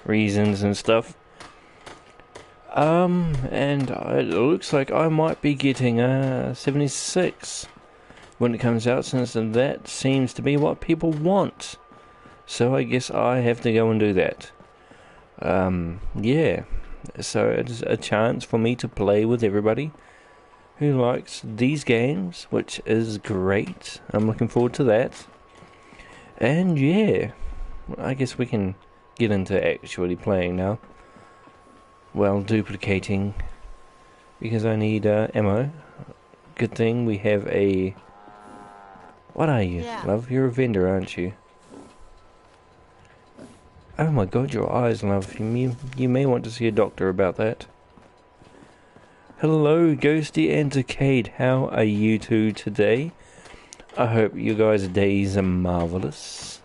reasons and stuff. And it looks like I might be getting a 76 when it comes out, since that seems to be what people want. So I guess I have to go and do that. Yeah. So it's a chance for me to play with everybody who likes these games, which is great. I'm looking forward to that. And yeah, I guess we can get into actually playing now. Well, duplicating, because I need ammo. Good thing we have a... What are you, love? You're a vendor, aren't you? Oh my god, your eyes, love. You may want to see a doctor about that. Hello, Ghosty and Decade. How are you two today? I hope you guys' days are marvellous.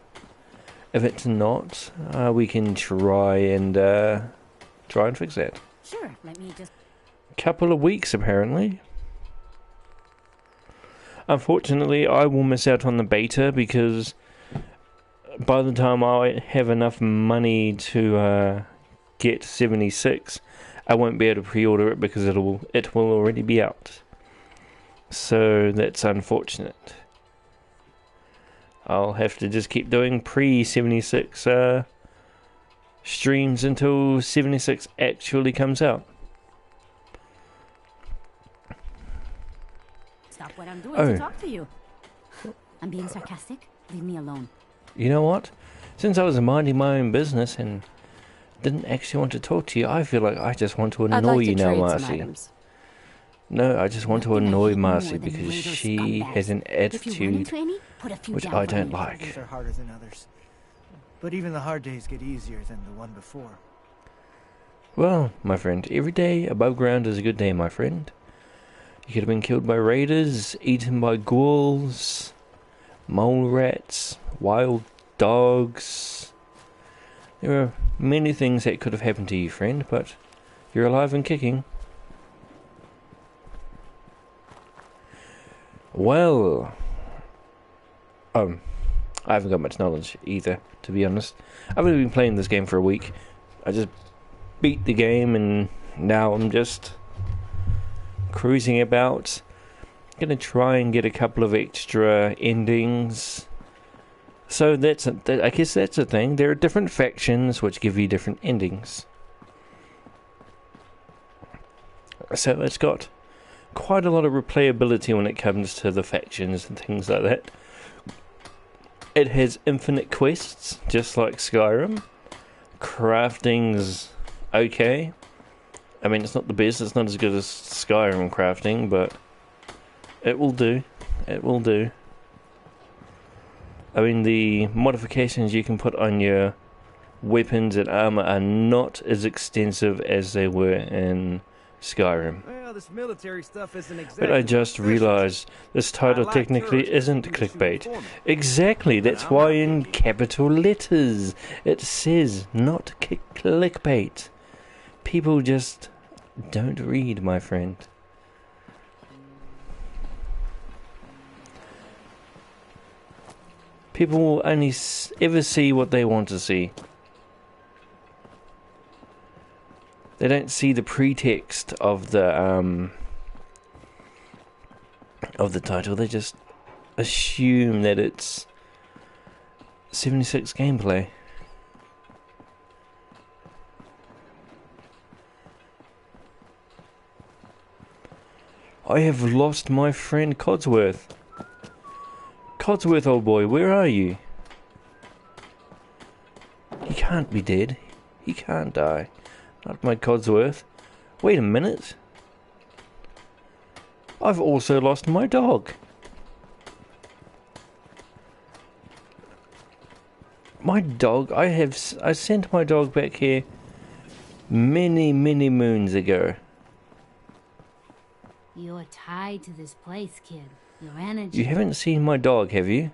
If it's not, we can try and fix that. Sure, let me just... Couple of weeks, apparently. Unfortunately, I will miss out on the beta because by the time I have enough money to get 76, I won't be able to pre-order it because it will already be out. So that's unfortunate. I'll have to just keep doing pre-76 streams until 76 actually comes out. Stop what I'm doing to talk to you. I'm being sarcastic. Leave me alone. You know what? Since I was minding my own business and didn't actually want to talk to you, I feel like I just want to annoy you now, Marcy. No, I just want to annoy Marcy because she has an attitude which I don't like. Days are harder than others, but even the hard days get easier than the one before. Well, my friend, every day above ground is a good day, my friend. You could have been killed by raiders, eaten by ghouls, mole rats, wild dogs. There are many things that could have happened to you, friend, but you're alive and kicking. Well, I haven't got much knowledge either, to be honest. I've only been playing this game for a week. I just beat the game and now I'm just cruising about. Gonna try and get a couple of extra endings. So I guess that's the thing. There are different factions which give you different endings. So it's got quite a lot of replayability when it comes to the factions and things like that. It has infinite quests, just like Skyrim. Crafting's okay. I mean, it's not the best, it's not as good as Skyrim crafting, but it will do. It will do. I mean, the modifications you can put on your weapons and armor are not as extensive as they were in Skyrim. Well, this military stuff isn't exactly. But I just realized this title technically isn't clickbait. Exactly, that's why in capital letters it says not clickbait. People just don't read, my friend. People will only ever see what they want to see. They don't see the pretext of the title. They just assume that it's 76 gameplay. I have lost my friend Codsworth. Codsworth, old boy, where are you? He can't be dead. He can't die. Not my Codsworth. Wait a minute. I've also lost my dog. My dog, I sent my dog back here many moons ago. You're tied to this place, kid. Your energy... You haven't seen my dog, have you?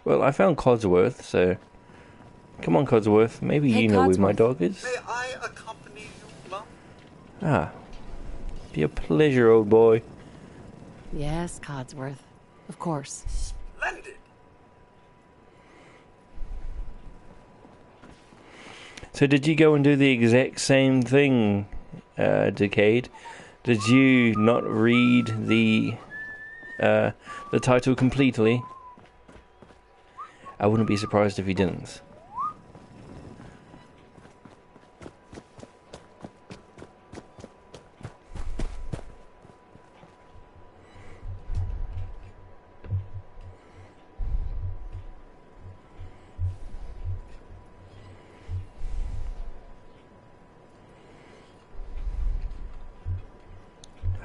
Well, I found Codsworth, so... Come on, Codsworth. Maybe you know where my dog is. May I accompany you, love? Ah. Be a pleasure, old boy. Yes, Codsworth. Of course. Splendid. So did you go and do the exact same thing, Decade? Did you not read the title completely? I wouldn't be surprised if you didn't.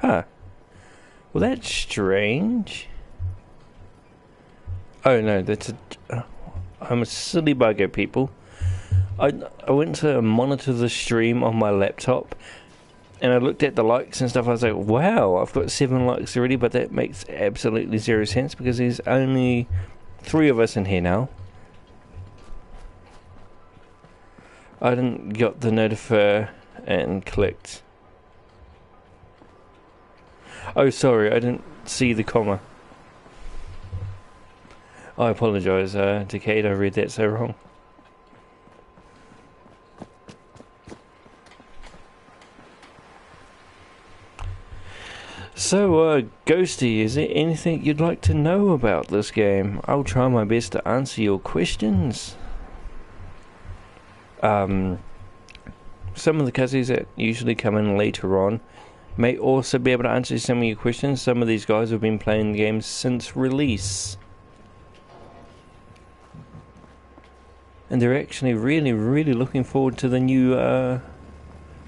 Huh. Well, that's strange. Oh no, that's a... I'm a silly bugger, people. I went to monitor the stream on my laptop, and I looked at the likes and stuff. I was like, wow, I've got 7 likes already, but that makes absolutely zero sense because there's only 3 of us in here now. I didn't get the notifier and clicked. Oh, sorry, I didn't see the comma. I apologise, Decade, I read that so wrong. So, Ghosty, is there anything you'd like to know about this game? I'll try my best to answer your questions. Some of the cutsies that usually come in later on may also be able to answer some of your questions. Some of these guys have been playing the game since release. And they're actually really looking forward to the new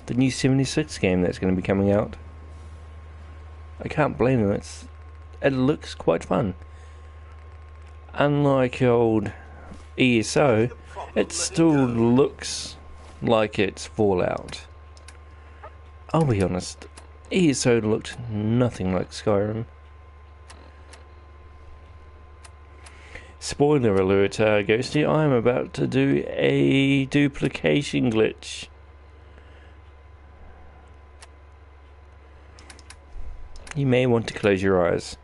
76 game that's going to be coming out. I can't blame them. It looks quite fun. Unlike old ESO, it still looks like it's Fallout. I'll be honest, ESO looked nothing like Skyrim. Spoiler alert, Ghosty, I'm about to do a duplication glitch. You may want to close your eyes.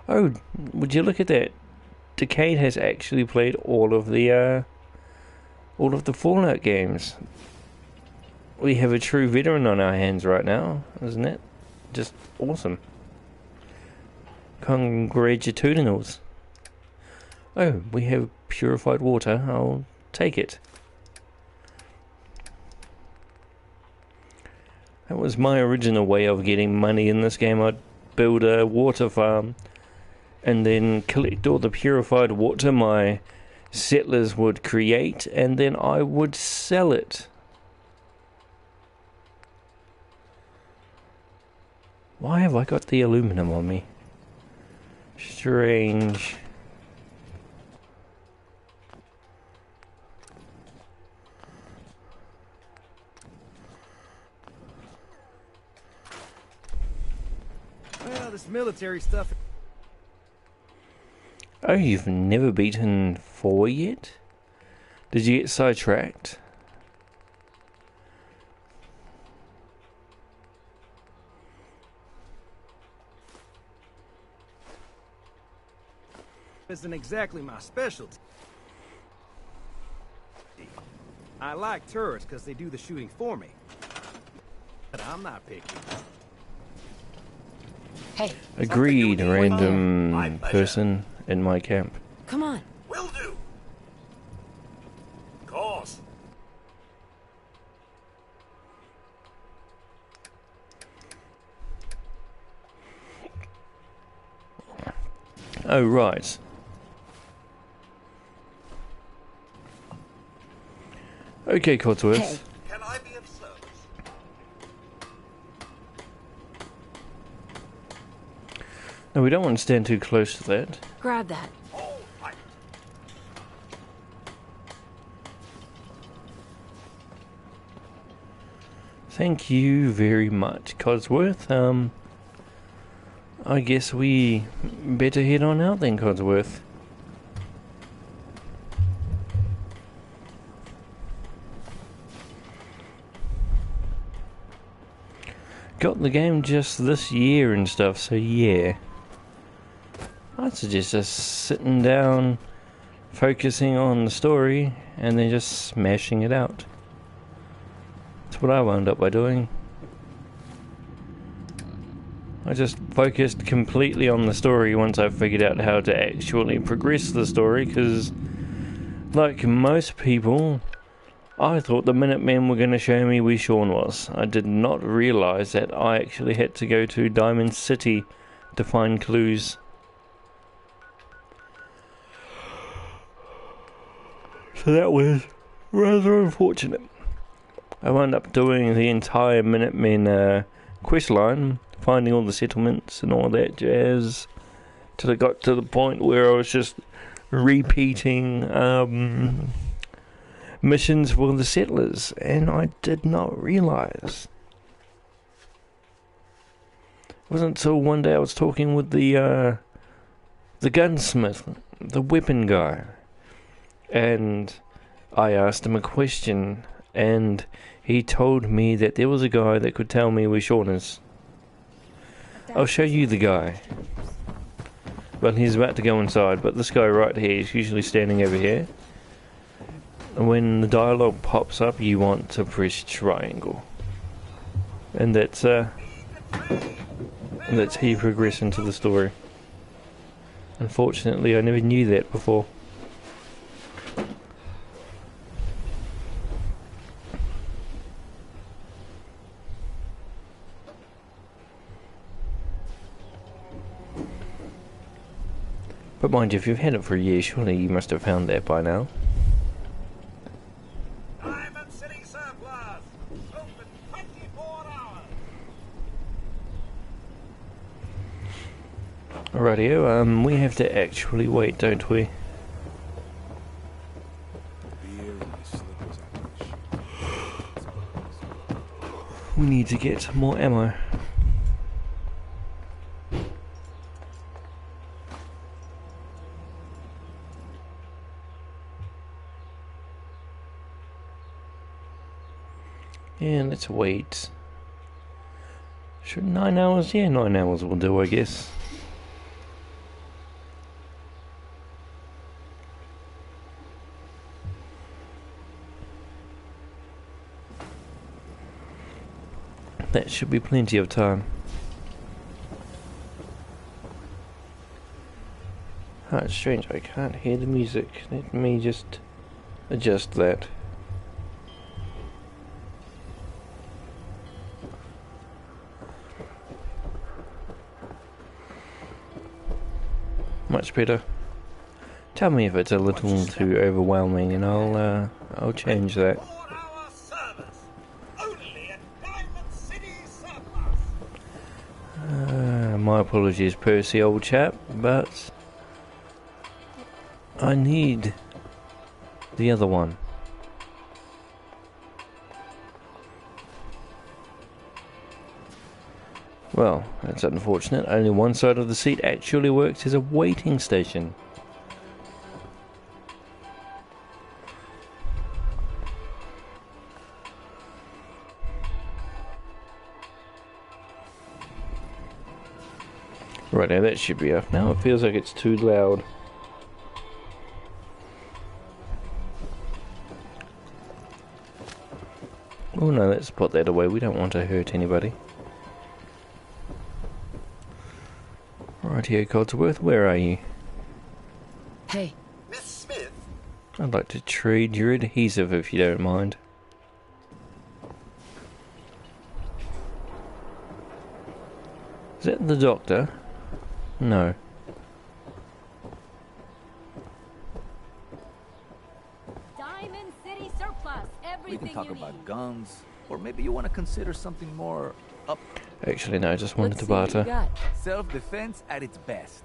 Oh, would you look at that? Decade has actually played all of the Fallout games. We have a true veteran on our hands right now, isn't it? Just awesome. Congratulations. Oh, we have purified water. I'll take it. That was my original way of getting money in this game. I'd build a water farm and then collect all the purified water my settlers would create, and then I would sell it. Why have I got the aluminum on me? Strange. Well, this military stuff. Oh, you've never beaten 4 yet? Did you get sidetracked? Isn't exactly my specialty. I like turrets because they do the shooting for me. But I'm not picky. Hey, Agreed, random person in my camp. come on. Will do. Of course. Oh, right. Okay, Codsworth. Hey. Can I be of service? No, we don't want to stand too close to that. Grab that. All right. Thank you very much, Codsworth. I guess we better head on out then, Codsworth. Got the game just this year and stuff, so yeah. I'd suggest us sitting down focusing on the story and then just smashing it out. That's what I wound up by doing. I just focused completely on the story once I figured out how to actually progress the story, because like most people, I thought the Minutemen were going to show me where Sean was. I did not realise that I actually had to go to Diamond City to find clues. So that was rather unfortunate. I wound up doing the entire Minutemen quest line, finding all the settlements and all that jazz, till it got to the point where I was just repeating missions for the settlers, and I did not realise. It wasn't until one day I was talking with the gunsmith, the weapon guy, and I asked him a question, and he told me that there was a guy that could tell me where Sean is. I'll show you the guy. Well, he's about to go inside, but this guy right here is usually standing over here. And when the dialogue pops up, you want to press triangle. And that's how you progress into the story. Unfortunately, I never knew that before. But mind you, if you've had it for a year, surely you must have found that by now. Diamond City Surplus. Open 24 hours. Rightio, we have to actually wait, don't we? We need to get more ammo. Yeah, let's wait. Should 9 hours? Yeah, 9 hours will do, I guess. That should be plenty of time. Oh, it's strange, I can't hear the music. Let me just adjust that. Much better. Tell me if it's a little too overwhelming, and I'll change that. 4-hour service. Only at Diamond City Surplus. My apologies, Percy, old chap, but I need the other one. Well, that's unfortunate. Only one side of the seat actually works as a waiting station. Right now, that should be off. Now it feels like it's too loud. Oh no, let's put that away. We don't want to hurt anybody. Rightio, Codsworth, where are you? Hey, Miss Smith. I'd like to trade your adhesive if you don't mind. Is that the doctor? No. Diamond City Surplus. We Everything can talk you about need. guns, or maybe you want to consider something more up Actually, no, I just wanted let's to see what you barter. got. self-defense at its best.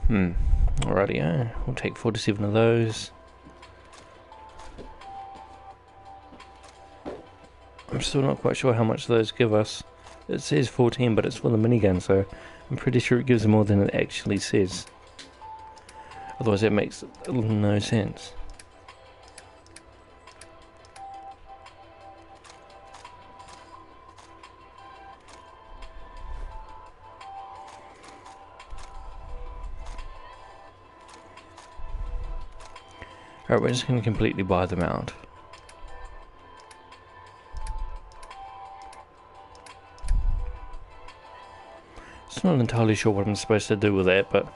Alrighty, we'll take 47 of those. I'm still not quite sure how much those give us. It says 14, but it's for the minigun, so I'm pretty sure it gives more than it actually says. Otherwise, that makes no sense. Alright, we're just going to completely buy them out. It's not entirely sure what I'm supposed to do with that, but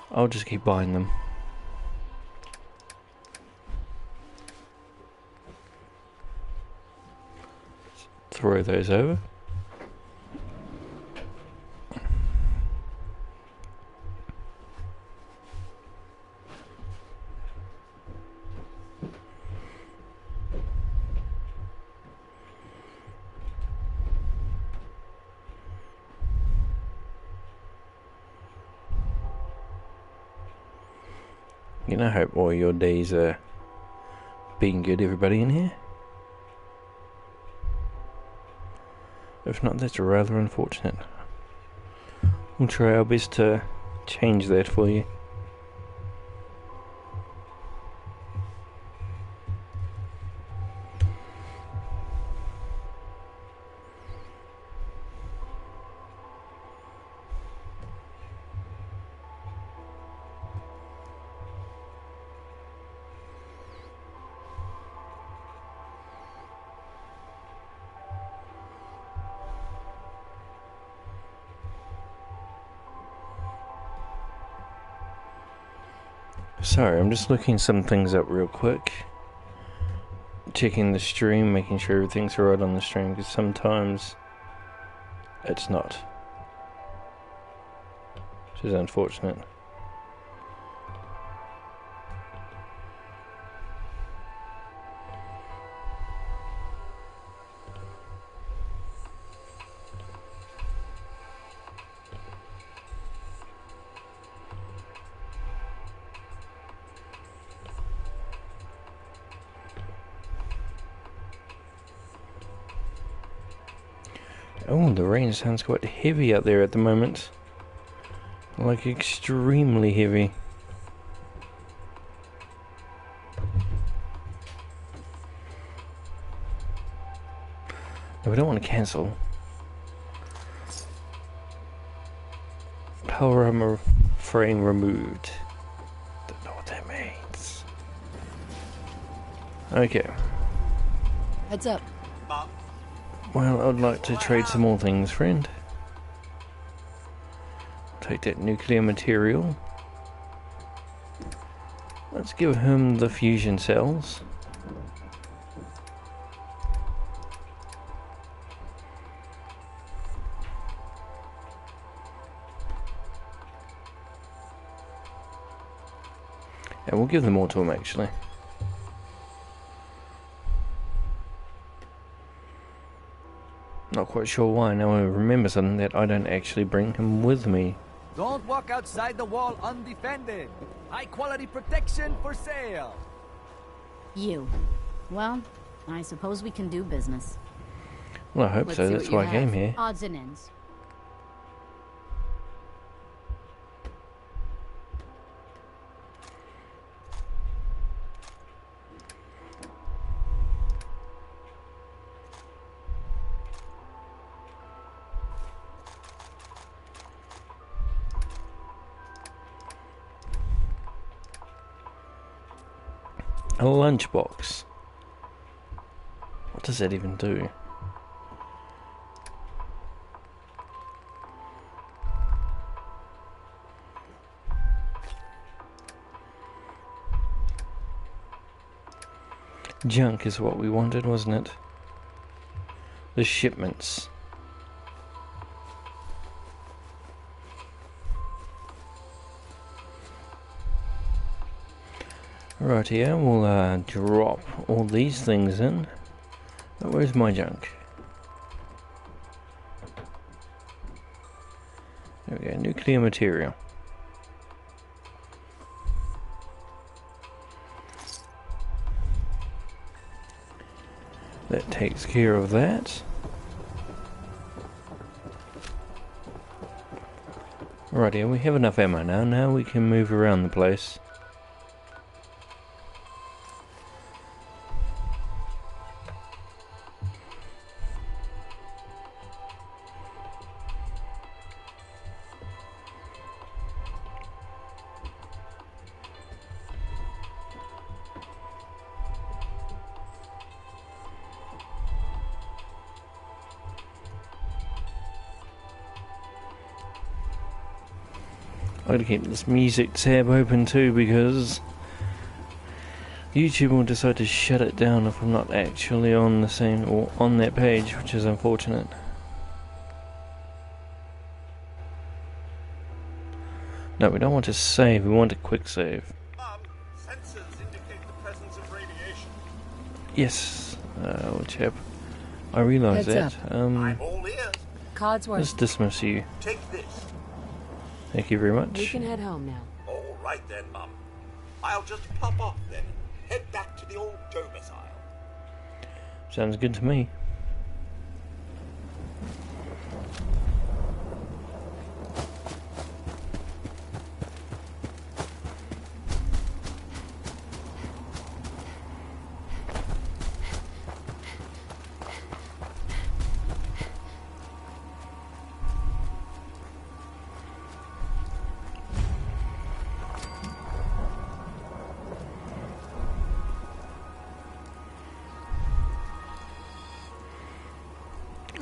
I'll just keep buying them. Throw those over. You know, I hope all your days are being good, everybody in here. If not, that's rather unfortunate. We'll try our best to change that for you. Sorry, I'm just looking some things up real quick. Checking the stream, making sure everything's right on the stream, because sometimes it's not. Which is unfortunate. Oh, the rain sounds quite heavy out there at the moment. Like, extremely heavy. No, we don't want to cancel. Power frame removed. Don't know what that means. Okay. Heads up. Well, I'd like to trade some more things, friend. Take that nuclear material. Let's give him the fusion cells. And we'll give them all to him, actually. Not quite sure why. Now I remember something that I don't actually bring him with me. Don't walk outside the wall undefended. High quality protection for sale. You. Well, I suppose we can do business. Well, I hope Let's so. see That's what you why I came have. here. Odds and ends. A lunchbox. What does that even do? Junk is what we wanted, wasn't it? The shipments. Right here, we'll drop all these things in. Oh, where's my junk? There we go, nuclear material. That takes care of that. Right here, we have enough ammo now. Now we can move around the place. gotta keep this music tab open too because YouTube will decide to shut it down if I'm not actually on the same or on that page, which is unfortunate. No, we don't want to save, we want a quick save. Sensors indicate the presence of radiation. Yes, chap. I realise Heads that. I'm all ears. Codsworth, Let's dismiss you. Take this. Thank you very we much. can head home now. All right then, Mum. I'll just pop off then. Head back to the old domicile. Sounds good to me.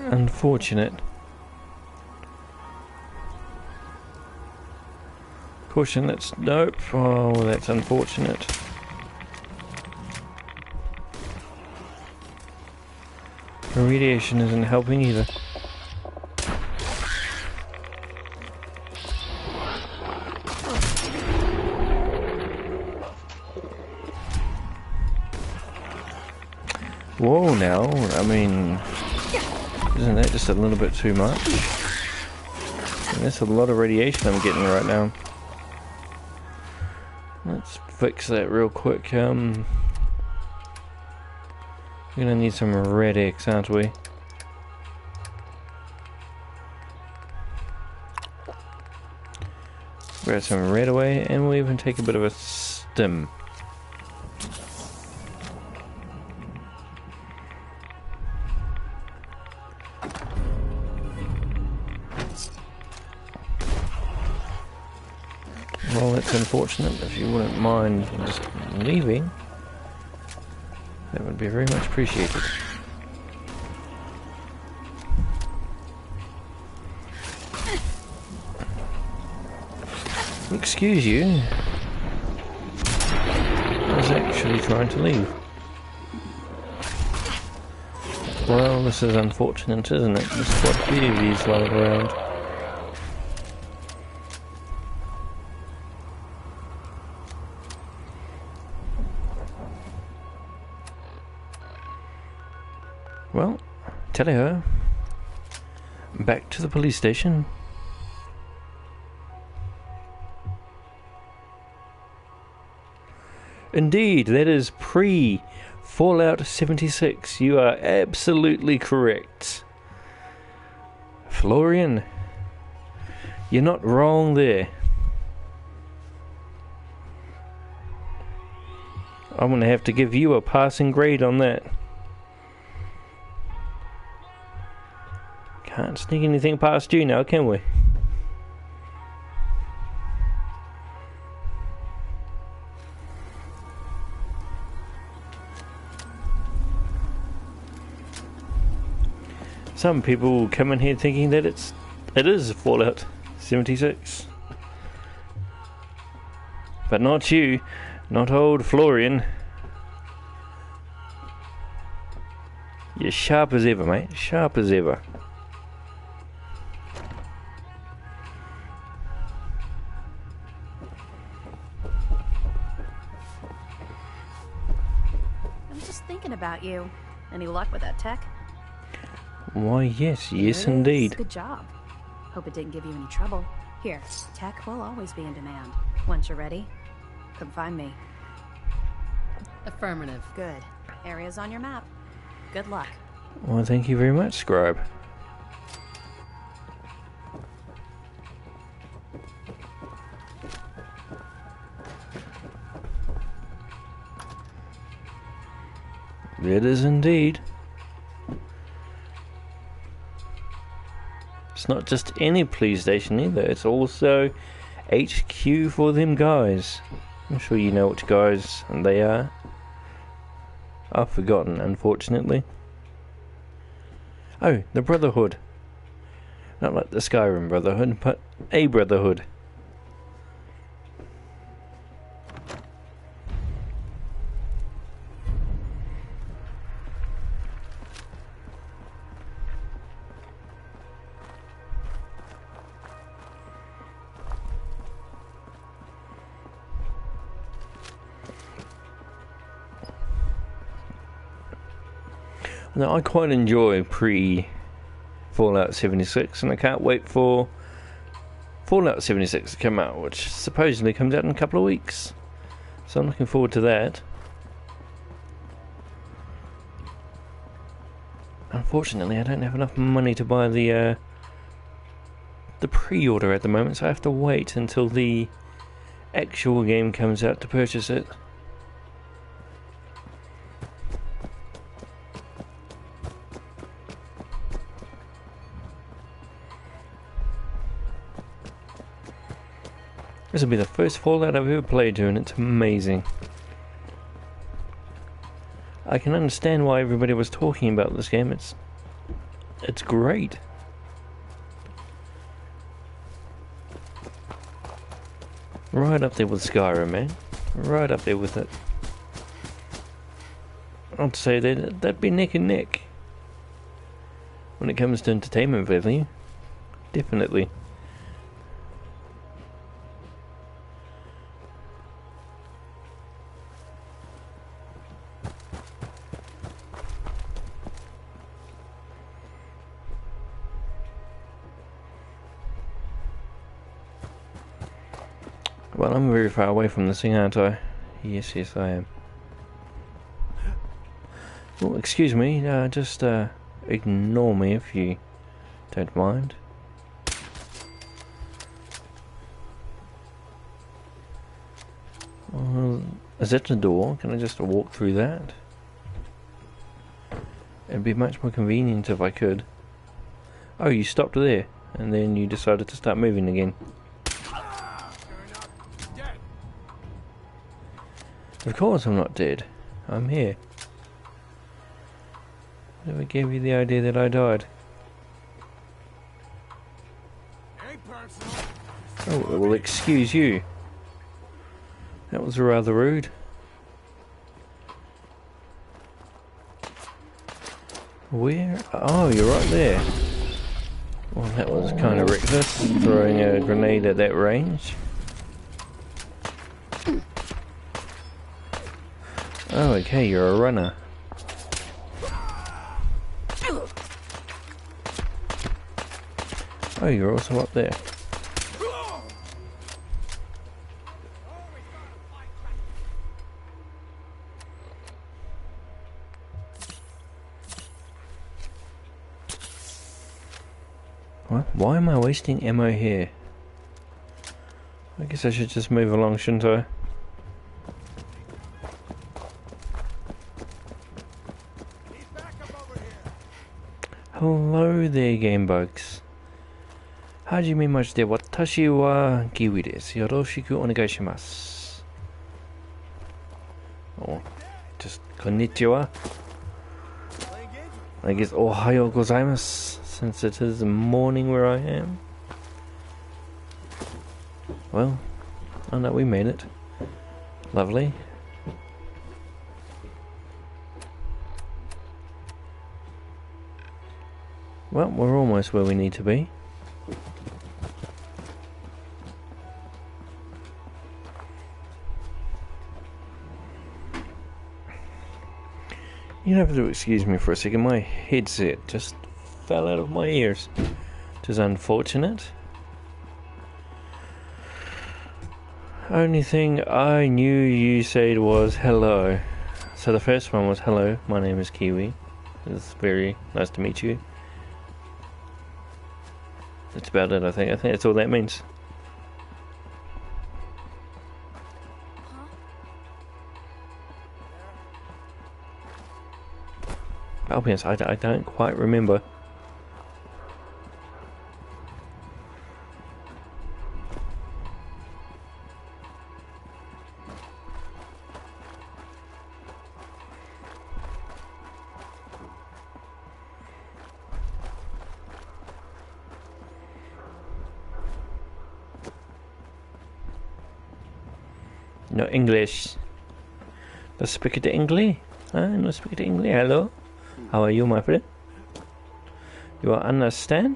Unfortunate. Caution, that's nope. Oh, that's unfortunate. The radiation isn't helping either. Whoa, now, I mean, isn't that just a little bit too much? And that's a lot of radiation I'm getting right now. Let's fix that real quick. We're gonna need some red X, aren't we? Grab some red away, and we'll even take a bit of a stim. Well, that's unfortunate. If you wouldn't mind just leaving, that would be very much appreciated. Excuse you. I was actually trying to leave. Well, this is unfortunate, isn't it? There's quite a few of these lying around. Well, tally ho. Back to the police station. Indeed, that is pre-Fallout 76. You are absolutely correct. Florian, you're not wrong there. I'm going to have to give you a passing grade on that. Can't sneak anything past you now, can we? Some people come in here thinking that it is Fallout 76. But not you, not old Florian. You're sharp as ever, mate, sharp as ever. I'm just thinking about you. Any luck with that tech? Why, yes, Here yes it is. indeed. Good job. Hope it didn't give you any trouble. Here, tech will always be in demand. Once you're ready, come find me. Affirmative. Good. Area's on your map. Good luck. Well, thank you very much, Scribe. It is indeed. It's not just any police station either, it's also HQ for them guys. I'm sure you know which guys they are. I've forgotten, unfortunately. Oh, the Brotherhood. Not like the Skyrim Brotherhood, but a Brotherhood. Now, I quite enjoy pre-Fallout 76, and I can't wait for Fallout 76 to come out, which supposedly comes out in a couple of weeks. So I'm looking forward to that. Unfortunately, I don't have enough money to buy the pre-order at the moment, so I have to wait until the actual game comes out to purchase it. This will be the first Fallout I've ever played to, and it's amazing. I can understand why everybody was talking about this game. It's great. Right up there with Skyrim, man. Right up there with it. I'd say that'd be neck and neck. When it comes to entertainment value. Definitely. Well, I'm very far away from this thing, aren't I? Yes, I am. Oh, excuse me, just ignore me if you don't mind. Is that the door? Can I just walk through that? It'd be much more convenient if I could. Oh, you stopped there, and then you decided to start moving again. Of course I'm not dead. I'm here. Never gave you the idea that I died. Oh, well, excuse you. That was rather rude. Where? Oh, you're right there. Well, that was kind of reckless, throwing a grenade at that range. Oh, okay, you're a runner. Oh, you're also up there. What? Why am I wasting ammo here? I guess I should just move along, shouldn't I? Hello there, game bugs. Hajime majite watashi wa Kiwi desu. Yoroshiku onegai shimasu. Oh, just konnichiwa. I guess ohayo gozaimasu, since it is morning where I am. Well, oh no, we made it. Lovely. Well, we're almost where we need to be. You have to excuse me for a second, my headset just fell out of my ears, which is unfortunate. Only thing I knew you said was hello. So the first one was hello, my name is Kiwi. It's very nice to meet you. That's about it, I think. I think that's all that means. I'll be honest, I don't quite remember. No English. Let's speak it English. No speak it English. Hello. How are you, my friend? You understand?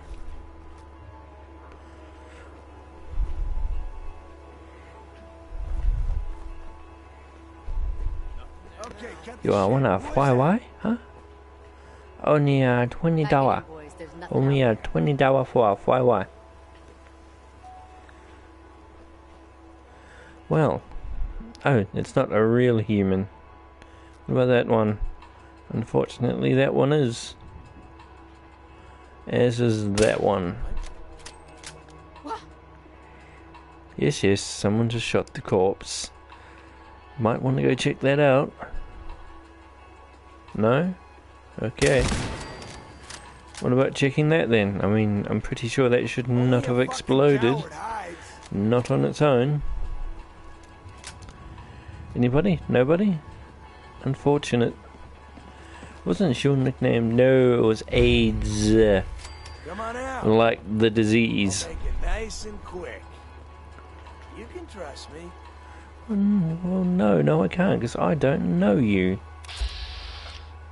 You are one of why? Huh? Only $20. Only $20 for a Huawei. Well, oh, it's not a real human. What about that one? Unfortunately, that one is. As is that one. Yes, yes, someone just shot the corpse. Might want to go check that out. No? Okay. What about checking that then? I mean, I'm pretty sure that should not have exploded. Not on its own. Anybody? Nobody? Unfortunate. Wasn't your nickname? No, it was AIDS. Come on out. Like the disease. Make it nice and quick. You can trust me. Well, no, I can't, because I don't know you.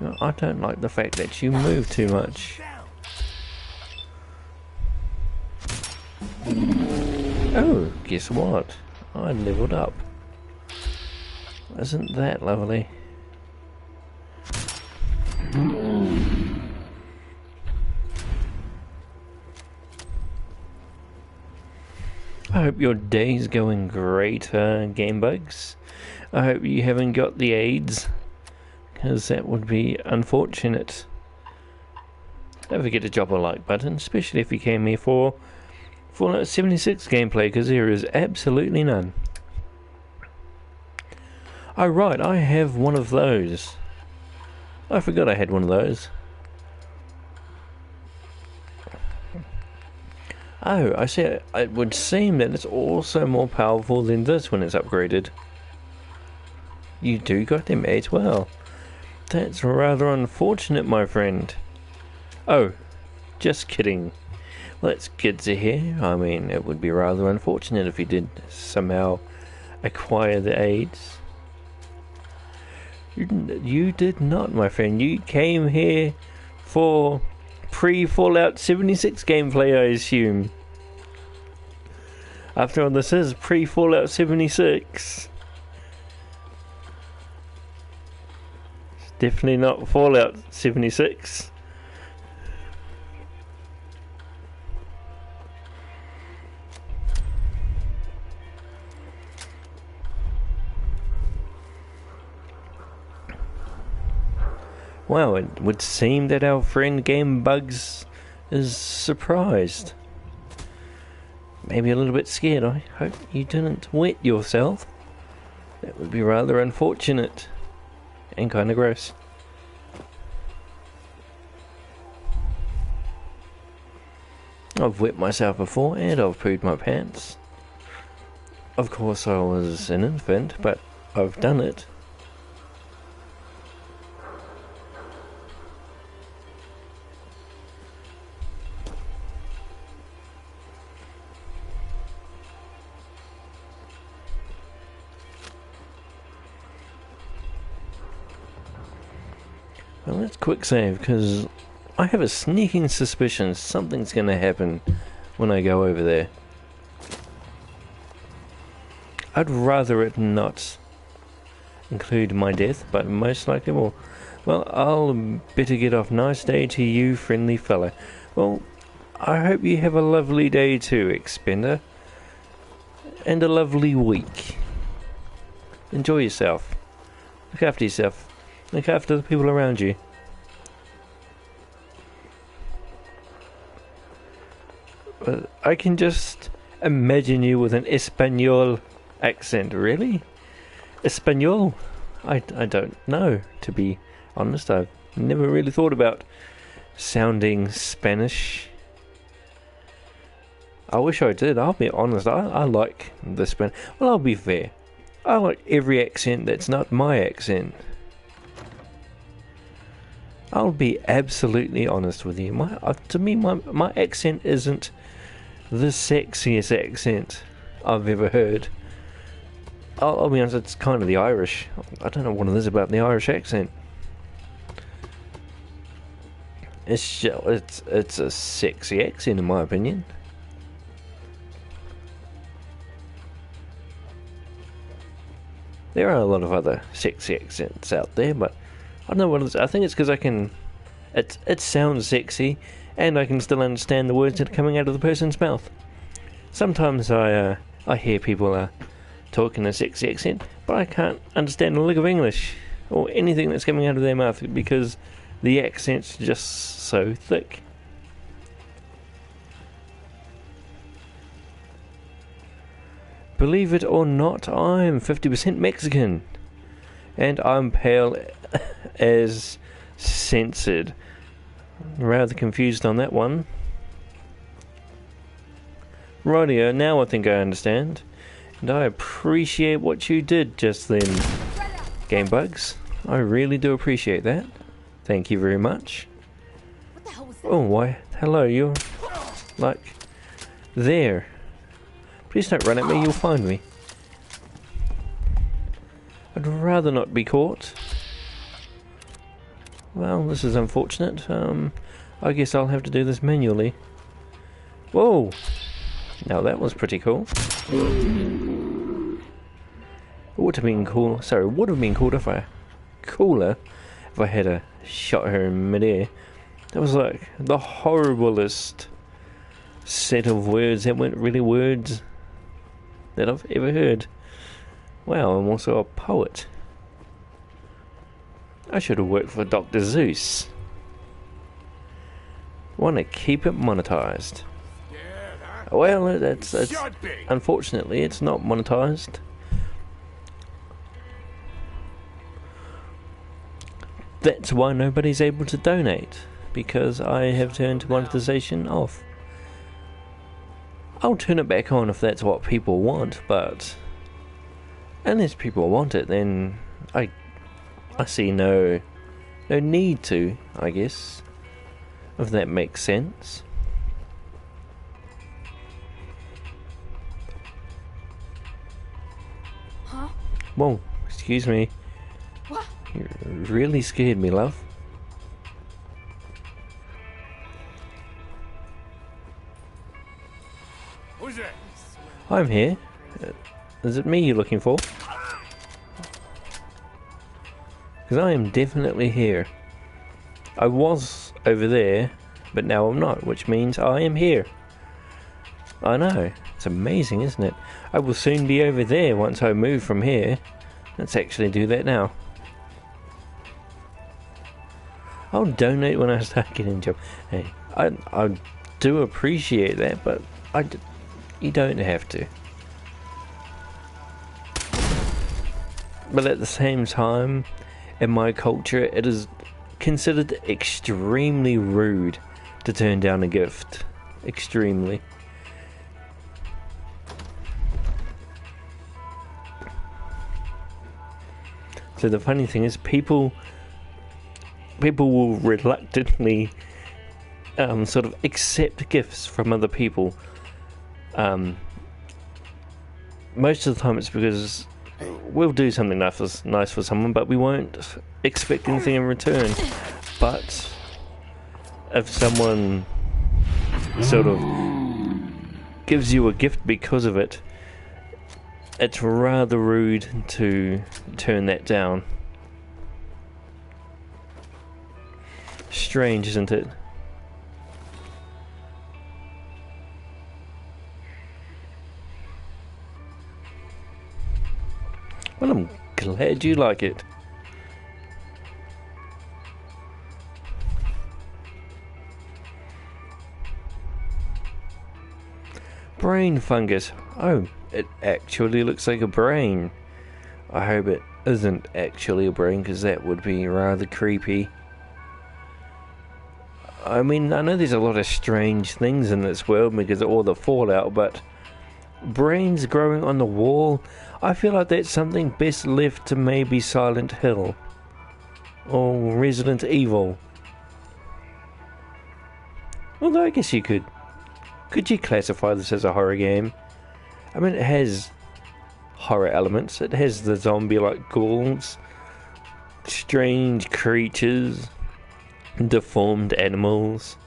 No, I don't like the fact that you move too much. Oh, guess what? I leveled up. Isn't that lovely? I hope your day's going great, Game Bugs. I hope you haven't got the AIDS, because that would be unfortunate. Don't forget to drop a like button, especially if you came here for Fallout 76 gameplay, because there is absolutely none. Oh right, I have one of those. I forgot I had one of those. Oh, I see. It would seem that it's also more powerful than this when it's upgraded. You do got them as well. That's rather unfortunate, my friend. Oh, just kidding. Well, it's good to hear. I mean, it would be rather unfortunate if you did somehow acquire the AIDS. You did not, my friend. You came here for pre-Fallout 76 gameplay, I assume. After all, this is pre-Fallout 76. It's definitely not Fallout 76. Well, it would seem that our friend Game Bugs is surprised. Maybe a little bit scared. I hope you didn't wet yourself. That would be rather unfortunate. And kind of gross. I've wet myself before and I've pooed my pants. Of course I was an infant, but I've done it. Well, let's quick save, because I have a sneaking suspicion something's going to happen when I go over there. I'd rather it not include my death, but most likely will. Well, I'll better get off. Nice day to you, friendly fella. Well, I hope you have a lovely day too, Expender. And a lovely week. Enjoy yourself. Look after yourself. Look after the people around you. I can just imagine you with an Espanol accent. Really? Espanol? I don't know, to be honest. I've never really thought about sounding Spanish. I wish I did. I'll be honest. I like the Spanish. Well, I'll be fair. I like every accent that's not my accent. I'll be absolutely honest with you. To me, my accent isn't the sexiest accent I've ever heard. I'll be honest, it's kind of the Irish. I don't know what it is about the Irish accent. It's a sexy accent in my opinion. There are a lot of other sexy accents out there, but I don't know what it is. I think it's because I can It sounds sexy, and I can still understand the words that are coming out of the person's mouth. Sometimes I hear people talking a sexy accent, but I can't understand a lick of English or anything that's coming out of their mouth because the accent's just so thick. Believe it or not, I'm 50% Mexican, and I'm pale as censored. Rather confused on that one. Rightio, now I think I understand. And I appreciate what you did just then, Gamebugs. I really do appreciate that. Thank you very much. What the hell was that? Oh, why? Hello, you're... like... there. Please don't run at me, you'll find me. I'd rather not be caught. Well, this is unfortunate. I guess I'll have to do this manually. Whoa! Now that was pretty cool. It would have been cool. Sorry, would have been cool if I had a shot her in midair. That was like the horriblest set of words that weren't really words that I've ever heard. Wow, I'm also a poet. I should have worked for Dr. Zeus. Want to keep it monetized. Well, that's unfortunately it's not monetized. That's why nobody's able to donate, because I have turned monetization off. I'll turn it back on if that's what people want, but unless people want it, then I see no need to, I guess, if that makes sense. Huh? Whoa, excuse me. What? You really scared me, love. Who's that? I'm here. Is it me you're looking for? Because I am definitely here. I was over there, but now I'm not, which means I am here. I know. It's amazing, isn't it? I will soon be over there once I move from here. Let's actually do that now. I'll donate when I start getting a job. Hey, I do appreciate that, but you don't have to. But at the same time, in my culture, it is considered extremely rude to turn down a gift. Extremely. So the funny thing is, people will reluctantly sort of accept gifts from other people. Most of the time it's because we'll do something nice for someone, but we won't expect anything in return. But if someone sort of gives you a gift because of it, it's rather rude to turn that down. Strange, isn't it? Well, I'm glad you like it. Brain fungus. Oh, it actually looks like a brain. I hope it isn't actually a brain, because that would be rather creepy. I mean, I know there's a lot of strange things in this world because of all the fallout, but brains growing on the wall, I feel like that's something best left to maybe Silent Hill or Resident Evil. Although I guess you could. Could you classify this as a horror game? I mean, it has horror elements. It has the zombie-like ghouls, strange creatures, deformed animals.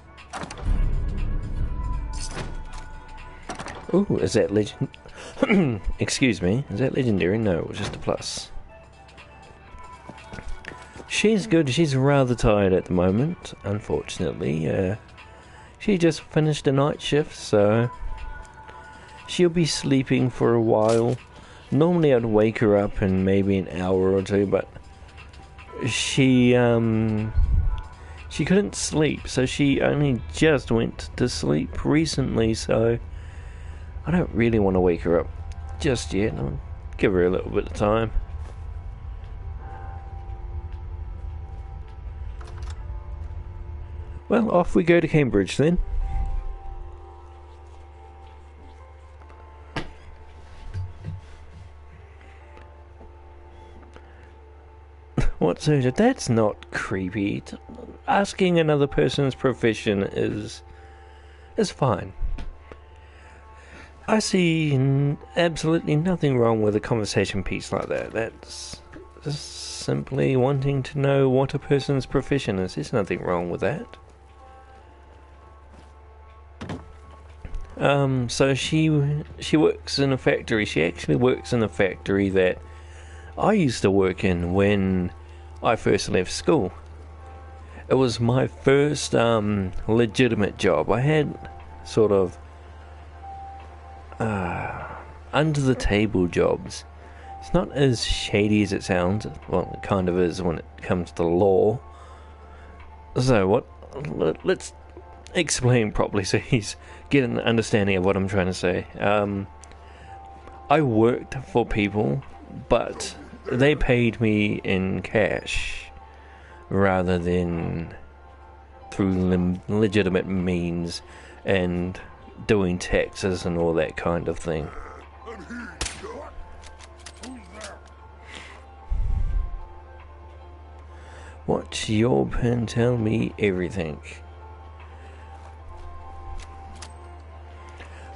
Ooh, is that legend? Excuse me, is that legendary? No, it was just a plus. She's good. She's rather tired at the moment, unfortunately. She just finished a night shift, so she'll be sleeping for a while. Normally I'd wake her up in maybe an hour or two, but she couldn't sleep, so she only just went to sleep recently, so I don't really want to wake her up just yet. I'll give her a little bit of time. Well, off we go to Cambridge then. What's that? That's not creepy. Asking another person's profession is fine. I see absolutely nothing wrong with a conversation piece like that. That's just simply wanting to know what a person's profession is. There's nothing wrong with that. So she works in a factory. She actually works in a factory that I used to work in when I first left school. It was my first legitimate job. I had sort of under the table jobs. It's not as shady as it sounds. Well, it kind of is when it comes to law. So let's explain properly so he's getting an understanding of what I'm trying to say. I worked for people, but they paid me in cash rather than through legitimate means and doing taxes and all that kind of thing. What's your pin? Tell me everything.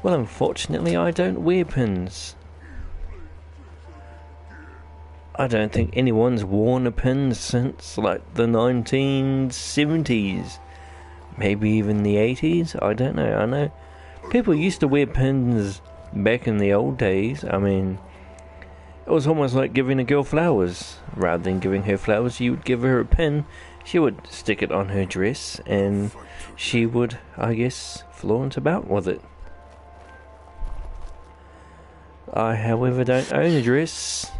Well, unfortunately, I don't wear pins. I don't think anyone's worn a pin since, like, the 1970s. Maybe even the 80s? I don't know. I know people used to wear pins back in the old days. I mean, it was almost like giving a girl flowers. Rather than giving her flowers, you would give her a pin. She would stick it on her dress, and she would, I guess, flaunt about with it. I, however, don't own a dress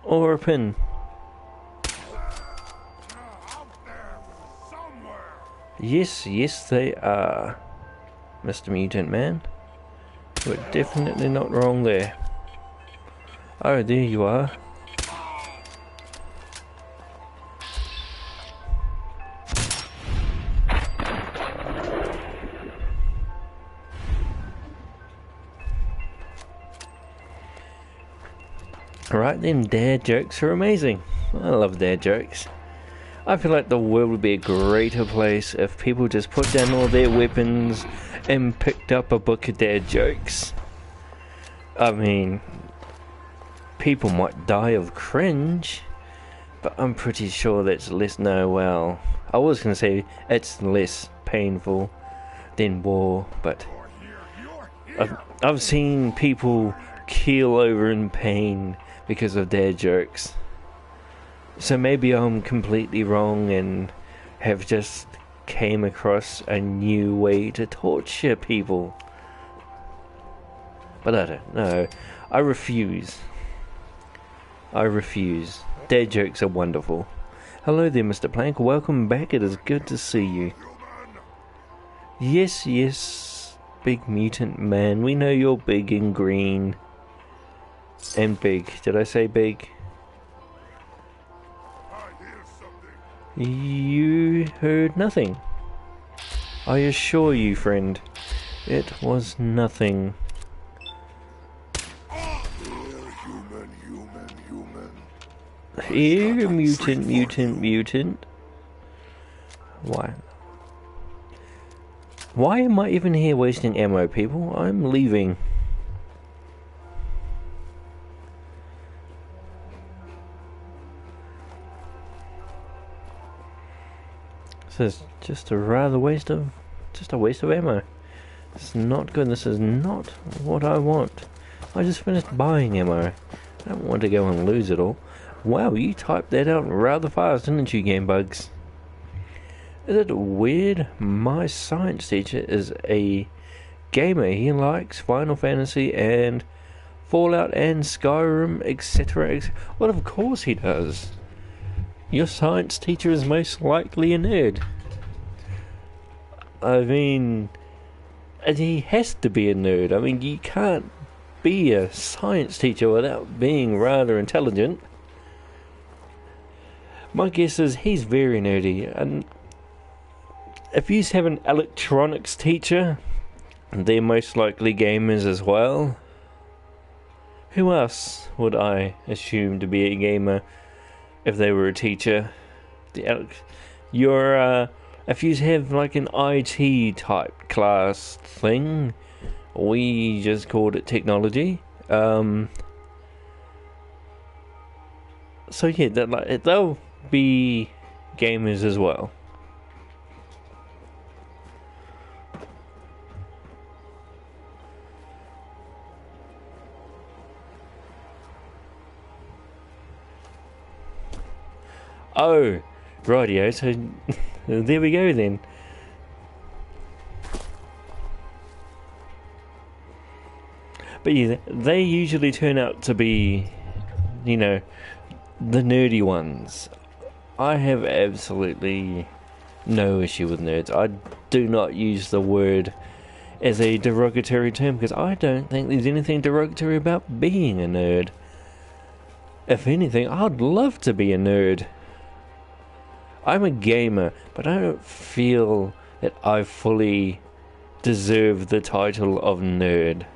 or a pin. Yes, they are, Mr. Mutant Man. We're definitely not wrong there. Oh, there you are. Right then, dad jokes are amazing. I love dad jokes. I feel like the world would be a greater place if people just put down all their weapons and picked up a book of dad jokes. I mean, people might die of cringe, but I'm pretty sure that's less, no, well, I was going to say it's less painful than war, but I've seen people keel over in pain because of dad jokes. So maybe I'm completely wrong and have just came across a new way to torture people. But I don't know. I refuse. Dad jokes are wonderful. Hello there, Mr. Plank. Welcome back. It is good to see you. Yes, big mutant man. We know you're big and green. And big. Did I say big? You heard nothing. I assure you, friend, it was nothing. Here, mutant. Why am I even here wasting ammo, people? I'm leaving. This is just a waste of ammo. It's not good. This is not what I want. I just finished buying ammo. I don't want to go and lose it all. Wow, you typed that out rather fast, didn't you, Game Bugs? Is it weird? My science teacher is a gamer. He likes Final Fantasy and Fallout and Skyrim, etc. Well, of course he does. Your science teacher is most likely a nerd. I mean, and he has to be a nerd. I mean, you can't be a science teacher without being rather intelligent. My guess is he's very nerdy, and if you have an electronics teacher, they're most likely gamers as well. Who else would I assume to be a gamer if they were a teacher? If you have like an IT type class thing, we just called it technology. So yeah, they'll be gamers as well. Oh, rightio, so there we go then. But yeah, they usually turn out to be, you know, the nerdy ones. I have absolutely no issue with nerds. I do not use the word as a derogatory term because I don't think there's anything derogatory about being a nerd. If anything, I'd love to be a nerd. I'm a gamer, but I don't feel that I fully deserve the title of nerd.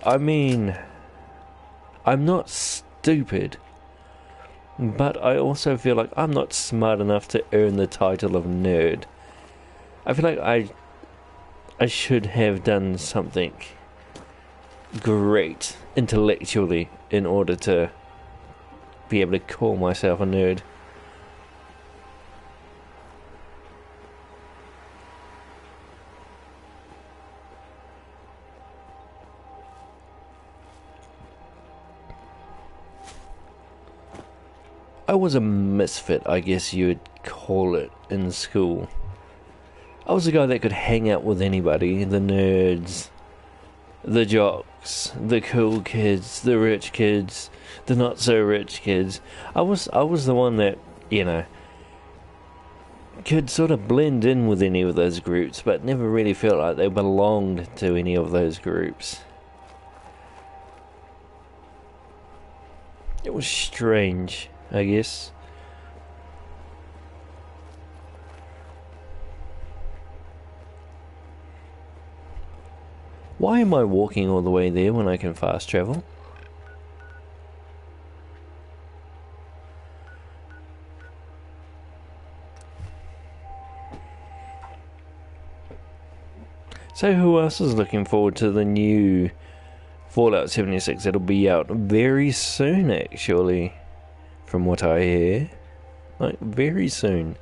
I mean, I'm not stupid, but I also feel like I'm not smart enough to earn the title of nerd. I feel like I should have done something great intellectually in order to be able to call myself a nerd. I was a misfit, I guess you would call it, in school. I was a guy that could hang out with anybody, the nerds, the jocks, the cool kids, the rich kids, the not so rich kids. I was the one that, you know, could sort of blend in with any of those groups, but never really felt like they belonged to any of those groups. It was strange, I guess. Why am I walking all the way there when I can fast travel? So who else is looking forward to the new Fallout 76? It'll be out very soon, actually, from what I hear. Like, very soon.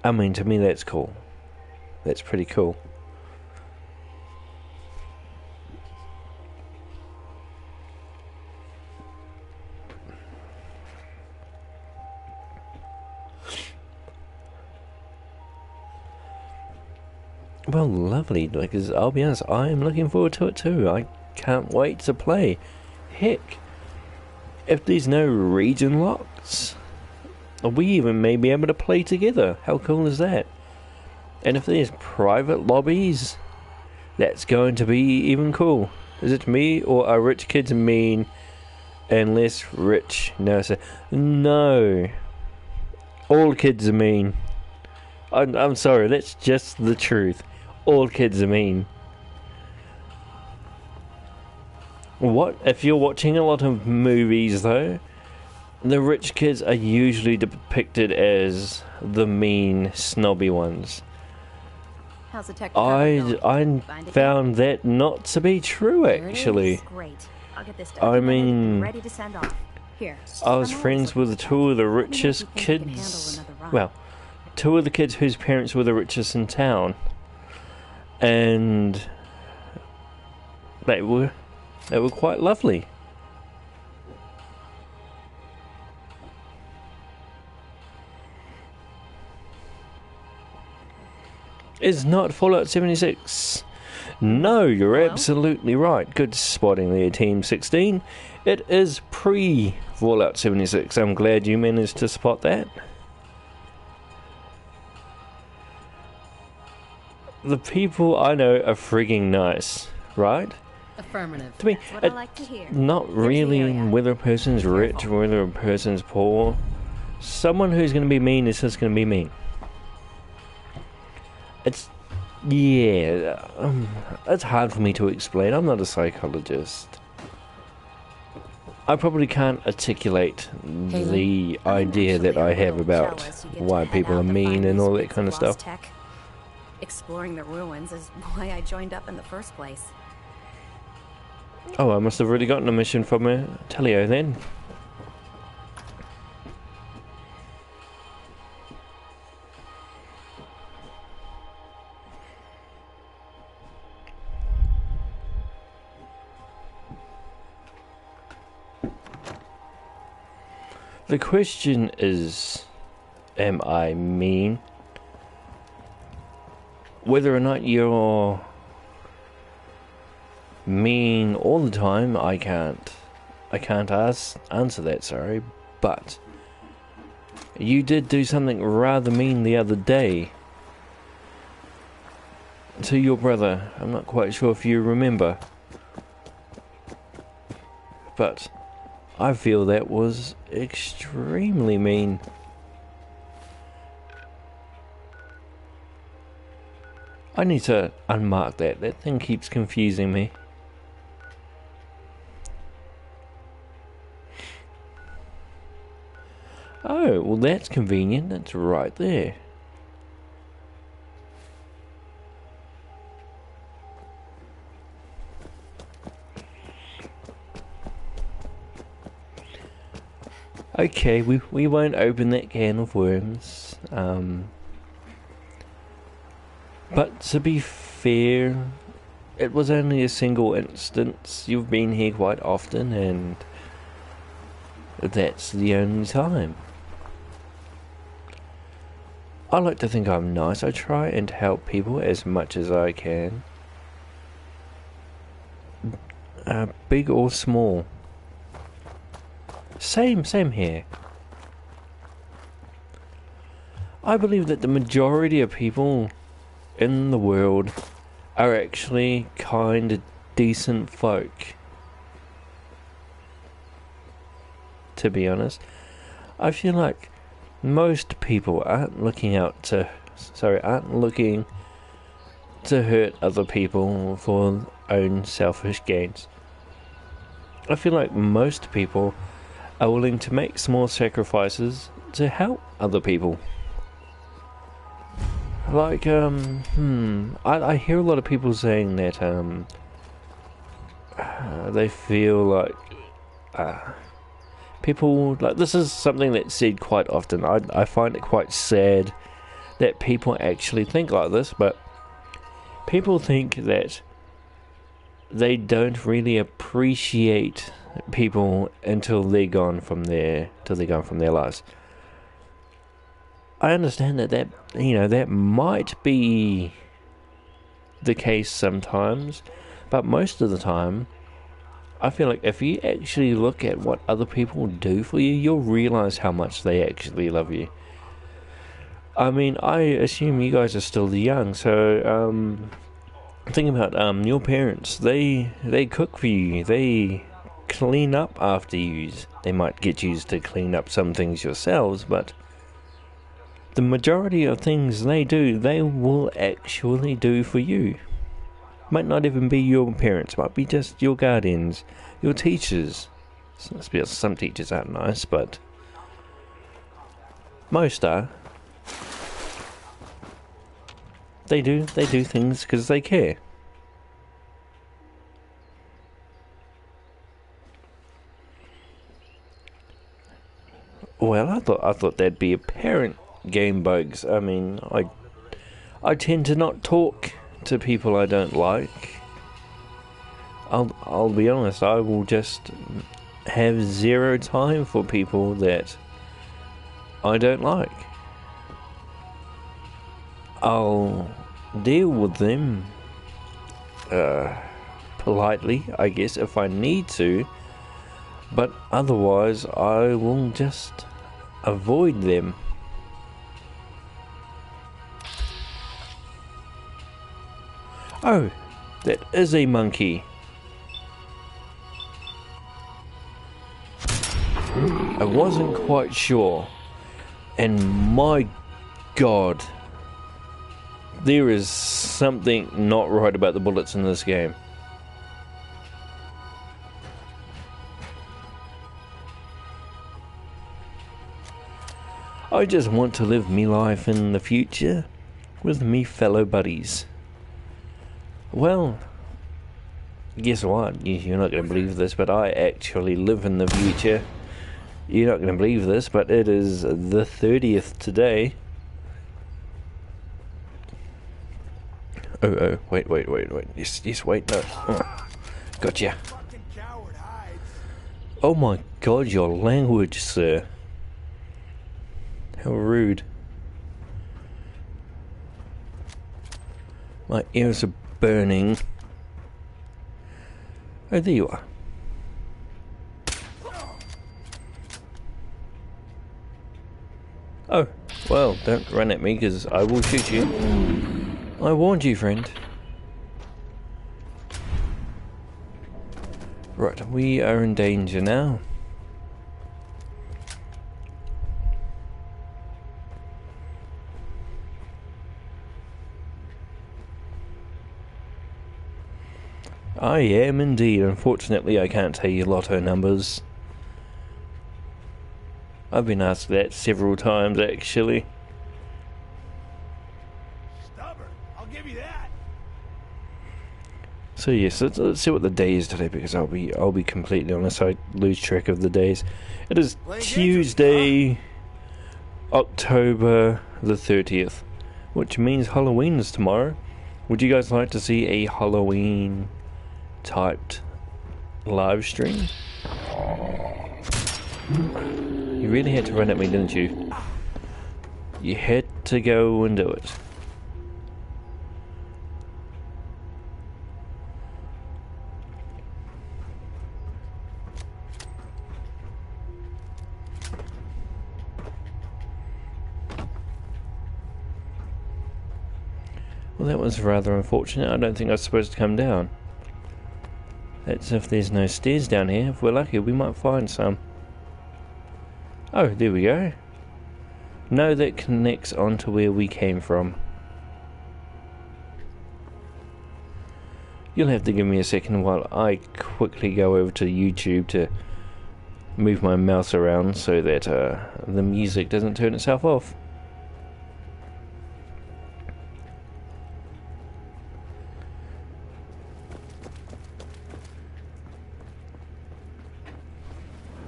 I mean, to me that's cool. That's pretty cool. Well, lovely, because I'll be honest, I am looking forward to it too. I can't wait to play. Heck, if there's no region locks, we even may be able to play together. How cool is that? And if there's private lobbies, that's going to be even cool. Is it me, or are rich kids mean and less rich? No, sir. No. All kids are mean. I'm sorry, that's just the truth. All kids are mean. What? If you're watching a lot of movies, though, the rich kids are usually depicted as the mean, snobby ones. How's the tech I found that not to be true, actually. Great. I'll get this I mean, ready to send off. Here. I was friends with two of the richest kids. Well, two of the kids whose parents were the richest in town. And they were quite lovely. is not Fallout 76. No, you're Hello? absolutely right. Good spotting there, Team 16. It is pre-Fallout 76. I'm glad you managed to spot that. The people I know are frigging nice, right? Affirmative. To me, That's what I like to hear. not Here's the really area. whether a person's rich or whether a person's poor. Someone who's going to be mean is just going to be mean. It's it's hard for me to explain. I'm not a psychologist. I probably can't articulate the idea that I have about why people are mean and all that kind of stuff. Tech. Exploring the ruins is why I joined up in the first place. Oh, I must have really gotten a mission from Telio then. The question is, am I mean? Whether or not you're mean all the time, I can't answer that, sorry, but you did do something rather mean the other day to your brother. I'm not quite sure if you remember, but I feel that was extremely mean. I need to unmark that. That thing keeps confusing me. Oh, well that's convenient. That's right there. Okay, we won't open that can of worms. But to be fair, it was only a single instance. You've been here quite often, and that's the only time. I like to think I'm nice. I try and help people as much as I can. Big or small. Same here. I believe that the majority of people in the world are actually kind, decent folk. To be honest, I feel like most people aren't looking to hurt other people for own selfish gains. I feel like most people are willing to make small sacrifices to help other people. Like, I hear a lot of people saying that, they feel like, people, like, this is something that's said quite often. I find it quite sad that people actually think like this, but people think that they don't really appreciate people until they're gone from their lives. I understand that might be the case sometimes, but most of the time, I feel like if you actually look at what other people do for you, you'll realise how much they actually love you. I mean, I assume you guys are still young, so think about your parents. They cook for you. They clean up after you. They might get you to clean up some things yourselves, but the majority of things they do, they will actually do for you. Might not even be your parents, might be just your guardians, your teachers. Some teachers aren't nice, but most are. They do things because they care. Well, I thought that'd be apparent, game bugs. I mean, I tend to not talk to people I don't like. I'll be honest, I will just have zero time for people that I don't like. I'll deal with them politely, I guess, if I need to, but otherwise I will just avoid them. Oh, that is a monkey. I wasn't quite sure, and my god, there is something not right about the bullets in this game. I just want to live me life in the future with me fellow buddies. Well, guess what? You're not going to believe this, but I actually live in the future. You're not going to believe this, but it is the 30th today. Oh, wait. Yes, wait, no. Oh, gotcha. Oh my god, your language, sir. How rude. My ears are burning. Oh, there you are. Oh, well, don't run at me because I will shoot you. I warned you, friend. Right, we are in danger now. I am indeed. Unfortunately, I can't tell you lotto numbers. I've been asked that several times, actually. Stubborn, I'll give you that. So yes, let's see what the day is today, because I'll be completely honest, I lose track of the days. It is Tuesday, October the 30th, which means Halloween is tomorrow. Would you guys like to see a Halloween typed live stream? You really had to run at me, didn't you? You had to go and do it. Well, that was rather unfortunate. I don't think I was supposed to come down. That's if there's no stairs down here. If we're lucky, we might find some. Oh, there we go. No, that connects onto where we came from. You'll have to give me a second while I quickly go over to YouTube to move my mouse around so that the music doesn't turn itself off.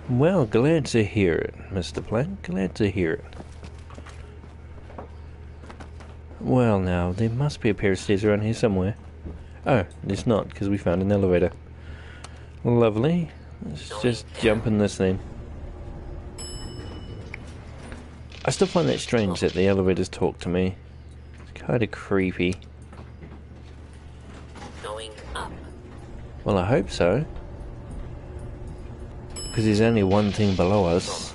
Well, glad to hear it, Mr. Plank. Glad to hear it. Well, now, there must be a pair of stairs around here somewhere. Oh, there's not, because we found an elevator. Lovely. Let's just jump in this then. I still find that strange that the elevators talk to me. It's kind of creepy. Going up. Well, I hope so. Because there's only one thing below us.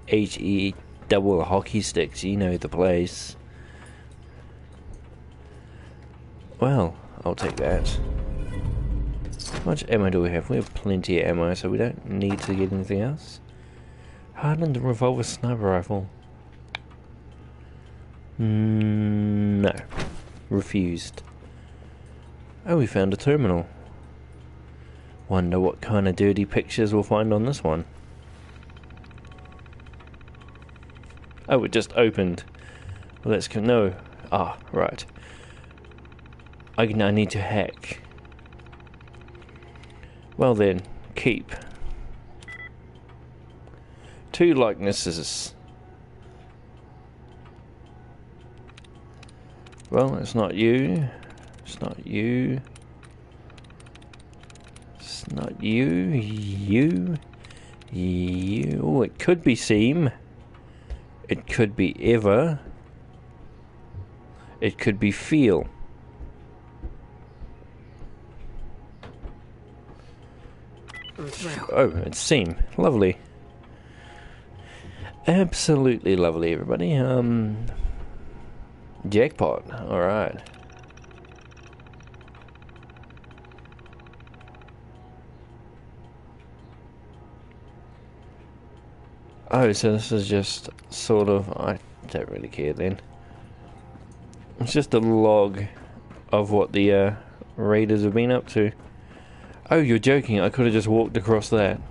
HE double hockey sticks, you know the place. Well, I'll take that. How much ammo do we have? We have plenty of ammo, so we don't need to get anything else. Hardened revolver sniper rifle. No. Refused. Oh, we found a terminal. Wonder what kind of dirty pictures we'll find on this one. Oh, it just opened. Well, that's no. Ah, right. I need to hack. Well then, keep. 2 likenesses. Well, it's not you. It's not you. It's not you. You. Oh, it could be Seam. It could be Eva. It could be feel. Oh, it's seem. Lovely. Absolutely lovely, everybody. Jackpot. Alright. Oh, so this is just sort of... I don't really care then. It's just a log of what the raiders have been up to. Oh, you're joking. I could have just walked across that.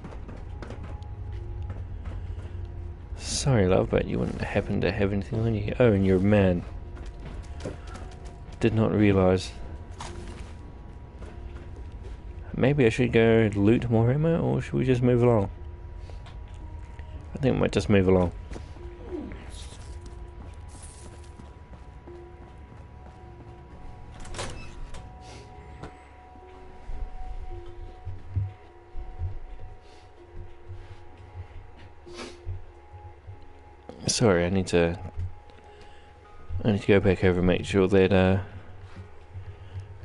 Sorry, love, but you wouldn't happen to have anything on you. Oh, and you're a man. Did not realise. Maybe I should go loot more ammo, or should we just move along? I think we might just move along. Sorry, I need to go back over and make sure that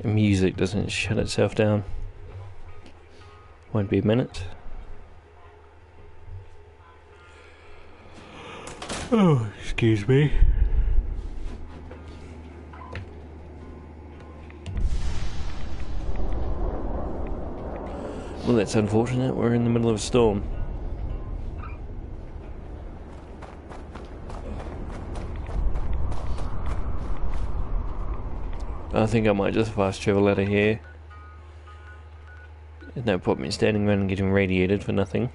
music doesn't shut itself down. Won't be a minute. Oh, excuse me. Well, that's unfortunate. We're in the middle of a storm. I think I might just fast travel out of here. There's no point me standing around and getting radiated for nothing.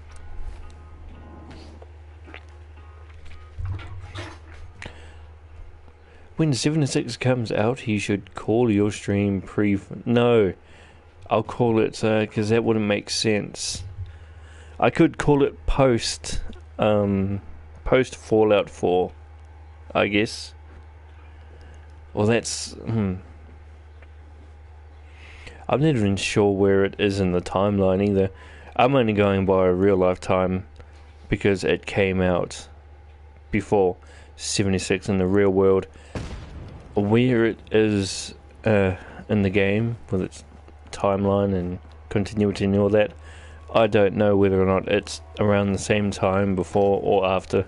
When 76 comes out, you should call your stream No, I'll call it, because that wouldn't make sense. I could call it post Fallout 4, I guess. Well, that's... I'm not even sure where it is in the timeline either. I'm only going by real life time because it came out before 76 in the real world. Where it is in the game with its timeline and continuity and all that, I don't know whether or not it's around the same time before or after.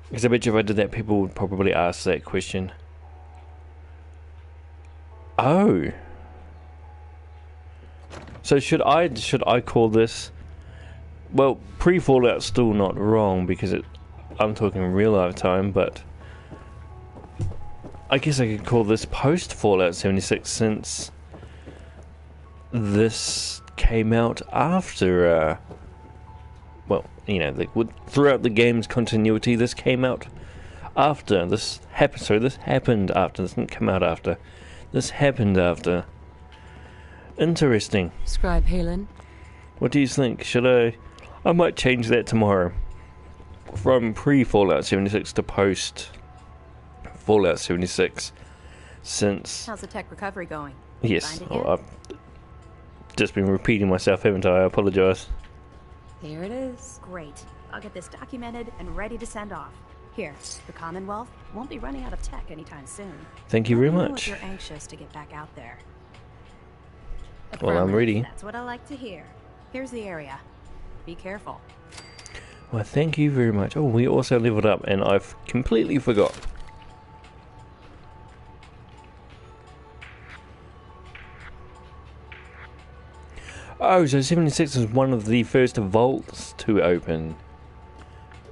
Because I bet you if I did that, people would probably ask that question. Oh. So should I call this... Well, pre-Fallout's still not wrong, because I'm talking real life time, but... I guess I could call this post-Fallout 76, since... this came out after... well, you know, throughout the game's continuity, this came out after. This happened after. This didn't come out after. This happened after. Interesting. Scribe Halen. What do you think? Should I might change that tomorrow. From pre-Fallout 76 to post-Fallout 76. Since... How's the tech recovery going? Yes. Find it yet? I've just been repeating myself, haven't I? I apologise. Here it is. Great. I'll get this documented and ready to send off. Here, the Commonwealth won't be running out of tech anytime soon. Thank you very Let me know much. if you're anxious to get back out there. Well, I'm ready. That's what I like to hear. Here's the area. Be careful. Well, thank you very much. Oh, we also leveled up, and I've completely forgot. Oh, so 76 is one of the first vaults to open.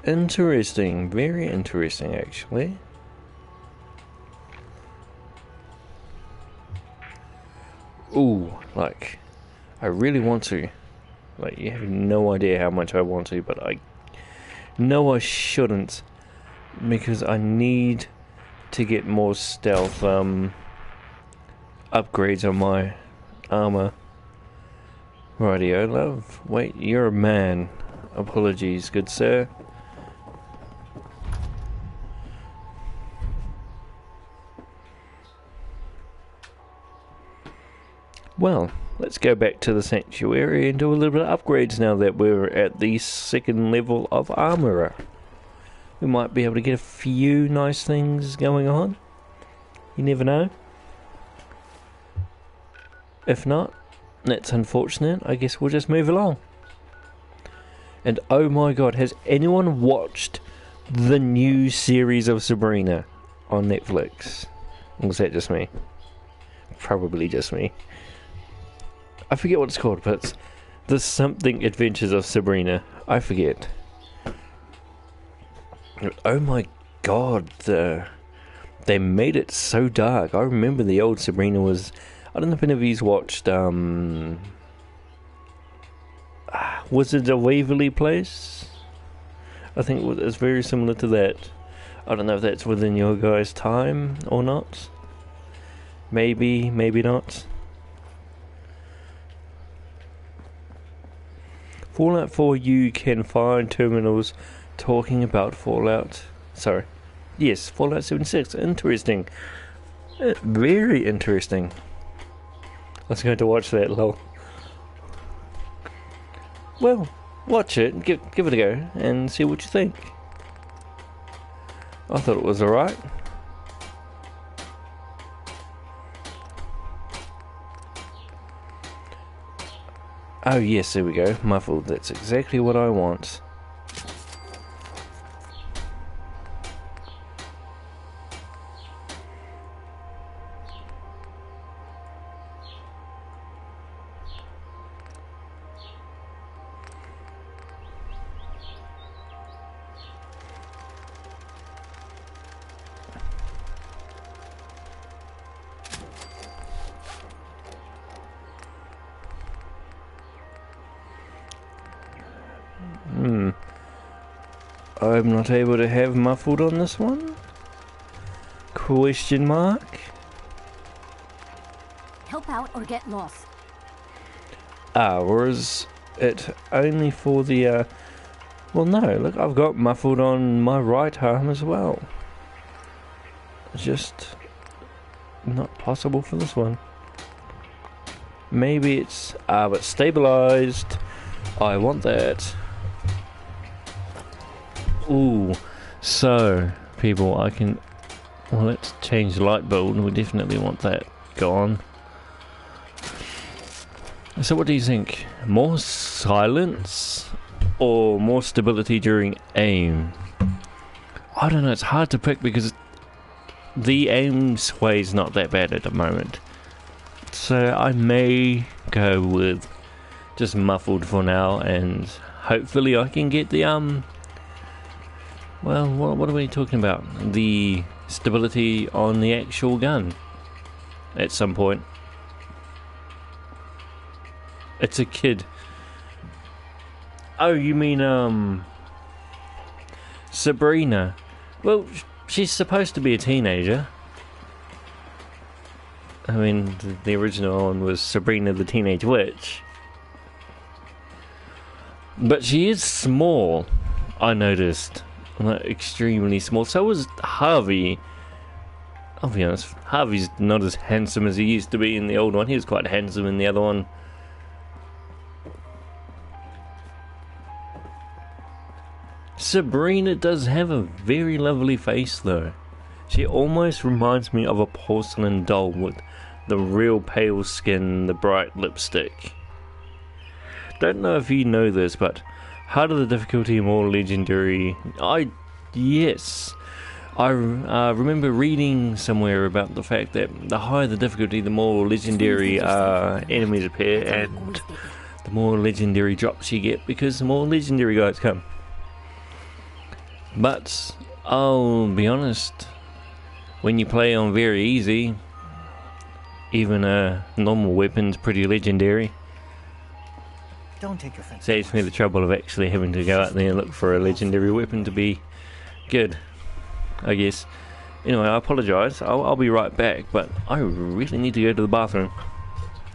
Interesting. Very interesting, actually. Ooh, like, I really want to. Like, you have no idea how much I want to, but I know I shouldn't, because I need to get more stealth upgrades on my armor. Rightio, love. Wait, you're a man. Apologies, good sir. Well, let's go back to the sanctuary and do a little bit of upgrades now that we're at the 2nd level of armorer. We might be able to get a few nice things going on. You never know. If not, that's unfortunate. I guess we'll just move along. And oh my god, has anyone watched the new series of Sabrina on Netflix? Or was that just me? Probably just me. I forget what it's called, but it's the something Adventures of Sabrina. I forget. Oh my god, they made it so dark. I remember the old Sabrina was... I don't know if any of you's watched, was it a Waverly Place? I think it's very similar to that. I don't know if that's within your guys' time or not. Maybe, maybe not. Fallout 4, you can find terminals talking about Fallout. Sorry. Yes, Fallout 76. Interesting. Very interesting. I was going to watch that, lol. Well, watch it, give it a go, and see what you think. I thought it was alright. Oh yes, there we go. Muffled, that's exactly what I want. I'm not able to have muffled on this one? Question mark? Help out or get lost. Or is it only for the, well no, look, I've got muffled on my right arm as well. It's just not possible for this one. Maybe it's, but stabilized. I want that. Ooh, so people, I can, well, let's change the light bulb. We definitely want that gone. So what do you think? More silence or more stability during aim? I don't know, it's hard to pick because the aim sway is not that bad at the moment. So I may go with just muffled for now, and hopefully I can get the well, what are we talking about? The stability on the actual gun at some point. It's a kid. Oh, you mean Sabrina? Well, she's supposed to be a teenager. I mean, the original one was Sabrina the Teenage Witch. But she is small, I noticed. Like, extremely small. So was Harvey. I'll be honest, Harvey's not as handsome as he used to be in the old one. He was quite handsome in the other one. Sabrina does have a very lovely face though. She almost reminds me of a porcelain doll with the real pale skin, the bright lipstick. Don't know if you know this, but harder the difficulty, more legendary. Yes. I remember reading somewhere about the fact that the higher the difficulty, the more legendary enemies appear, and the more legendary drops you get because the more legendary guys come. But I'll be honest, when you play on very easy, even a normal weapon's pretty legendary. Don't take offense. Saves me the trouble of actually having to go out there and look for a legendary weapon to be good, I guess. Anyway, I apologise. I'll be right back, but I really need to go to the bathroom.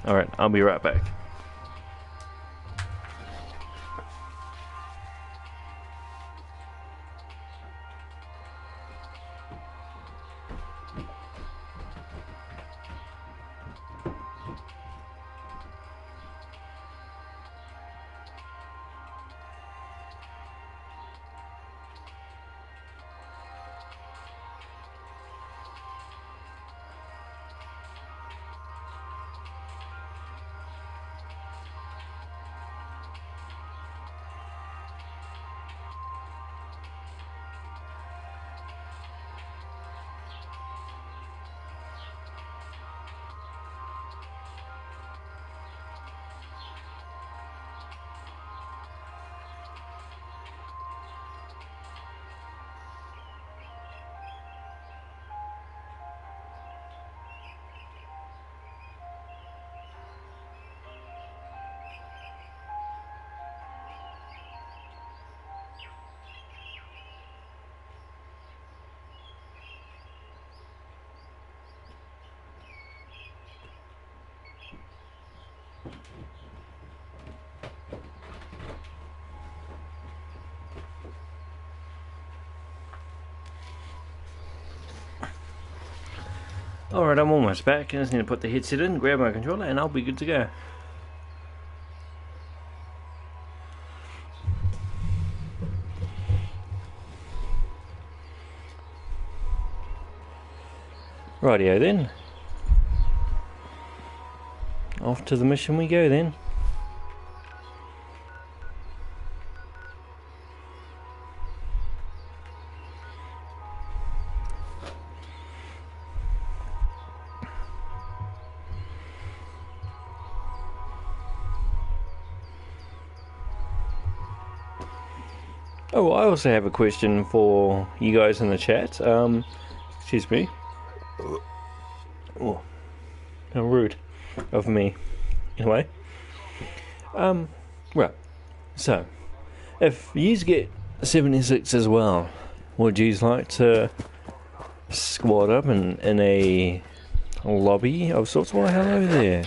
Alright, I'll be right back. Alright, I'm almost back. I just need to put the headset in, grab my controller, and I'll be good to go. Rightio then. Off to the mission we go then. Oh, I also have a question for you guys in the chat. Excuse me. Oh, how rude of me. Anyway. Right. So, if you get 76 as well, would you like to squad up in a lobby of sorts? Well, hello there.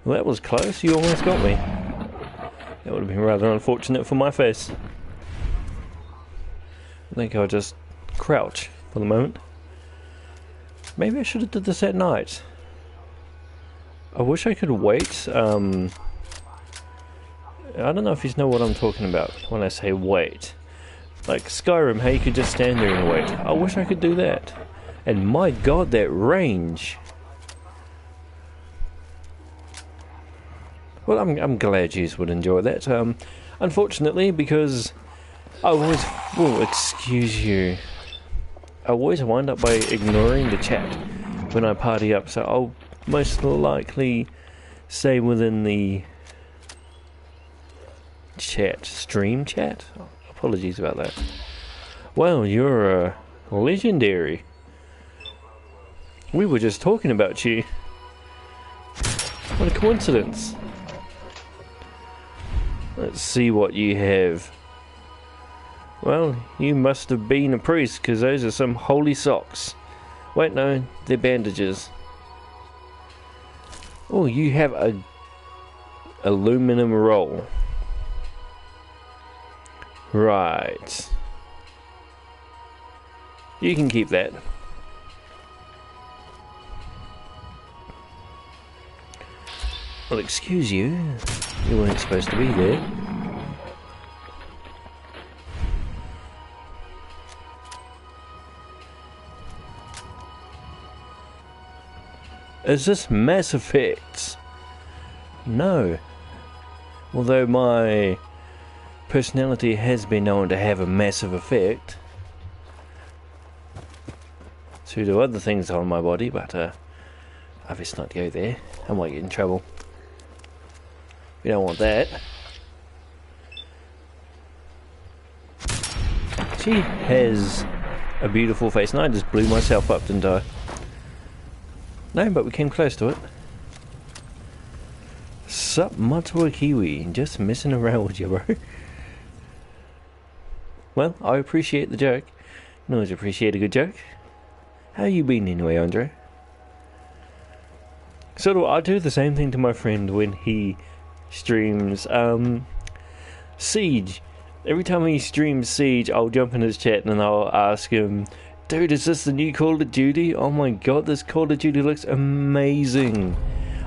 Well, that was close. You almost got me. That would have been rather unfortunate for my face. I think I'll just crouch for the moment. Maybe I should have did this at night. I wish I could wait. I don't know if you know what I'm talking about when I say wait. Like Skyrim, how you could just stand there and wait. I wish I could do that. And my god, that range. Well, I'm glad you would enjoy that. Unfortunately, because I always... Oh, excuse you. I always wind up by ignoring the chat when I party up, so I'll most likely stay within the chat. Stream chat? Oh, apologies about that. Well, you're legendary. We were just talking about you. What a coincidence. Let's see what you have. Well, you must have been a priest, because those are some holy socks. Wait, no, they're bandages. Oh, you have a aluminum roll. Right. You can keep that. Well, excuse you. You weren't supposed to be there. Is this Mass Effect? No. Although my personality has been known to have a massive effect. So do other things on my body, but I best not go there. I might get in trouble. We don't want that. She has a beautiful face, and I just blew myself up, didn't I? No, but we came close to it. Sup, Matua Kiwi? Just messing around with you, bro. Well, I appreciate the joke. You always appreciate a good joke. How you been anyway, Andre? So I do the same thing to my friend when he streams Siege. Every time he streams Siege, I'll jump in his chat and I'll ask him, dude, is this the new Call of Duty? Oh my god, this Call of Duty looks amazing.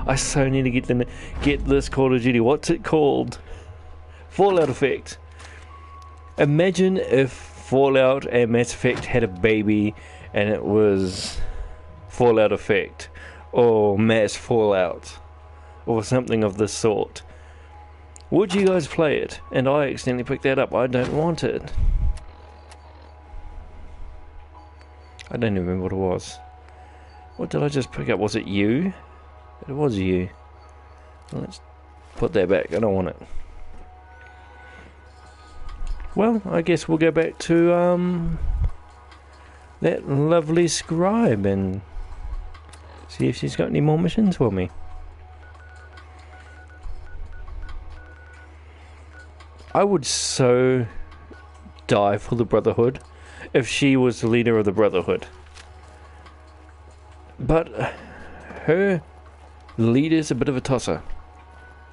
I so need to get this Call of Duty. What's it called? Fallout Effect. Imagine if Fallout and Mass Effect had a baby and it was Fallout Effect or Mass Fallout or something of this sort. Would you guys play it? And I accidentally picked that up. I don't want it. I don't even remember what it was. What did I just pick up? Was it you? It was you. Let's put that back. I don't want it. Well, I guess we'll go back to that lovely scribe and see if she's got any more missions for me. I would so die for the Brotherhood if she was the leader of the Brotherhood. But her leader's a bit of a tosser.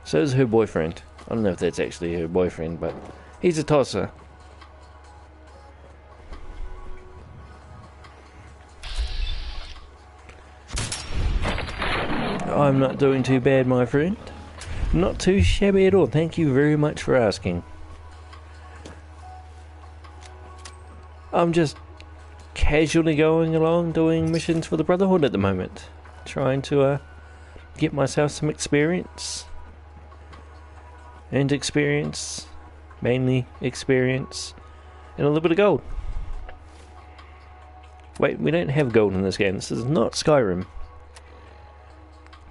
So is her boyfriend. I don't know if that's actually her boyfriend, but he's a tosser. I'm not doing too bad, my friend. Not too shabby at all. Thank you very much for asking. I'm just casually going along doing missions for the Brotherhood at the moment. Trying to get myself some experience. And experience. Mainly experience. And a little bit of gold. Wait, we don't have gold in this game. This is not Skyrim.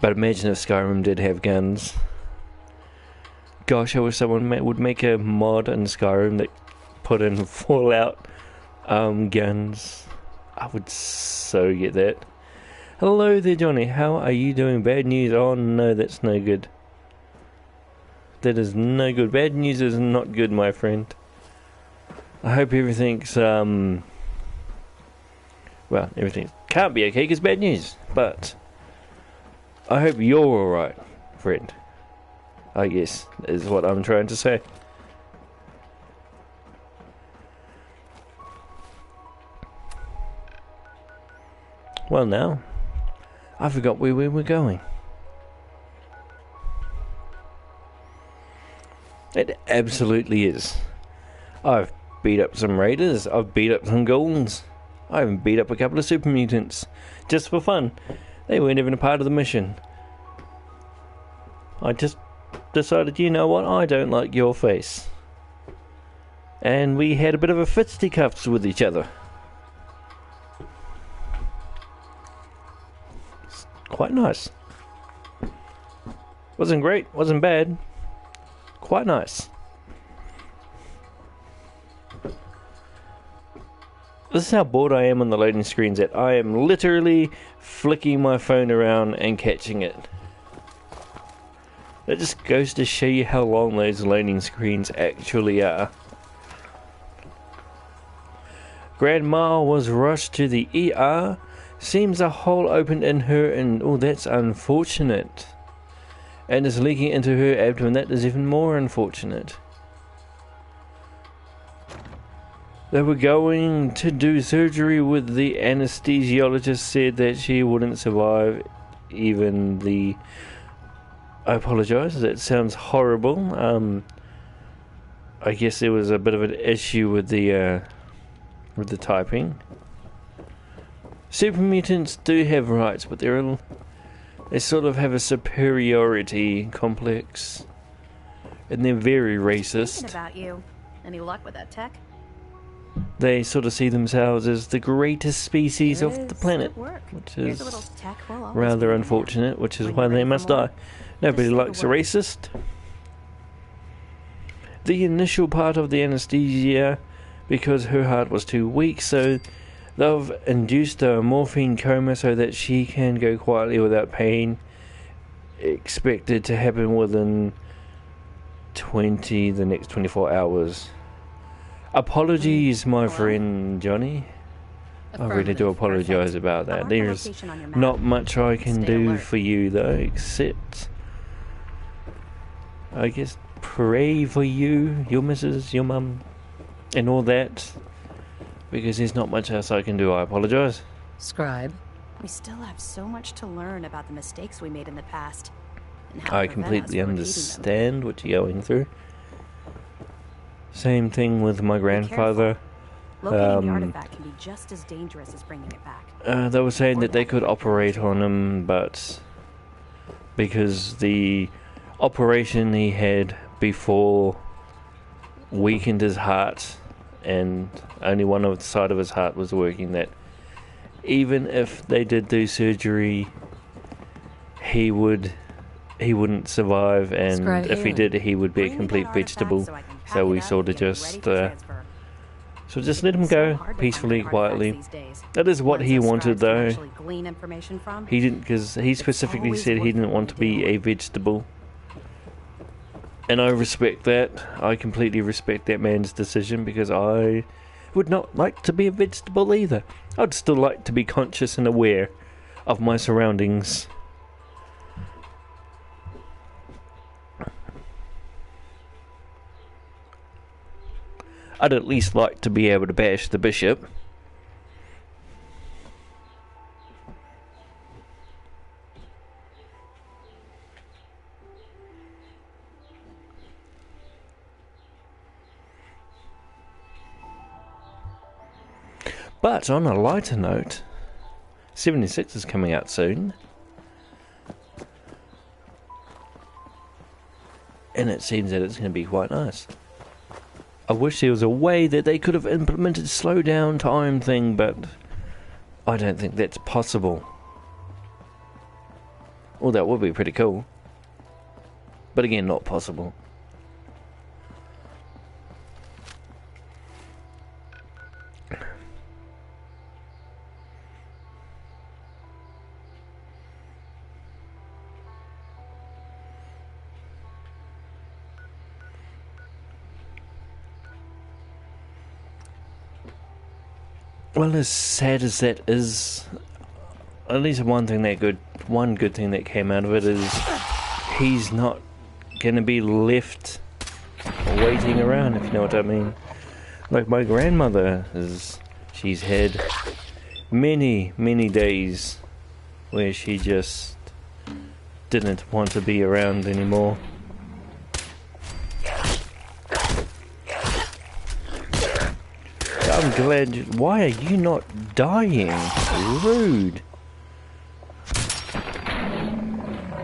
But imagine if Skyrim did have guns. Gosh, I wish someone would make a mod in Skyrim that put in Fallout guns. I would so get that. Hello there, Johnny. How are you doing? Bad news? Oh no, that's no good. That is no good. Bad news is not good, my friend. I hope everything's well, everything can't be okay because bad news, but I hope you're alright, friend. I guess is what I'm trying to say. Well, now I forgot where we were going. It absolutely is. I've beat up some raiders. I've beat up some ghouls. I even beat up a couple of super mutants. Just for fun. They weren't even a part of the mission. I just decided, you know what, I don't like your face. And we had a bit of a fisticuffs with each other. It's quite nice. Wasn't great, wasn't bad. Quite nice. This is how bored I am on the loading screens that I am literally flicking my phone around and catching it. That just goes to show you how long those loading screens actually are. Grandma was rushed to the ER. Seems a hole opened in her and oh, that's unfortunate. And is leaking into her abdomen. That is even more unfortunate. They were going to do surgery with the anesthesiologist said that she wouldn't survive even the... I apologise, that sounds horrible. I guess there was a bit of an issue with the typing. Super mutants do have rights, but they sort of have a superiority complex. And they're very racist. Thinking about you. Any luck with that tech? They sort of see themselves as the greatest species of the planet, which is rather unfortunate, which is why they must die. Nobody likes a racist. The initial part of the anesthesia, because her heart was too weak, so they've induced a morphine coma so that she can go quietly without pain. Expected to happen within the next 24 hours. Apologies, my friend Johnny. I really do apologise about that. There's not much I can do for you though, except I guess pray for you, your missus, your mum, and all that. Because there's not much else I can do. I apologise. Scribe. We still have so much to learn about the mistakes we made in the past. And how I to prevent us completely from repeating them. understand what you're going through. Same thing with my grandfather. Locating the artifact can be just as dangerous as bringing it back. They were saying that they could operate on him, but because the operation he had before weakened his heart, and only one side of his heart was working, that even if they did do surgery, he wouldn't survive, and if he did, he would be a complete vegetable. So we sort of just let him go peacefully, quietly. That is what he wanted, though. He didn't, because he specifically said he didn't want to be a vegetable. And I respect that. I completely respect that man's decision, because I would not like to be a vegetable either. I'd still like to be conscious and aware of my surroundings. I'd at least like to be able to bash the bishop. But on a lighter note, 76 is coming out soon. And it seems that it's going to be quite nice. I wish there was a way that they could have implemented slow down time thing, but I don't think that's possible. Well, that would be pretty cool. But again, not possible. Well, as sad as that is, at least one good thing that came out of it is he's not gonna be left waiting around, if you know what I mean. Like my grandmother she's had many days where she just didn't want to be around anymore. I'm glad. Why are you not dying? Rude.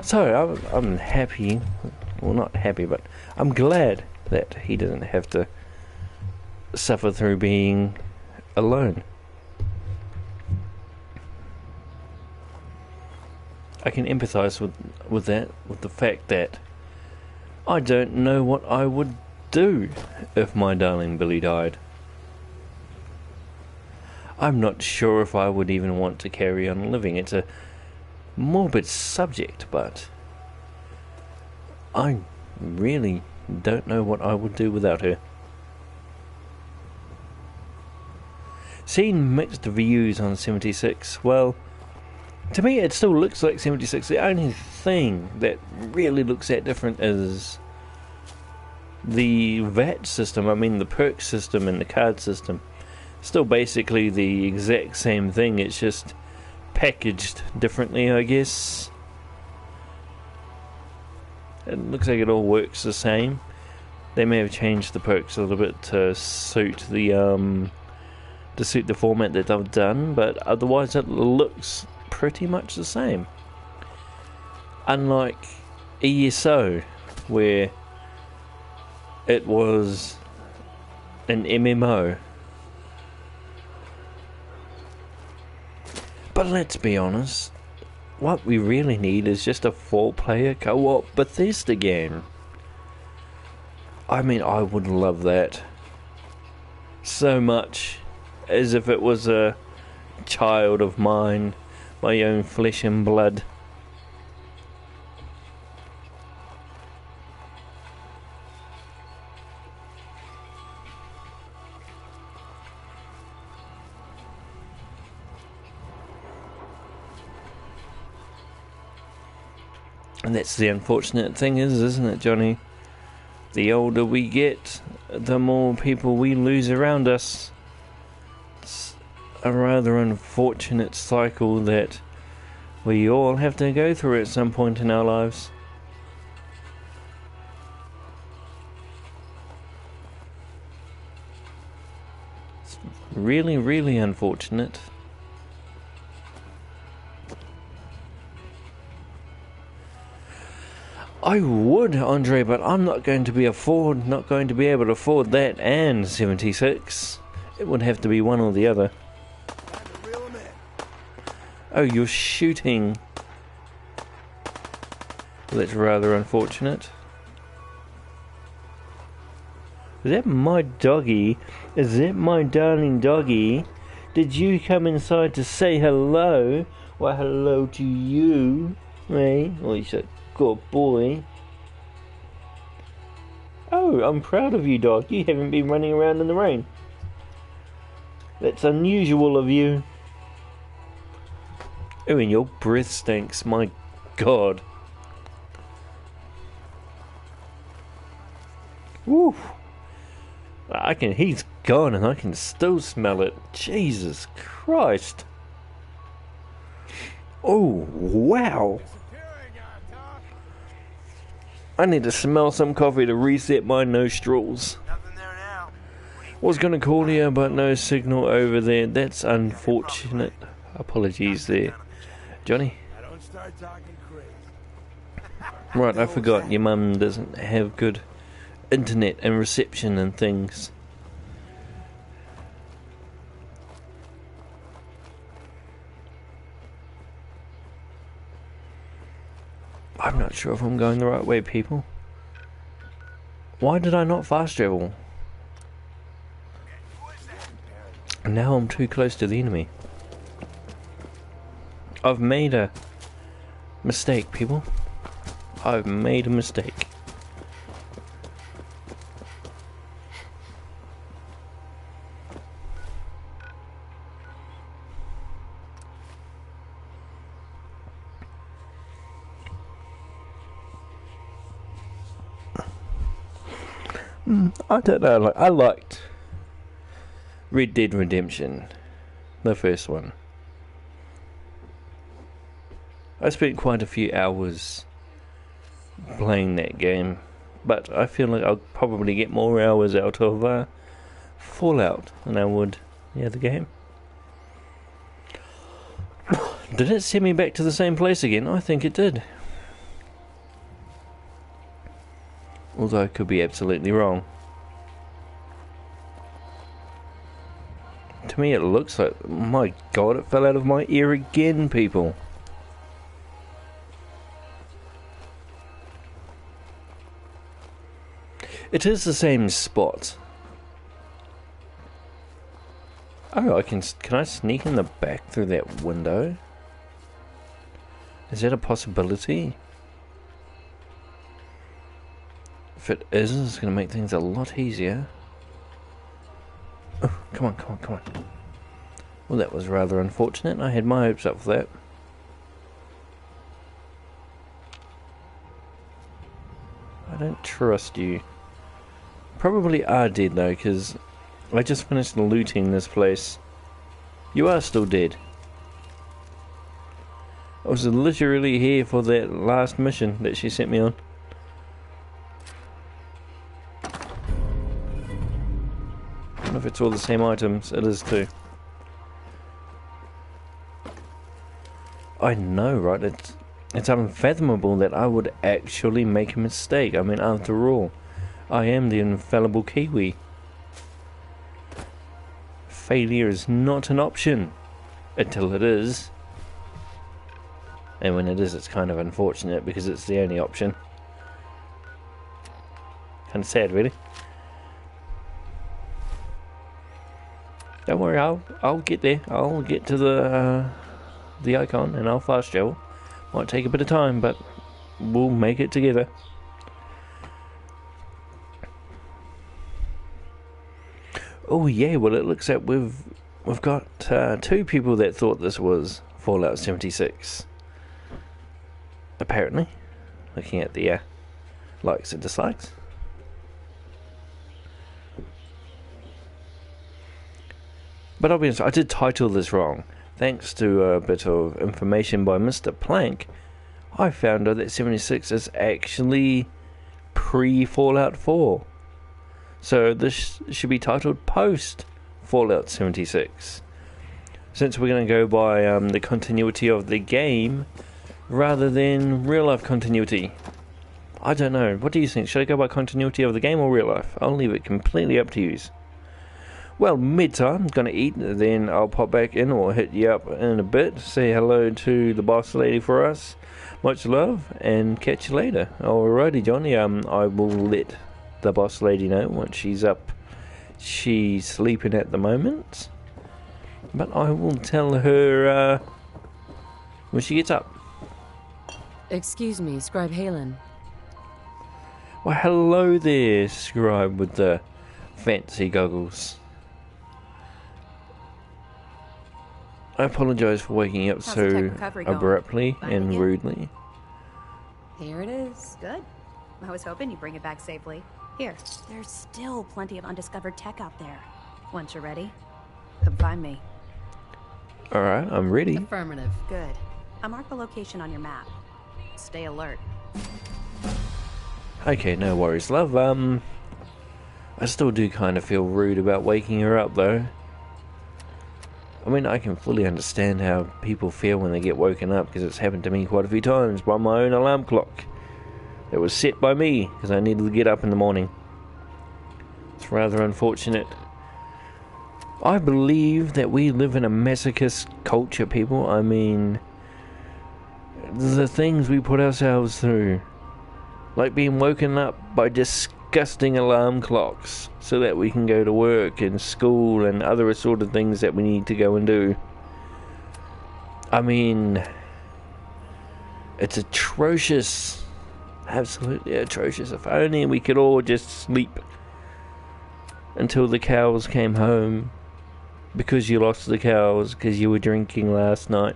So I'm happy. Well, not happy, but I'm glad that he doesn't have to suffer through being alone. I can empathize with that, with the fact that I don't know what I would do if my darling Billy died. I'm not sure if I would even want to carry on living. It's a morbid subject, but I really don't know what I would do without her. Seen mixed views on 76. Well, to me it still looks like 76. The only thing that really looks that different is the VAT system. I mean the perk system and the card system. Still basically the exact same thing, it's just packaged differently, I guess. It looks like it all works the same. They may have changed the perks a little bit to suit the format that they've done, but otherwise it looks pretty much the same. Unlike ESO, where it was an MMO. But let's be honest, what we really need is just a 4-player co-op Bethesda game. I mean, I would love that so much, as if it was a child of mine, my own flesh and blood. And that's the unfortunate thing isn't it, Johnny? The older we get, the more people we lose around us. It's a rather unfortunate cycle that we all have to go through at some point in our lives. It's really, really unfortunate. I would, Andre, but I'm not going to be able to afford that and 76. It would have to be one or the other. Oh, you're shooting. That's rather unfortunate. Is that my doggy? Is that my darling doggy? Did you come inside to say hello? Well, hello to you, eh? Oh, you said good boy. Oh, I'm proud of you, dog. You haven't been running around in the rain. That's unusual of you. Oh, and your breath stinks. My God. Woo. He's gone and I can still smell it. Jesus Christ. Oh, wow. I need to smell some coffee to reset my nostrils. Nothing there now. Was gonna call you, but no signal over there. That's unfortunate. Apologies there. Johnny? I don't start talking crazy. Right, I forgot. Your mum doesn't have good internet and reception and things. I'm not sure if I'm going the right way, people. Why did I not fast travel? Now I'm too close to the enemy. I've made a mistake, people. I've made a mistake. I don't know, like, I liked Red Dead Redemption, the first one. I spent quite a few hours playing that game, but I feel like I'll probably get more hours out of Fallout than I would the other game. Did it send me back to the same place again? I think it did. Although I could be absolutely wrong. To me it looks like... My god, it fell out of my ear again, people. It is the same spot. Oh, can I sneak in the back through that window? Is that a possibility? If it is, it's going to make things a lot easier. Oh, come on, come on, come on. Well, that was rather unfortunate. I had my hopes up for that. I don't trust you. Probably are dead though, because I just finished looting this place. You are still dead. I was literally here for that last mission that she sent me on. I don't know if it's all the same items. It is too. I know, right? It's unfathomable that I would actually make a mistake. I mean, after all, I am the infallible Kiwi. Failure is not an option until it is. And when it is, it's kind of unfortunate because it's the only option. Kind of sad, really. Don't worry, I'll get there. I'll get to the icon and I'll fast travel. Might take a bit of time, but we'll make it together. Oh yeah, well it looks like we've got two people that thought this was Fallout 76. Apparently, looking at the likes and dislikes. But I'll be honest, I did title this wrong. Thanks to a bit of information by Mr. Plank, I found out that 76 is actually pre-Fallout 4. So this should be titled post Fallout 76. Since we're going to go by the continuity of the game rather than real life continuity. I don't know. What do you think? Should I go by continuity of the game or real life? I'll leave it completely up to you. Well, mid-time, I'm going to eat, then I'll pop back in or hit you up in a bit. Say hello to the boss lady for us. Much love, and catch you later. Alrighty, Johnny, I will let the boss lady know once she's up. She's sleeping at the moment. But I will tell her when she gets up. Excuse me, Scribe Halen. Well, hello there, Scribe with the fancy goggles. I apologise for waking up How's the tech so recovery going? abruptly Fine and again? rudely. Here it is. Good. I was hoping you'd bring it back safely. Here, there's still plenty of undiscovered tech out there. Once you're ready, come find me. Alright, I'm ready. Affirmative. Good. I marked the location on your map. Stay alert. Okay, no worries, love. I still do kind of feel rude about waking her up though. I mean, I can fully understand how people feel when they get woken up, because it's happened to me quite a few times by my own alarm clock. It was set by me, because I needed to get up in the morning. It's rather unfortunate. I believe that we live in a masochist culture, people. I mean, the things we put ourselves through. Like being woken up by disgusting alarm clocks so that we can go to work and school and other assorted things that we need to go and do. I mean, it's atrocious. Absolutely atrocious. If only we could all just sleep until the cows came home, because you lost the cows because you were drinking last night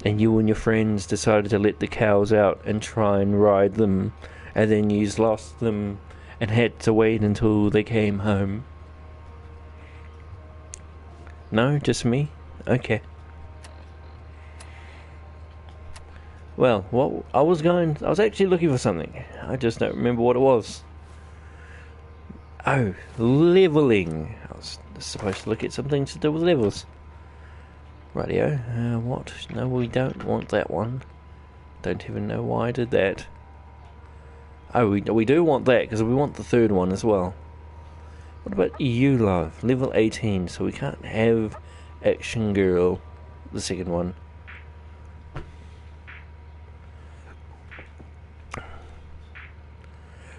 and you and your friends decided to let the cows out and try and ride them, and then you lost them and had to wait until they came home. No, just me? Okay. Well, I was actually looking for something. I just don't remember what it was. Oh, leveling. I was supposed to look at something to do with levels. Rightio. What? No, we don't want that one. Don't even know why I did that. Oh, we do want that, because we want the third one as well. What about you, love? Level 18, so we can't have Action Girl, the second one.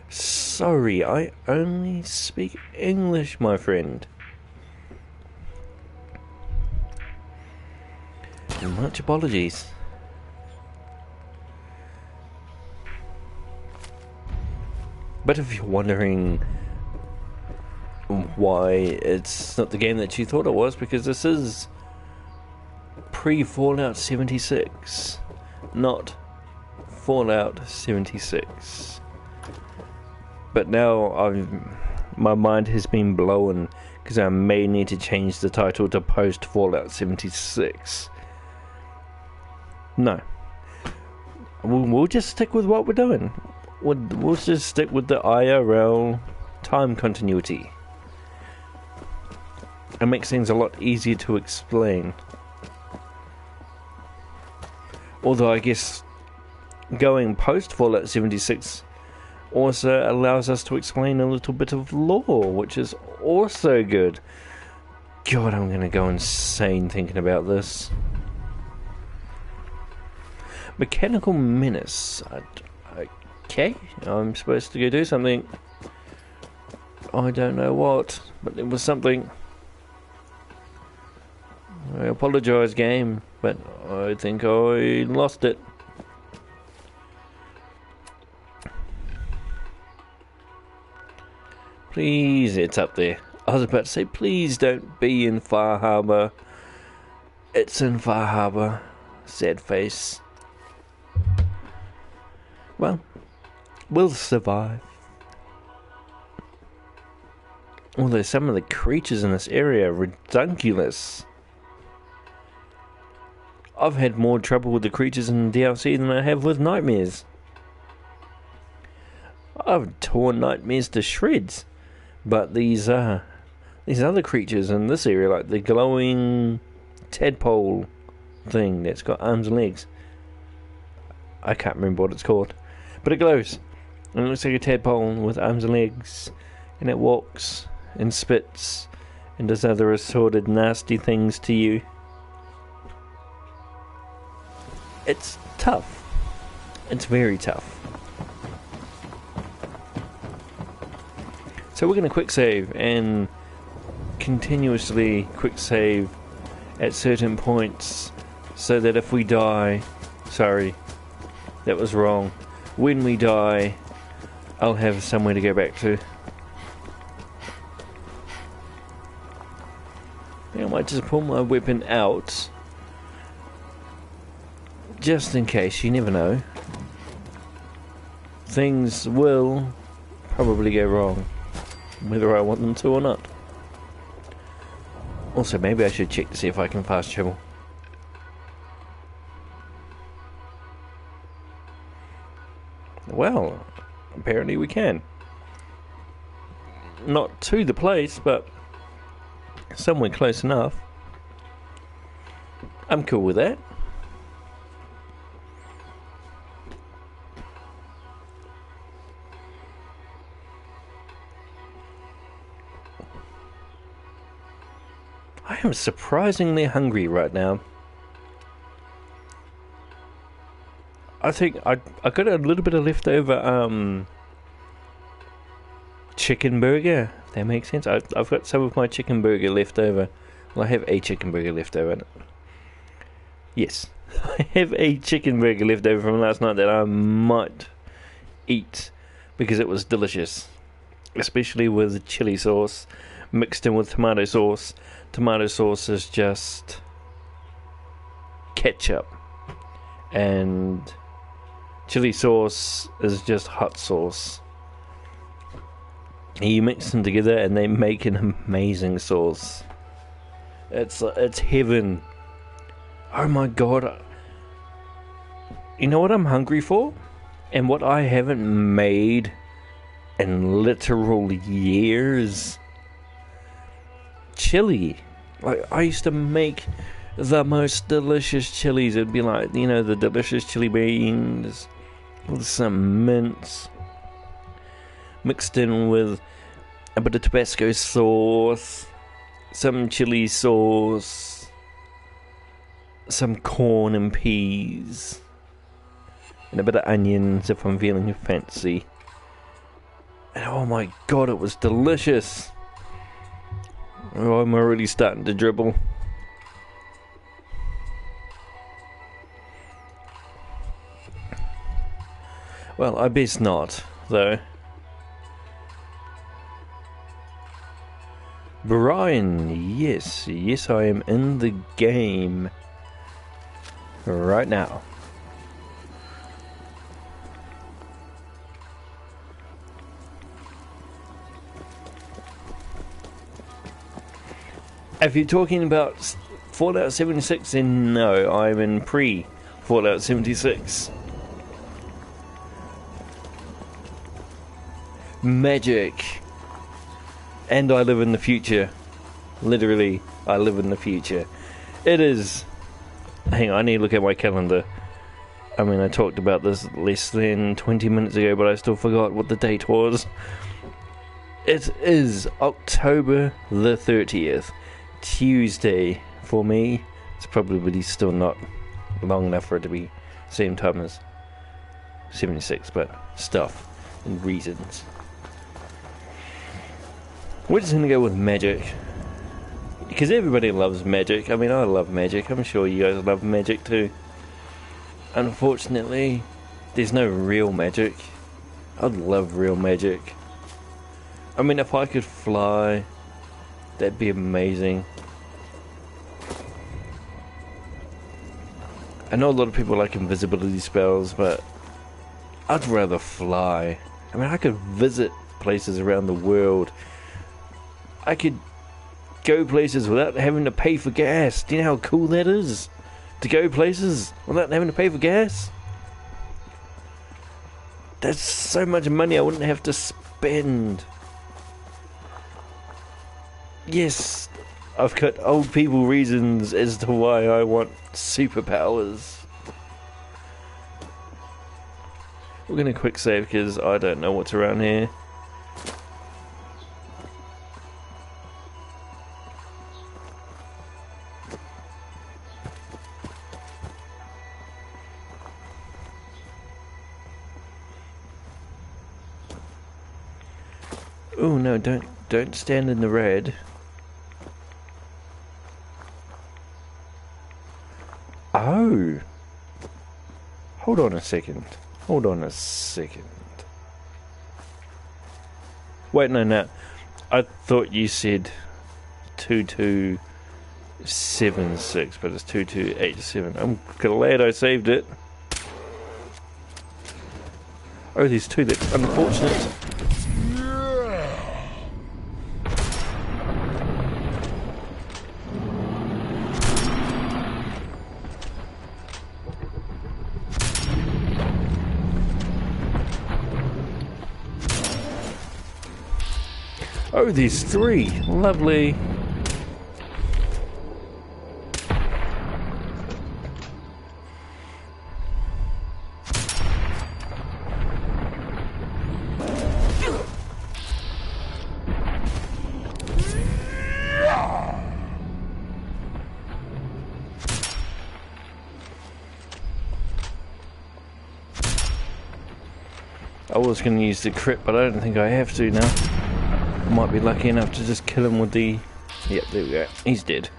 Sorry, I only speak English, my friend. Much apologies. But if you're wondering why it's not the game that you thought it was, because this is pre-Fallout 76, not Fallout 76. But now my mind has been blown, because I may need to change the title to post-Fallout 76. No. We'll just stick with what we're doing. We'll just stick with the IRL time continuity. It makes things a lot easier to explain. Although I guess going post Fallout 76 also allows us to explain a little bit of lore, which is also good. God, I'm gonna go insane thinking about this. Mechanical Menace. Okay, I'm supposed to go do something. I don't know what, but it was something. I apologise, game, but I think I lost it. Please, it's up there. I was about to say, please don't be in Far Harbour. It's in Far Harbour. Sad face. Well, we'll survive. Although some of the creatures in this area are ridiculous. I've had more trouble with the creatures in DLC than I have with nightmares. I've torn nightmares to shreds. But these other creatures in this area, like the glowing tadpole thing that's got arms and legs. I can't remember what it's called. But it glows. And it looks like a tadpole with arms and legs. And it walks and spits and does other assorted nasty things to you. It's tough. It's very tough. So we're going to quick save and continuously quick save at certain points so that if we die... Sorry, that was wrong. When we die, I'll have somewhere to go back to. I might just pull my weapon out. Just in case, you never know. Things will probably go wrong, whether I want them to or not. Also, maybe I should check to see if I can fast travel. Well, apparently we can. not to the place, but somewhere close enough. I'm cool with that. I am surprisingly hungry right now. I think I got a little bit of leftover chicken burger, if that makes sense. I've got some of my chicken burger left over. Well, I have a chicken burger left over. Yes, I have a chicken burger left over from last night that I might eat because it was delicious, especially with chili sauce mixed in with tomato sauce. Tomato sauce is just ketchup, and chili sauce is just hot sauce. You mix them together and they make an amazing sauce. It's heaven. Oh my god. You know what I'm hungry for? And what I haven't made in literal years? Chili. Like, I used to make the most delicious chilies. It'd be like, you know, the delicious chili beans with some mince mixed in with a bit of Tabasco sauce, some chili sauce, some corn and peas, and a bit of onions if I'm feeling fancy. And oh my god, it was delicious. Oh, I'm already starting to dribble. Well, I best not, though. Brian, yes, I am in the game right now. If you're talking about Fallout 76, then no, I'm in pre-Fallout 76. Magic. And I live in the future. Literally, I live in the future. It is... Hang on, I need to look at my calendar. I mean, I talked about this less than 20 minutes ago, but I still forgot what the date was. It is October the 30th. Tuesday for me. It's probably still not long enough for it to be same time as 76, but stuff and reasons. We're just gonna go with magic because everybody loves magic. I mean, I love magic. I'm sure you guys love magic too. Unfortunately, there's no real magic. I'd love real magic. I mean, if I could fly, that'd be amazing. I know a lot of people like invisibility spells, but I'd rather fly. I mean, I could visit places around the world. I could go places without having to pay for gas. Do you know how cool that is? To go places without having to pay for gas? That's so much money I wouldn't have to spend. Yes, I've got old people reasons as to why I want superpowers. We're gonna quick save because I don't know what's around here. Oh no, don't stand in the red. Oh. Hold on a second. Wait, no. I thought you said 2276, but it's 2287. I'm glad I saved it. Oh, there's two. That's unfortunate. Oh, there's 3. Lovely. I was going to use the crit, but I don't think I have to now. I might be lucky enough to just kill him with the... Yep, there we go. He's dead.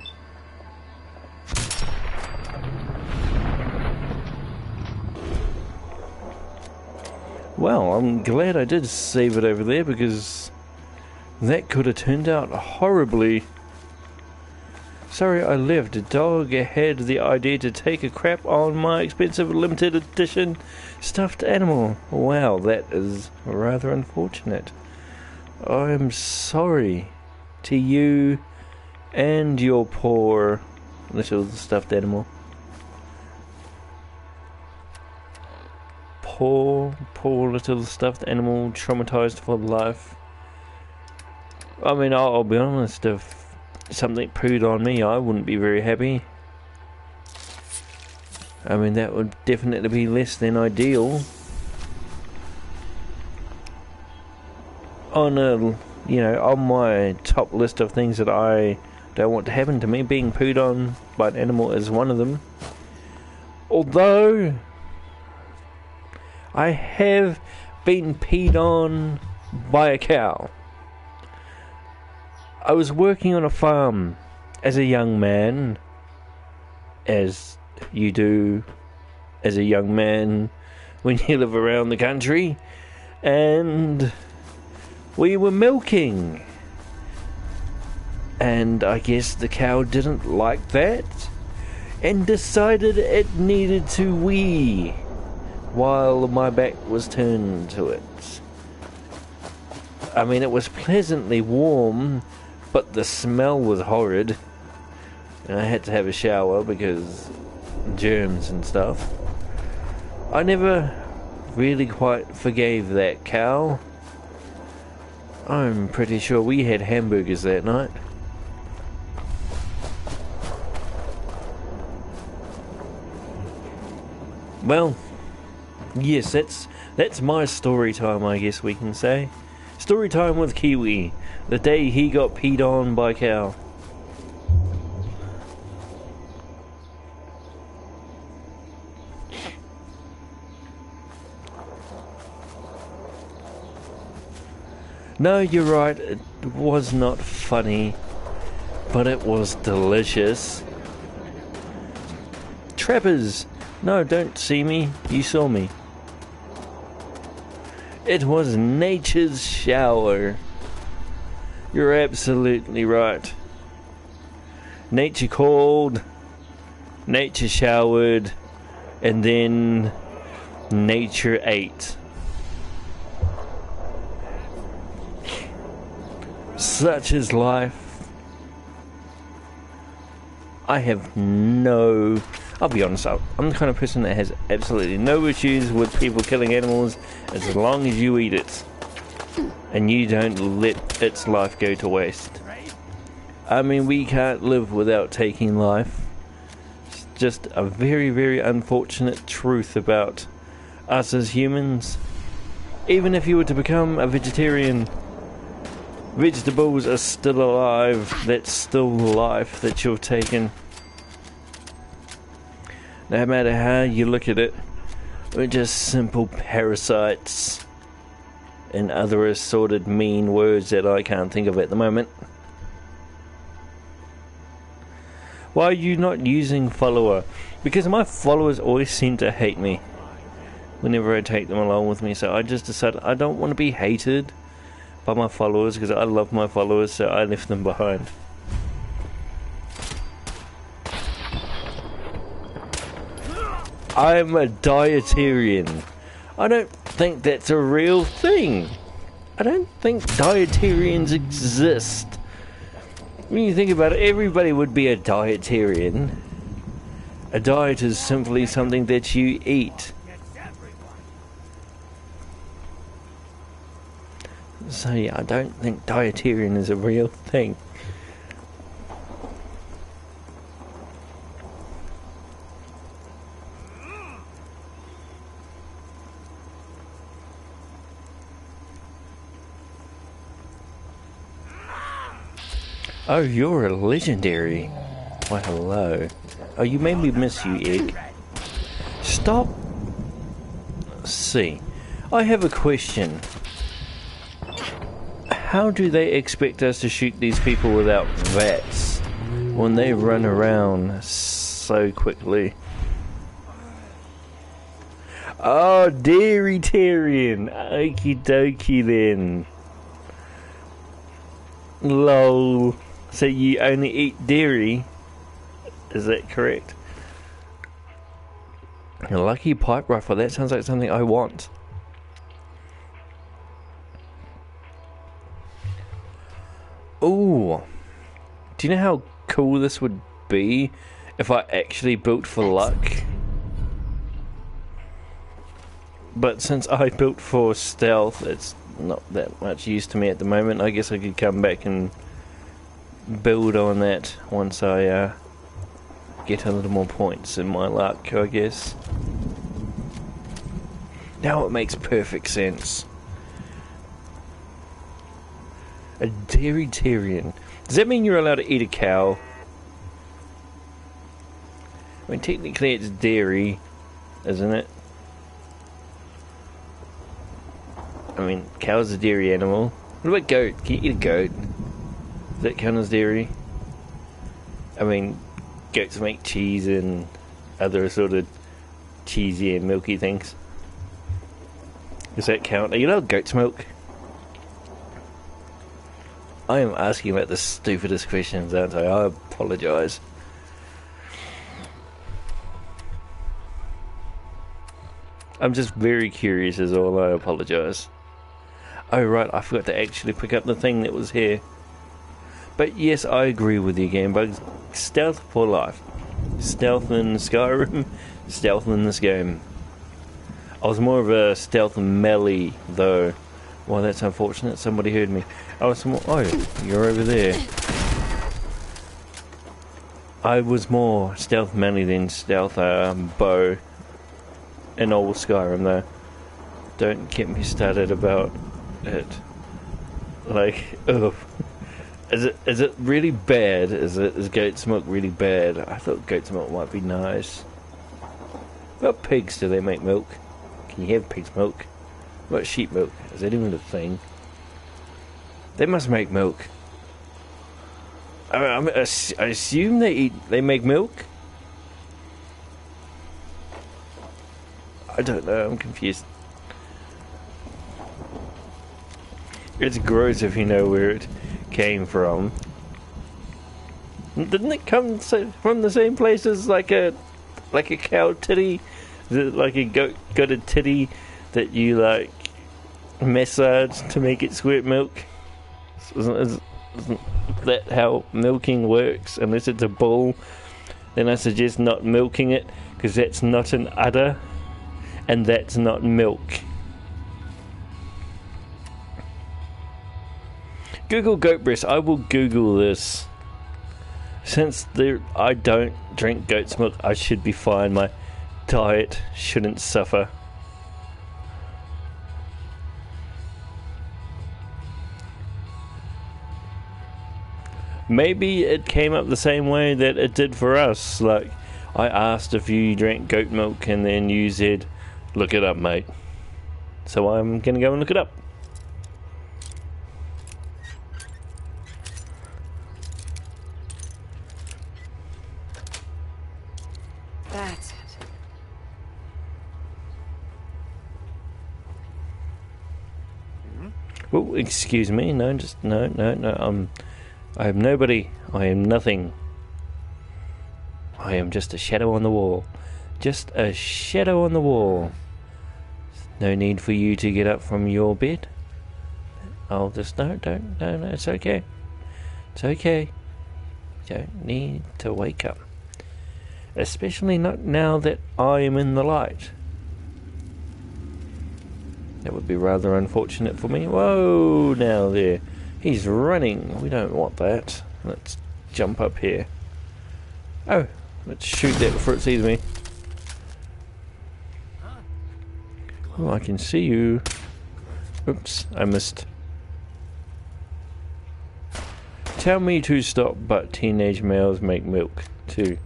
Well, I'm glad I did save it over there, because that could have turned out horribly. Sorry I left. The dog had the idea to take a crap on my expensive limited edition stuffed animal. Wow, that is rather unfortunate. I'm sorry to you and your poor little stuffed animal. Poor little stuffed animal, traumatized for life. I mean, I'll be honest, if something pooed on me, I wouldn't be very happy. I mean, that would definitely be less than ideal. On on my top list of things that I don't want to happen to me, being pooed on by an animal is one of them. Although I have been peed on by a cow. I was working on a farm as a young man, as you do as a young man when you live around the country, and we were milking, and I guess the cow didn't like that and decided it needed to wee while my back was turned to it. I mean, it was pleasantly warm, but the smell was horrid, and I had to have a shower because germs and stuff. I never really quite forgave that cow. I'm pretty sure we had hamburgers that night. Well, yes, that's my story time, I guess we can say. Story time with Kiwi. The day he got peed on by a cow. No, you're right, it was not funny, but it was delicious. Trappers! No, don't see me, you saw me. It was nature's shower. You're absolutely right. Nature called, nature showered, and then nature ate. Such is life. I have I'll be honest, I'm the kind of person that has absolutely no issues with people killing animals as long as you eat it and you don't let its life go to waste. I mean, we can't live without taking life. It's just a very, very unfortunate truth about us as humans. Even if you were to become a vegetarian, vegetables are still alive. That's still life that you've taken. No matter how you look at it, we're just simple parasites and other assorted mean words that I can't think of at the moment. Why are you not using follower? Because my followers always seem to hate me whenever I take them along with me, so I just decided I don't want to be hated by my followers because I love my followers, so I left them behind. I'm a dietarian. I don't think that's a real thing. I don't think dietarians exist. When you think about it, everybody would be a dietarian. A diet is simply something that you eat. So yeah, I don't think dietarian is a real thing. Oh, you're a legendary. Why, hello. Oh, you made me miss you, Egg. Stop. See, I have a question. How do they expect us to shoot these people without VATS when they run around so quickly? Oh, dairy-tarian. Okie dokie then. Lol. So you only eat dairy? Is that correct? A lucky pipe rifle. That sounds like something I want. Ooh. Do you know how cool this would be if I actually built for luck? But since I built for stealth, it's not that much use to me at the moment. I guess I could come back and build on that once I get a little more points in my luck, I guess. Now it makes perfect sense. A dairy-tarian. Does that mean you're allowed to eat a cow? I mean, technically it's dairy, isn't it? I mean, cow's a dairy animal. What about goat? Can you eat a goat? Does that count as dairy? I mean, goats make cheese and other sort of cheesy and milky things. Does that count? Are you allowed goat's milk? I am asking about the stupidest questions, aren't I? I apologise. I'm just very curious is all. I apologise. Oh right, I forgot to actually pick up the thing that was here. But yes, I agree with you, Gamebugs. Stealth for life. Stealth in Skyrim, stealth in this game. I was more of a stealth melee, though. Well, that's unfortunate. Somebody heard me. I was more... Oh, you're over there. I was more stealth melee than stealth bow in old Skyrim, though. Don't get me started about it. Like, ugh. Is it really bad? Is goat's milk really bad? I thought goat's milk might be nice. What about pigs? Do they make milk? Can you have pig's milk? What about sheep milk? Is that even a thing? They must make milk. I assume they make milk? I don't know, I'm confused. It's gross if you know where it came from. Didn't it come from the same place as like a cow titty? Like a got a titty that you like massage to make it squirt milk? Isn't that how milking works? Unless it's a bull, then I suggest not milking it, because that's not an udder and that's not milk. Google goat breast. I will Google this. Since I don't drink goat's milk, I should be fine. My diet shouldn't suffer. Maybe it came up the same way that it did for us. Like, I asked if you drank goat milk and then you said, look it up, mate. So I'm gonna go and look it up. That's it. Oh, excuse me. No, just no. I am nobody. I am nothing. I am just a shadow on the wall. Just a shadow on the wall. No need for you to get up from your bed. I'll just no, it's okay. It's okay. You don't need to wake up. Especially not now that I am in the light. That would be rather unfortunate for me. Whoa, now there. He's running. We don't want that. Let's jump up here. Oh, let's shoot that before it sees me. Oh, I can see you. Oops, I missed. Tell me to stop, but teenage males make milk too.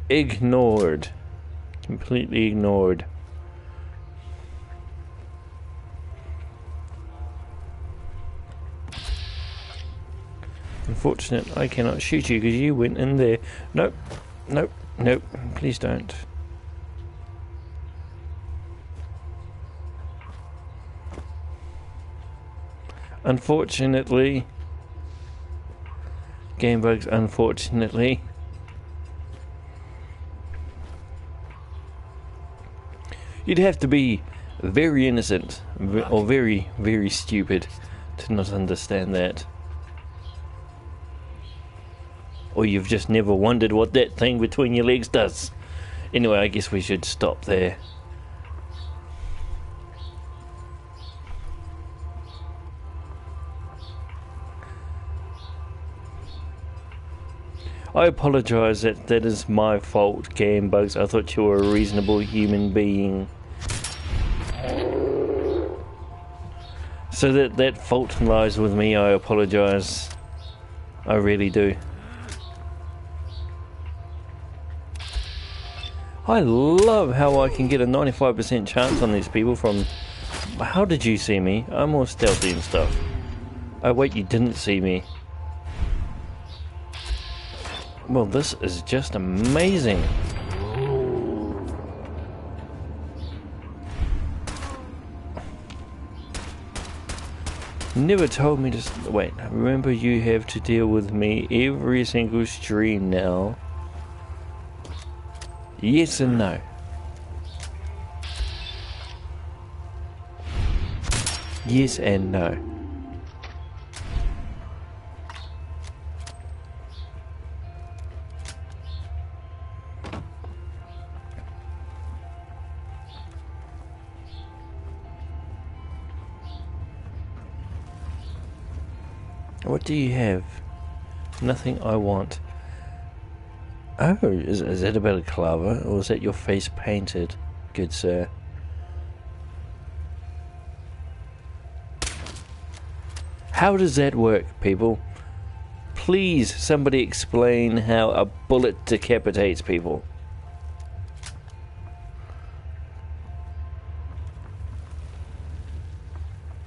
Ignored. Completely ignored. Unfortunate, I cannot shoot you because you went in there. Nope, nope, nope, please don't. Unfortunately. Game bugs, unfortunately. You'd have to be very innocent or very, very stupid to not understand that. Or you've just never wondered what that thing between your legs does. Anyway, I guess we should stop there. I apologise, that is my fault, Game Bugs. I thought you were a reasonable human being. So that fault lies with me, I apologise. I really do. I love how I can get a 95% chance on these people from... How did you see me? I'm more stealthy and stuff. Oh wait, you didn't see me. Well, this is just amazing. Never told me to... Wait, remember you have to deal with me every single stream now. Yes and no. Yes and no. What do you have? Nothing I want. Oh, is that a balaclava, or is that your face painted, good sir? How does that work, people? Please, somebody explain how a bullet decapitates people.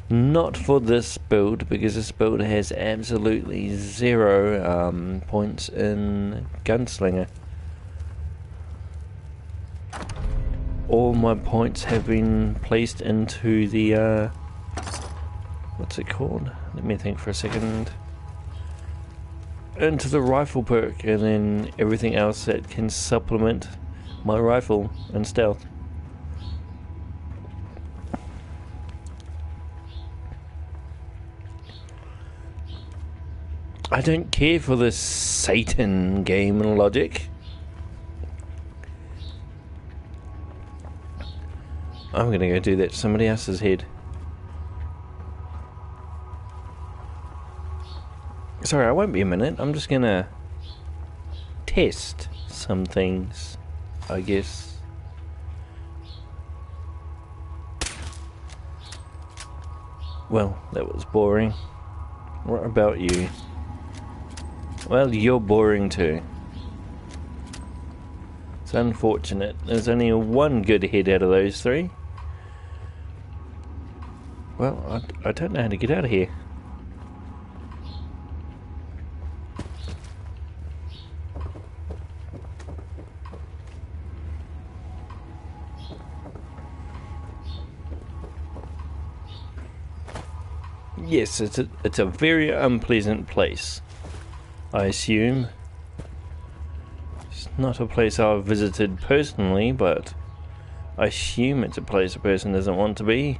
Not for this build, because this build has absolutely 0 points in Gunslinger. All my points have been placed into the, what's it called? Let me think for a second. Into the rifle perk, and then everything else that can supplement my rifle and stealth. I don't care for this Satan game and logic. I'm gonna go do that to somebody else's head. Sorry, I won't be a minute. I'm just gonna test some things, I guess. Well, that was boring. What about you? Well, you're boring too. It's unfortunate. There's only one good hit out of those 3. Well, I don't know how to get out of here. Yes, it's a very unpleasant place, I assume. It's not a place I've visited personally, but I assume it's a place a person doesn't want to be.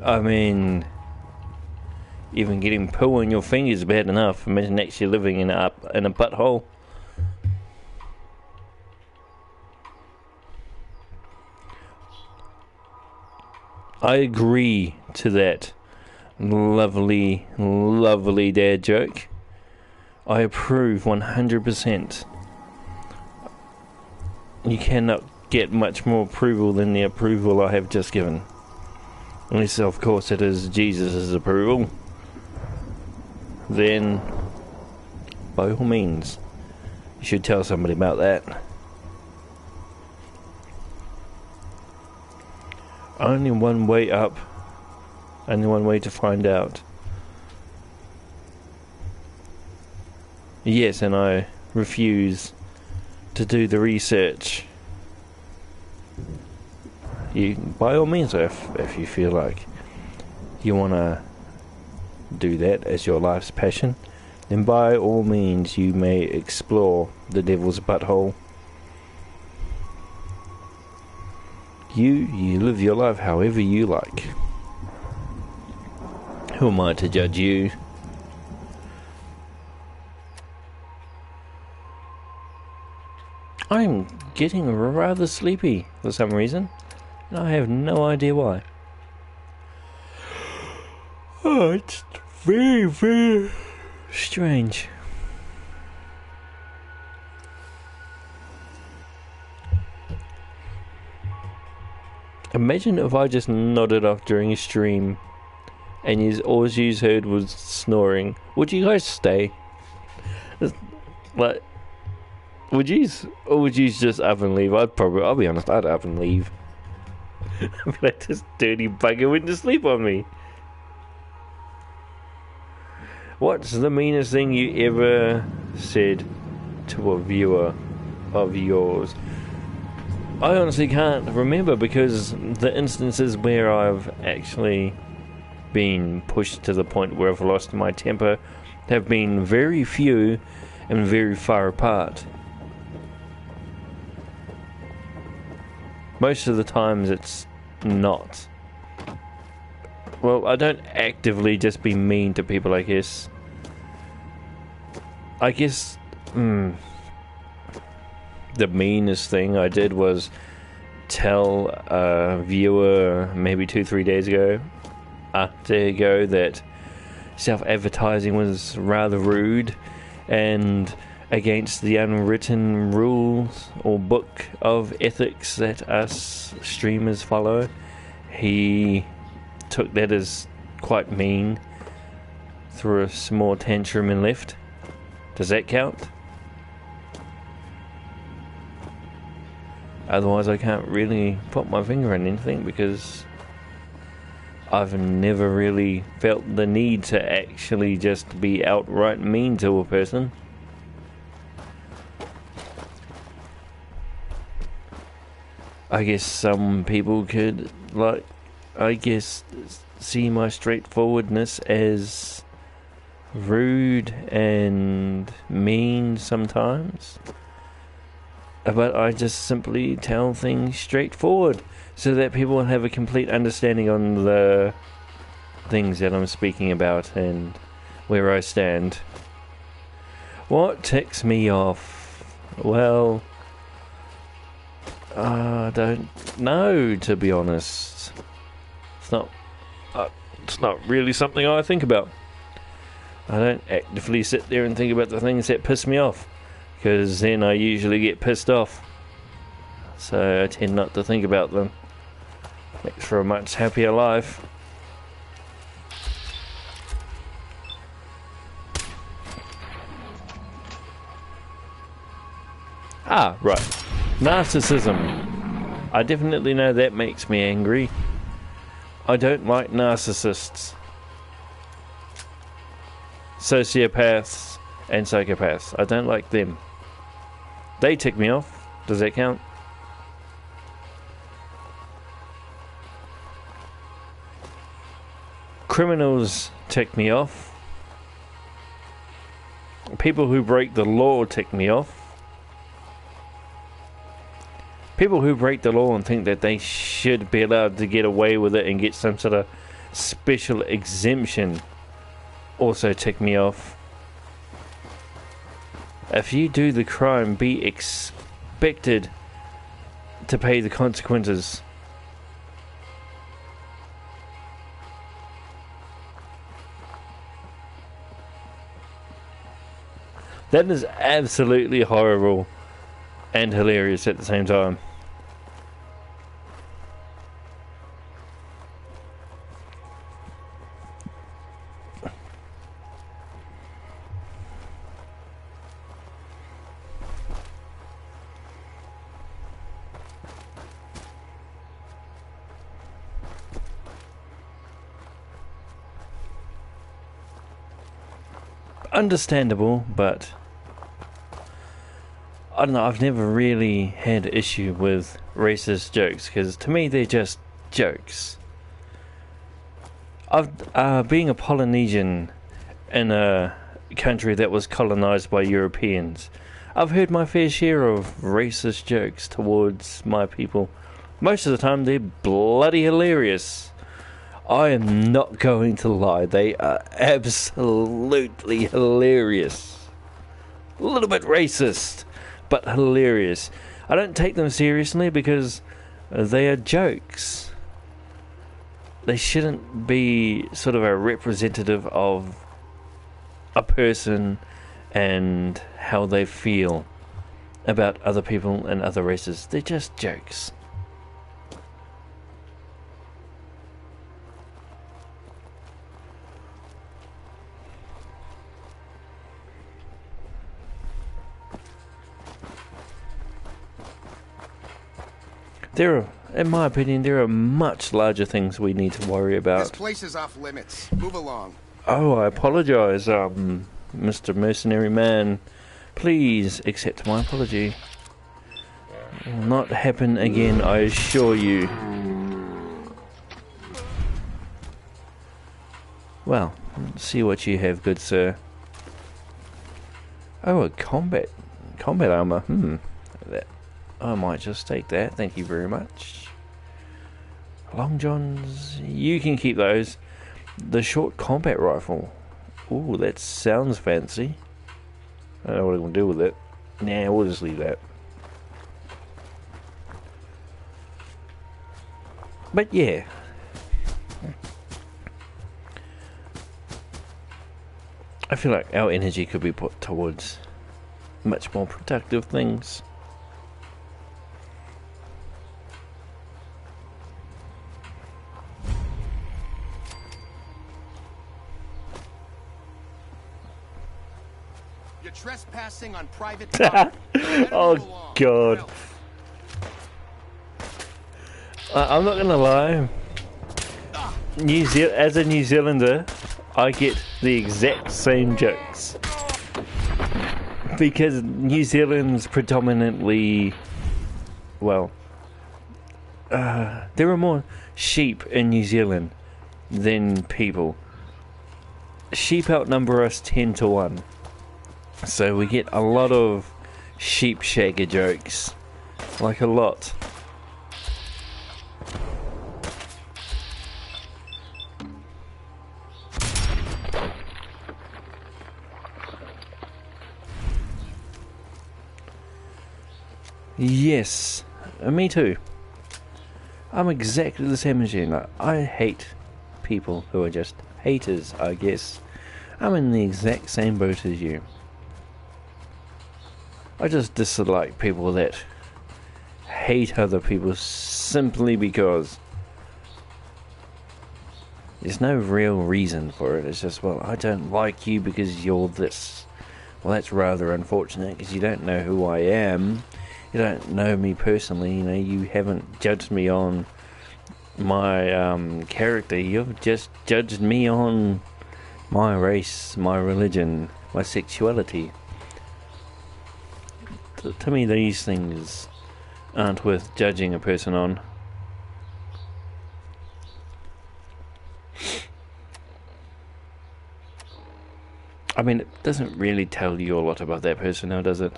I mean, even getting poo on your fingers is bad enough. Imagine actually living in a butthole. I agree to that lovely, lovely dad joke. I approve 100%. You cannot get much more approval than the approval I have just given. Unless, of course, it is Jesus' approval. Then, by all means, you should tell somebody about that. Only one way up. Only one way to find out. Yes, and I refuse to do the research. You, by all means, if you feel like you want to do that as your life's passion, then by all means you may explore the devil's butthole. You live your life however you like. Who am I to judge you? I'm getting rather sleepy for some reason. I have no idea why. Oh, it's very, very strange. Imagine if I just nodded off during a stream and all you heard was snoring. Would you guys stay? Like, would you just up and leave? I'll be honest, I'd up and leave. I'd be like, this dirty bugger went to sleep on me. What's the meanest thing you ever said to a viewer of yours? I honestly can't remember, because the instances where I've actually been pushed to the point where I've lost my temper have been very few and very far apart. Most of the times it's not. Well, I don't actively just be mean to people, I guess. The meanest thing I did was tell a viewer maybe 2-3 days ago that self-advertising was rather rude and against the unwritten rules or book of ethics that us streamers follow. He took that as quite mean, threw a small tantrum and left. Does that count? Otherwise I can't really put my finger on anything, because I've never really felt the need to actually just be outright mean to a person. I guess some people could, see my straightforwardness as rude and mean sometimes. But I just simply tell things straightforward so that people will have a complete understanding on the things that I'm speaking about and where I stand. What ticks me off? Well, I don't know, to be honest. It's not really something I think about. I don't actively sit there and think about the things that piss me off, because then I usually get pissed off. So I tend not to think about them. Makes for a much happier life. Ah, right. Narcissism. I definitely know that makes me angry. I don't like narcissists. Sociopaths and psychopaths. I don't like them. They tick me off. Does that count? Criminals tick me off. People who break the law tick me off. People who break the law and think that they should be allowed to get away with it and get some sort of special exemption also tick me off. If you do the crime, be expected to pay the consequences. That is absolutely horrible and hilarious at the same time. Understandable, but I don't know, I've never really had issue with racist jokes, because to me they're just jokes. Being a Polynesian in a country that was colonized by Europeans, I've heard my fair share of racist jokes towards my people. Most of the time they're bloody hilarious. I am not going to lie, they are absolutely hilarious. A little bit racist, but hilarious. I don't take them seriously because they are jokes. They shouldn't be sort of a representative of a person and how they feel about other people and other races. They're just jokes. In my opinion, there are much larger things we need to worry about. This place is off limits. Move along. Oh, I apologise, Mr. Mercenary Man. Please accept my apology. It will not happen again, I assure you. Well, let's see what you have, good sir. Oh, a combat armour. I might just take that, thank you very much. Long Johns, you can keep those. The short combat rifle. Ooh, that sounds fancy. I don't know what I'm going to do with it. Nah, we'll just leave that. But yeah. I feel like our energy could be put towards much more productive things. You're trespassing on private property. Oh god. I'm not gonna lie. As a New Zealander, I get the exact same jokes. Because New Zealand's predominantly, well, there are more sheep in New Zealand than people. Sheep outnumber us 10 to 1. So we get a lot of sheep shagger jokes. Like a lot. Yes, me too. I'm exactly the same as you. Like, I hate people who are just haters, I guess. I'm in the exact same boat as you. I just dislike people that hate other people simply because there's no real reason for it. It's just, well, I don't like you because you're this. Well, that's rather unfortunate because you don't know who I am. You don't know me personally, you know, you haven't judged me on my character. You've just judged me on my race, my religion, my sexuality. To me, these things aren't worth judging a person on. I mean, it doesn't really tell you a lot about that person now, does it?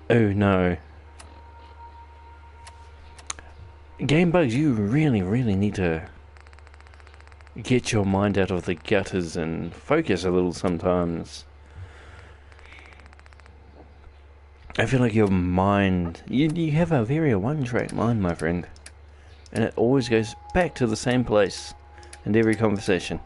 Oh no. Game bugs, you really need to get your mind out of the gutters and focus a little sometimes. I feel like your mind, you have a very one-track mind, my friend. And it always goes back to the same place in every conversation.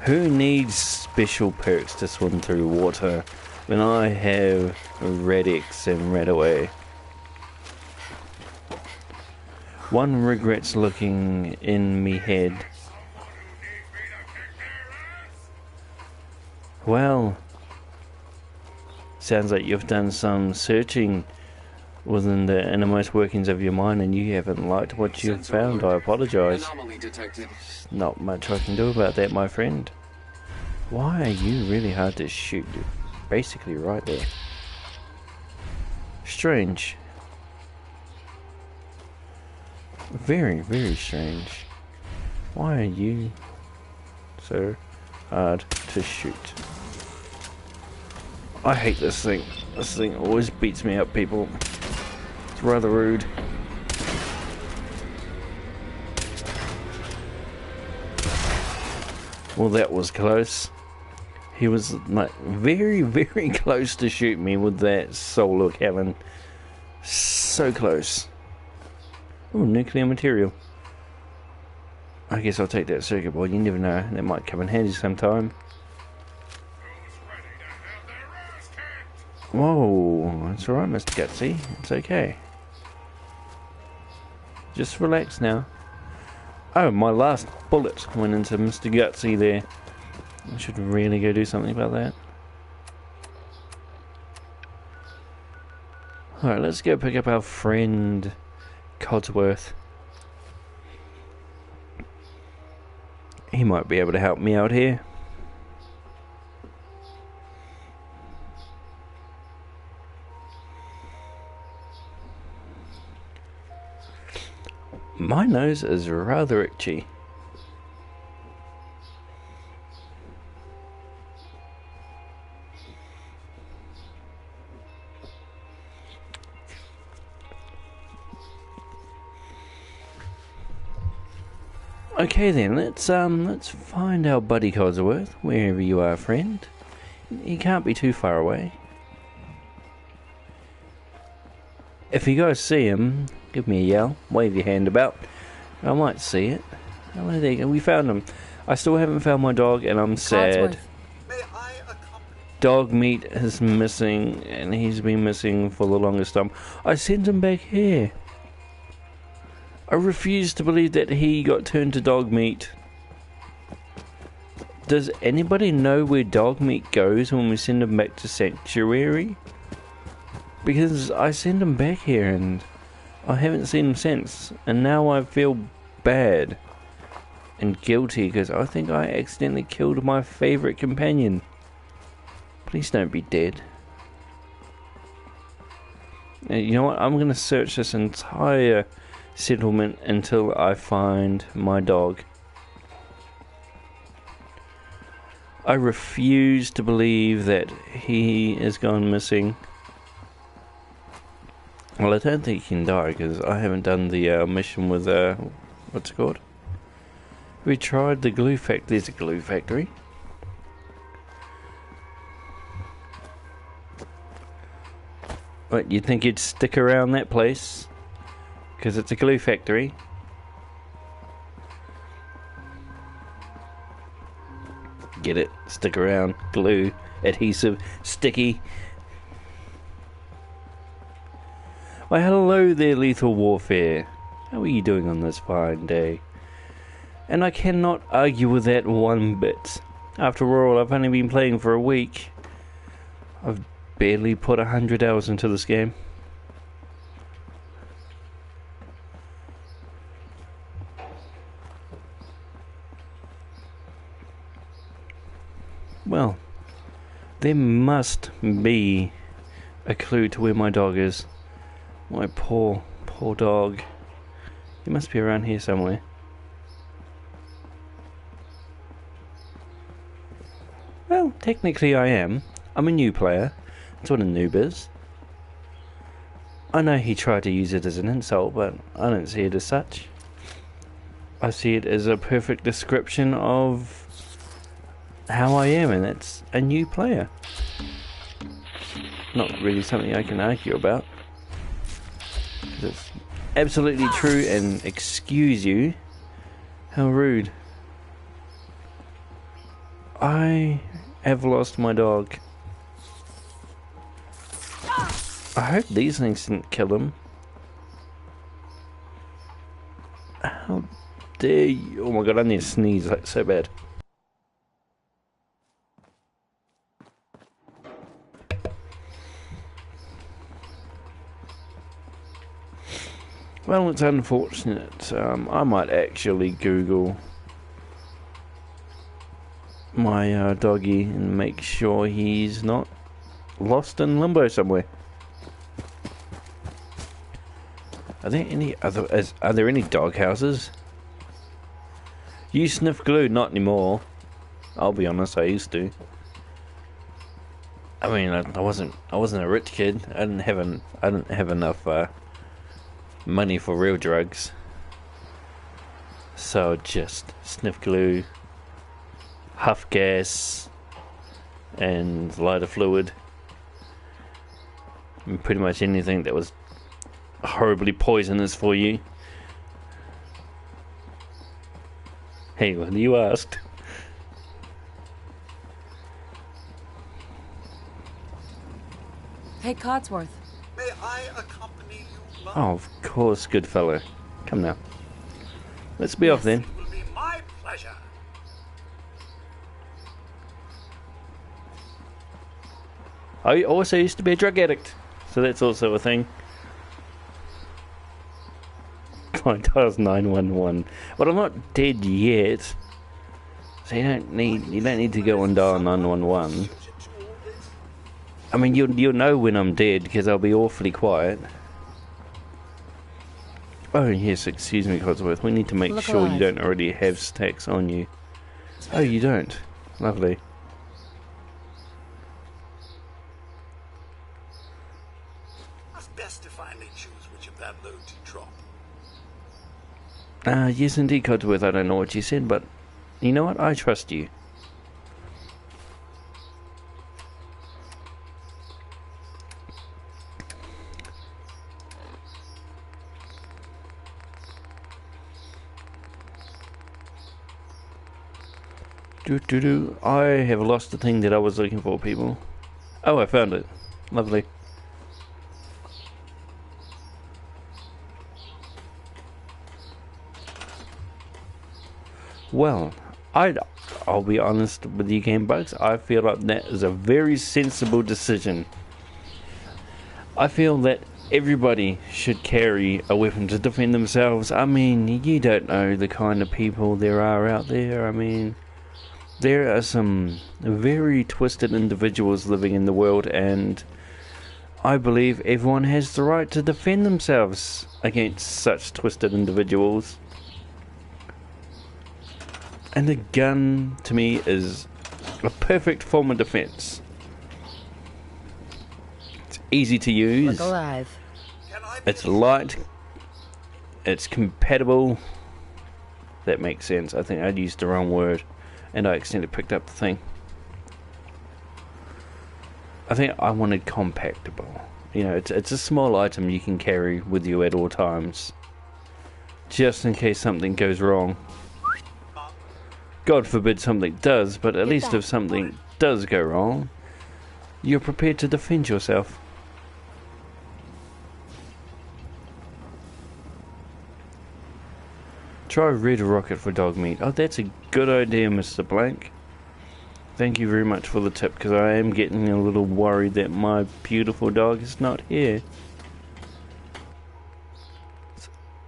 Who needs special perks to swim through water when I have Red X and Red Away? One regrets looking in me head. Well, sounds like you've done some searching within the innermost workings of your mind and you haven't liked what you've found. I apologise. Not much I can do about that, my friend. Why are you really hard to shoot? You're basically right there. Strange. Very, very strange. Why are you so hard to shoot? I hate this thing. This thing always beats me up, people. It's rather rude. Well, that was close. He was like very, very close to shoot me with that solar cannon. So close. Oh, nuclear material. I guess I'll take that circuit board. You never know. That might come in handy sometime. Whoa, it's alright, Mr. Gutsy. It's okay. Just relax now. Oh, my last bullet went into Mr. Gutsy there. I should really go do something about that. Alright, let's go pick up our friend Codsworth. He might be able to help me out here. My nose is rather itchy. Okay then, let's find our buddy Codsworth, wherever you are, friend. He can't be too far away. If you guys see him, give me a yell, wave your hand about. I might see it. Oh, there you go. We found him. I still haven't found my dog, and I'm sad. Dog meat is missing, and he's been missing for the longest time. I sent him back here. I refuse to believe that he got turned to dog meat. Does anybody know where dog meat goes when we send him back to Sanctuary? Because I sent him back here and I haven't seen him since. And now I feel bad and guilty because I think I accidentally killed my favourite companion. Please don't be dead. You know what? I'm going to search this entire settlement until I find my dog. I refuse to believe that he is gone missing. Well, I don't think he can die because I haven't done the mission with what's it called? We tried the glue factory. There's a glue factory. What, you'd think you'd stick around that place? Because it's a glue factory. Get it? Stick around. Glue. Adhesive. Sticky. Why, hello there, Lethal Warfare. How are you doing on this fine day? And I cannot argue with that one bit. After all, I've only been playing for a week. I've barely put 100 hours into this game. Well, there must be a clue to where my dog is. My poor, poor dog. He must be around here somewhere. Well, technically I am. I'm a new player. That's what a noob is. I know he tried to use it as an insult, but I don't see it as such. I see it as a perfect description of how I am, and that's a new player. Not really something I can argue about. It's absolutely true, and excuse you. How rude. I have lost my dog. I hope these things didn't kill him. How dare you? Oh my god, I need to sneeze, like, so bad. Well, it's unfortunate. I might actually Google my doggy and make sure he's not lost in limbo somewhere. Are there any dog houses? You sniff glue? Not anymore. I'll be honest, I used to. I mean, I wasn't a rich kid. I didn't have enough money for real drugs. So just sniff glue, huff gas, and lighter fluid, and pretty much anything that was horribly poisonous for you. Hey, well, you asked. Hey, Codsworth. May I accompany you, love? Oh, of course, good fellow. Come now. Let's be off then. It will be my pleasure. I also used to be a drug addict, so that's also a thing. I dials 911, but I'm not dead yet, so you don't need to go and dial 911. I mean, you'll know when I'm dead because I'll be awfully quiet. Oh yes, excuse me, Codsworth. We need to make sure you don't already have stacks on you. Oh, you don't. Lovely. It's best to finally choose which of that load to drop. Yes indeed, Codsworth. I don't know what you said, but you know what? I trust you. I have lost the thing that I was looking for, people. Oh, I found it. Lovely. Well, I'll be honest with you, Game Bugs. I feel like that is a very sensible decision. I feel that everybody should carry a weapon to defend themselves. I mean, you don't know the kind of people there are out there. I mean, there are some very twisted individuals living in the world, and I believe everyone has the right to defend themselves against such twisted individuals. And a gun, to me, is a perfect form of defense. It's easy to use. Look alive. It's light. It's compatible. That makes sense. I think I'd used the wrong word, and I accidentally picked up the thing. I think I wanted compactable. You know, it's a small item you can carry with you at all times, just in case something goes wrong. God forbid something does, but at least if something does go wrong, you're prepared to defend yourself. Try red rocket for dog meat. Oh, that's a good idea, Mr. Blank. Thank you very much for the tip, because I am getting a little worried that my beautiful dog is not here.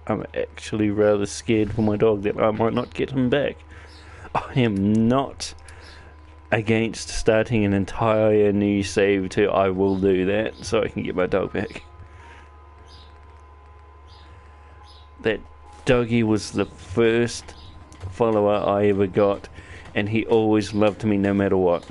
I'm actually rather scared for my dog that I might not get him back. I am not against starting an entire new save too. I will do that so I can get my dog back. That doggy was the first follower I ever got, and he always loved me no matter what.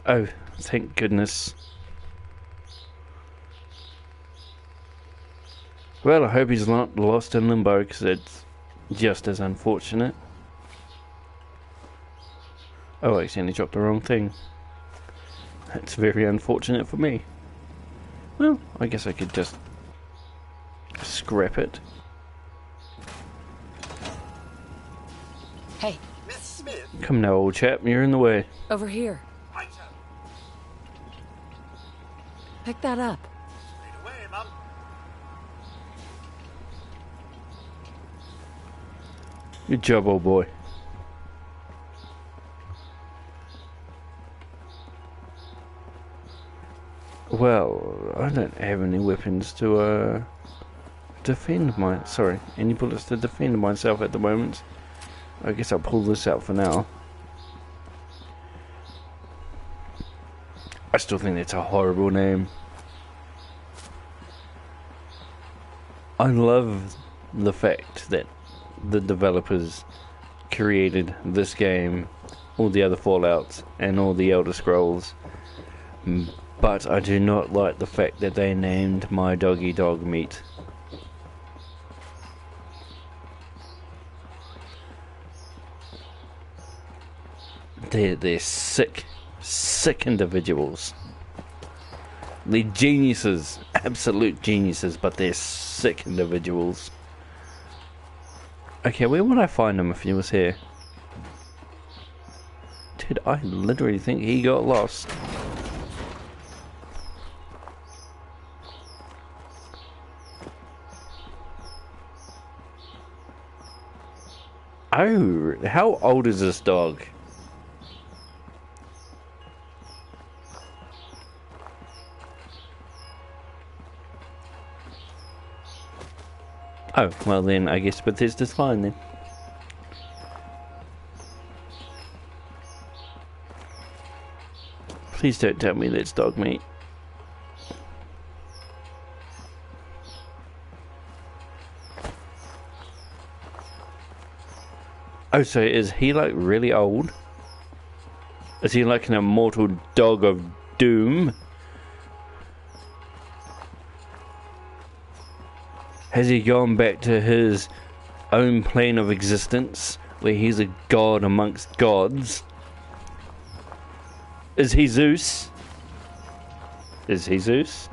Oh, thank goodness. Well, I hope he's not lost in limbo, because just as unfortunate. Oh, I accidentally dropped the wrong thing. That's very unfortunate for me. Well, I guess I could just scrap it. Hey, Miss Smith. Come now, old chap, you're in the way. over here. Right, Pick that up. straight away, Mum. Good job, old boy. Well, I don't have any weapons to defend my... Sorry, any bullets to defend myself at the moment. I guess I'll pull this out for now. I still think it's a horrible name. I love the fact that the developers created this game, all the other Fallouts, and all the Elder Scrolls. But I do not like the fact that they named my doggy dog meat. They're sick individuals. They're geniuses, absolute geniuses, but they're sick individuals. Okay, where would I find him if he was here? Dude, I literally think he got lost. Oh, how old is this dog? Oh, well then, I guess Bethesda's fine then. Please don't tell me that's dog meat. Oh, so is he like really old? Is he like an immortal dog of doom? Has he gone back to his own plane of existence, where he's a god amongst gods? Is he Zeus? Is he Zeus?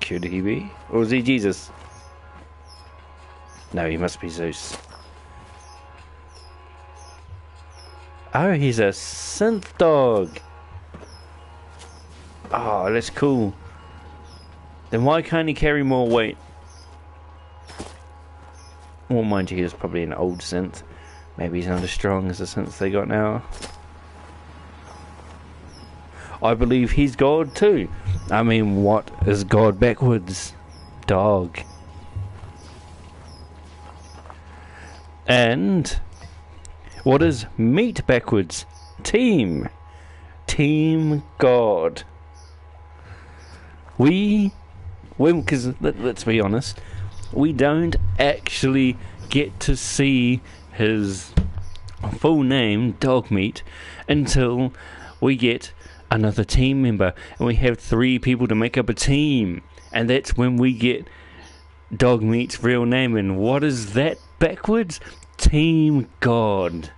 Could he be? Or is he Jesus? No, he must be Zeus. Oh, he's a synth dog. Oh, that's cool. Then why can't he carry more weight? Well, mind you, he was probably an old synth. Maybe he's not as strong as the synths they got now. I believe he's God too. I mean, what is God backwards? Dog. And what is meat backwards? Team. Team God. Because let's be honest, we don't actually get to see his full name, Dogmeat, until we get another team member, and we have 3 people to make up a team, and that's when we get Dogmeat's real name. And what is that backwards? Team God.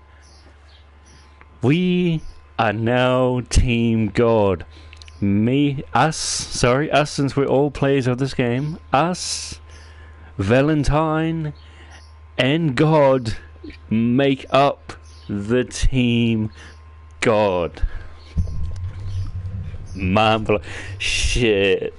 We are now Team God. Us, since we're all players of this game, us, Valentine, and God make up the Team God. Marvelous. Shit.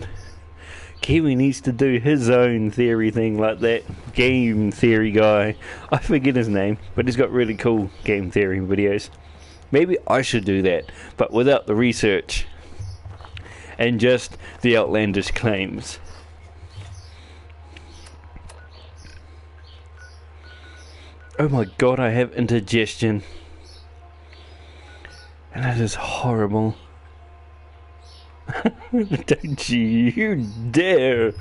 Kiwi needs to do his own theory thing like that game theory guy. I forget his name, but he's got really cool game theory videos. Maybe I should do that, but without the research and just the outlandish claims. Oh my god, I have indigestion. And that is horrible. Don't you dare!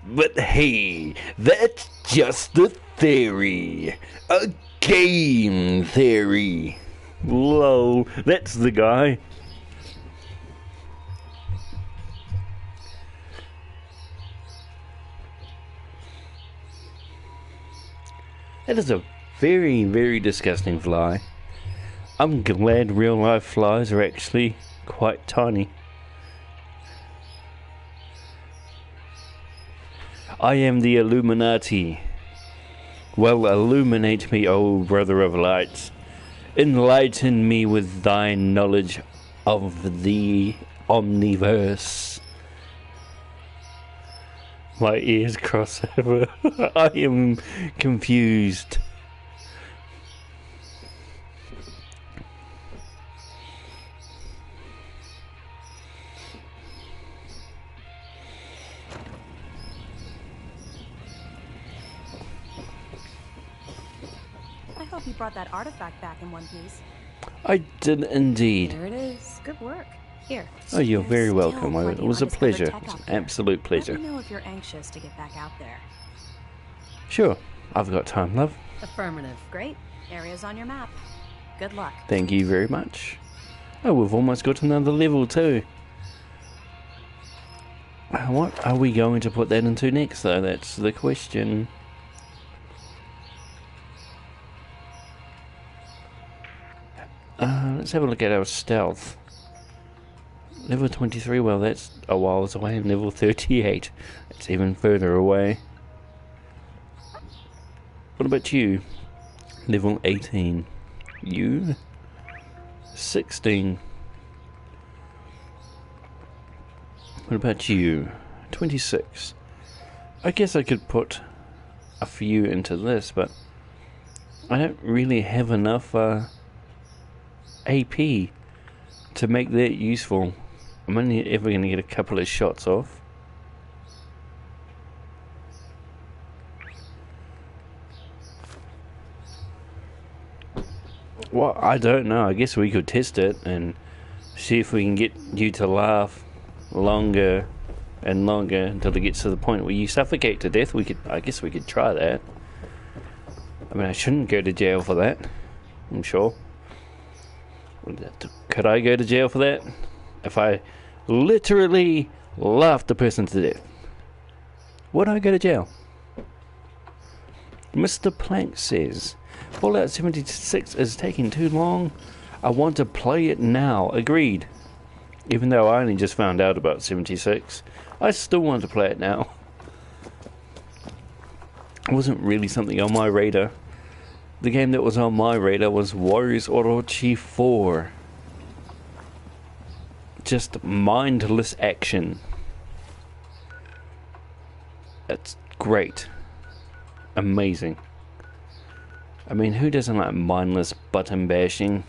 But hey, that's just a theory. A game theory. Lol, that's the guy. That is a very, very disgusting fly. I'm glad real life flies are actually quite tiny. I am the Illuminati. Well, illuminate me, O brother of light. Enlighten me with thy knowledge of the omniverse. My ears cross over. I am confused. I hope you brought that artifact back in one piece. I did indeed. There it is. Good work. Here. Oh, you're There's very still welcome. plenty It of was a undiscovered pleasure. tech It's out an there. absolute pleasure. Let me know if you're anxious to get back out there. Sure, I've got time, love. Affirmative. Great. Area's on your map. Good luck. Thank you very much. Oh, we've almost got another level too. What are we going to put that into next, though? That's the question. Let's have a look at our stealth. Level 23, well, that's a whiles away. And level 38, it's even further away. What about you? Level 18. You? 16. What about you? 26. I guess I could put a few into this, but I don't really have enough AP to make that useful. I'm only ever going to get a couple of shots off. Well, I don't know. I guess we could test it and see if we can get you to laugh longer and longer until it gets to the point where you suffocate to death. I guess we could try that. I mean, I shouldn't go to jail for that, I'm sure. Could I go to jail for that? If I literally laughed the person to death, would I go to jail? Mr. Plank says, Fallout 76 is taking too long. I want to play it now. Agreed. Even though I only just found out about 76, I still want to play it now. It wasn't really something on my radar. The game that was on my radar was Warriors Orochi 4. Just mindless action. It's great. Amazing. I mean, who doesn't like mindless button bashing?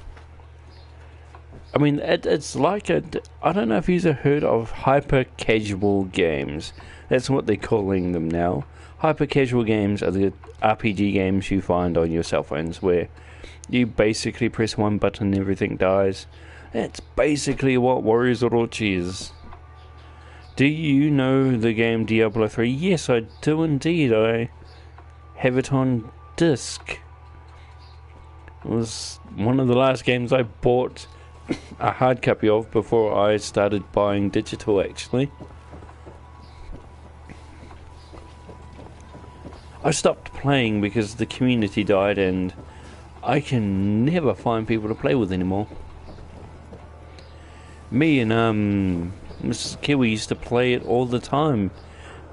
I mean, it's like I don't know if you've heard of hyper casual games. That's what they're calling them now. Hyper casual games are the RPG games you find on your cell phones where you basically press one button and everything dies. That's basically what Warriors Orochi is. Do you know the game Diablo 3? Yes, I do indeed. I have it on disc. It was one of the last games I bought a hard copy of before I started buying digital, actually. I stopped playing because the community died and I can never find people to play with anymore. Me and Mrs. Kiwi used to play it all the time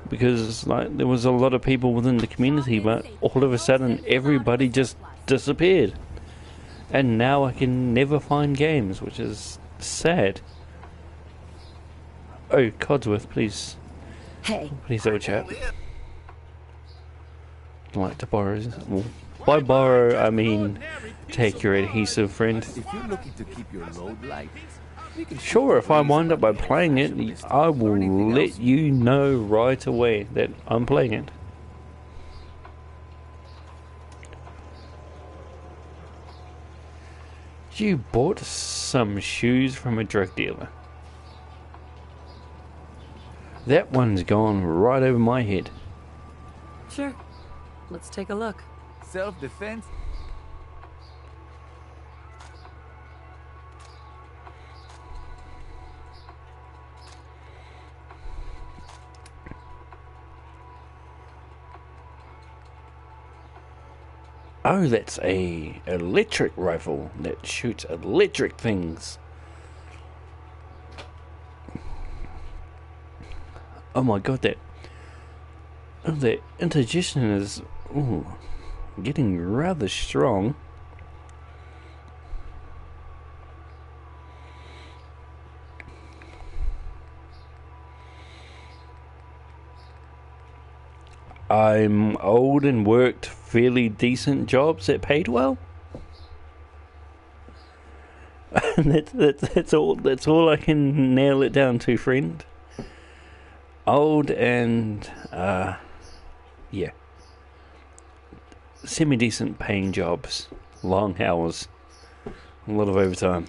because like there was a lot of people within the community, but all of a sudden everybody just disappeared. And now I can never find games, which is sad. Oh, Codsworth, please. Hey. Please have a chat. I'd like to borrow. Well, by borrow, I mean take your adhesive, friend. If you're looking to keep your load light, we can Sure, if I wind up by playing it, I will let you know right away that I'm playing it. You bought some shoes from a drug dealer. That one's gone right over my head. Sure. Let's take a look. self-defense. Oh, that's a electric rifle that shoots electric things. Oh my god, that indigestion is getting rather strong. I'm old and worked fairly decent jobs that paid well. that's all I can nail it down to, friend. Old and yeah, semi-decent paying jobs, long hours, a lot of overtime.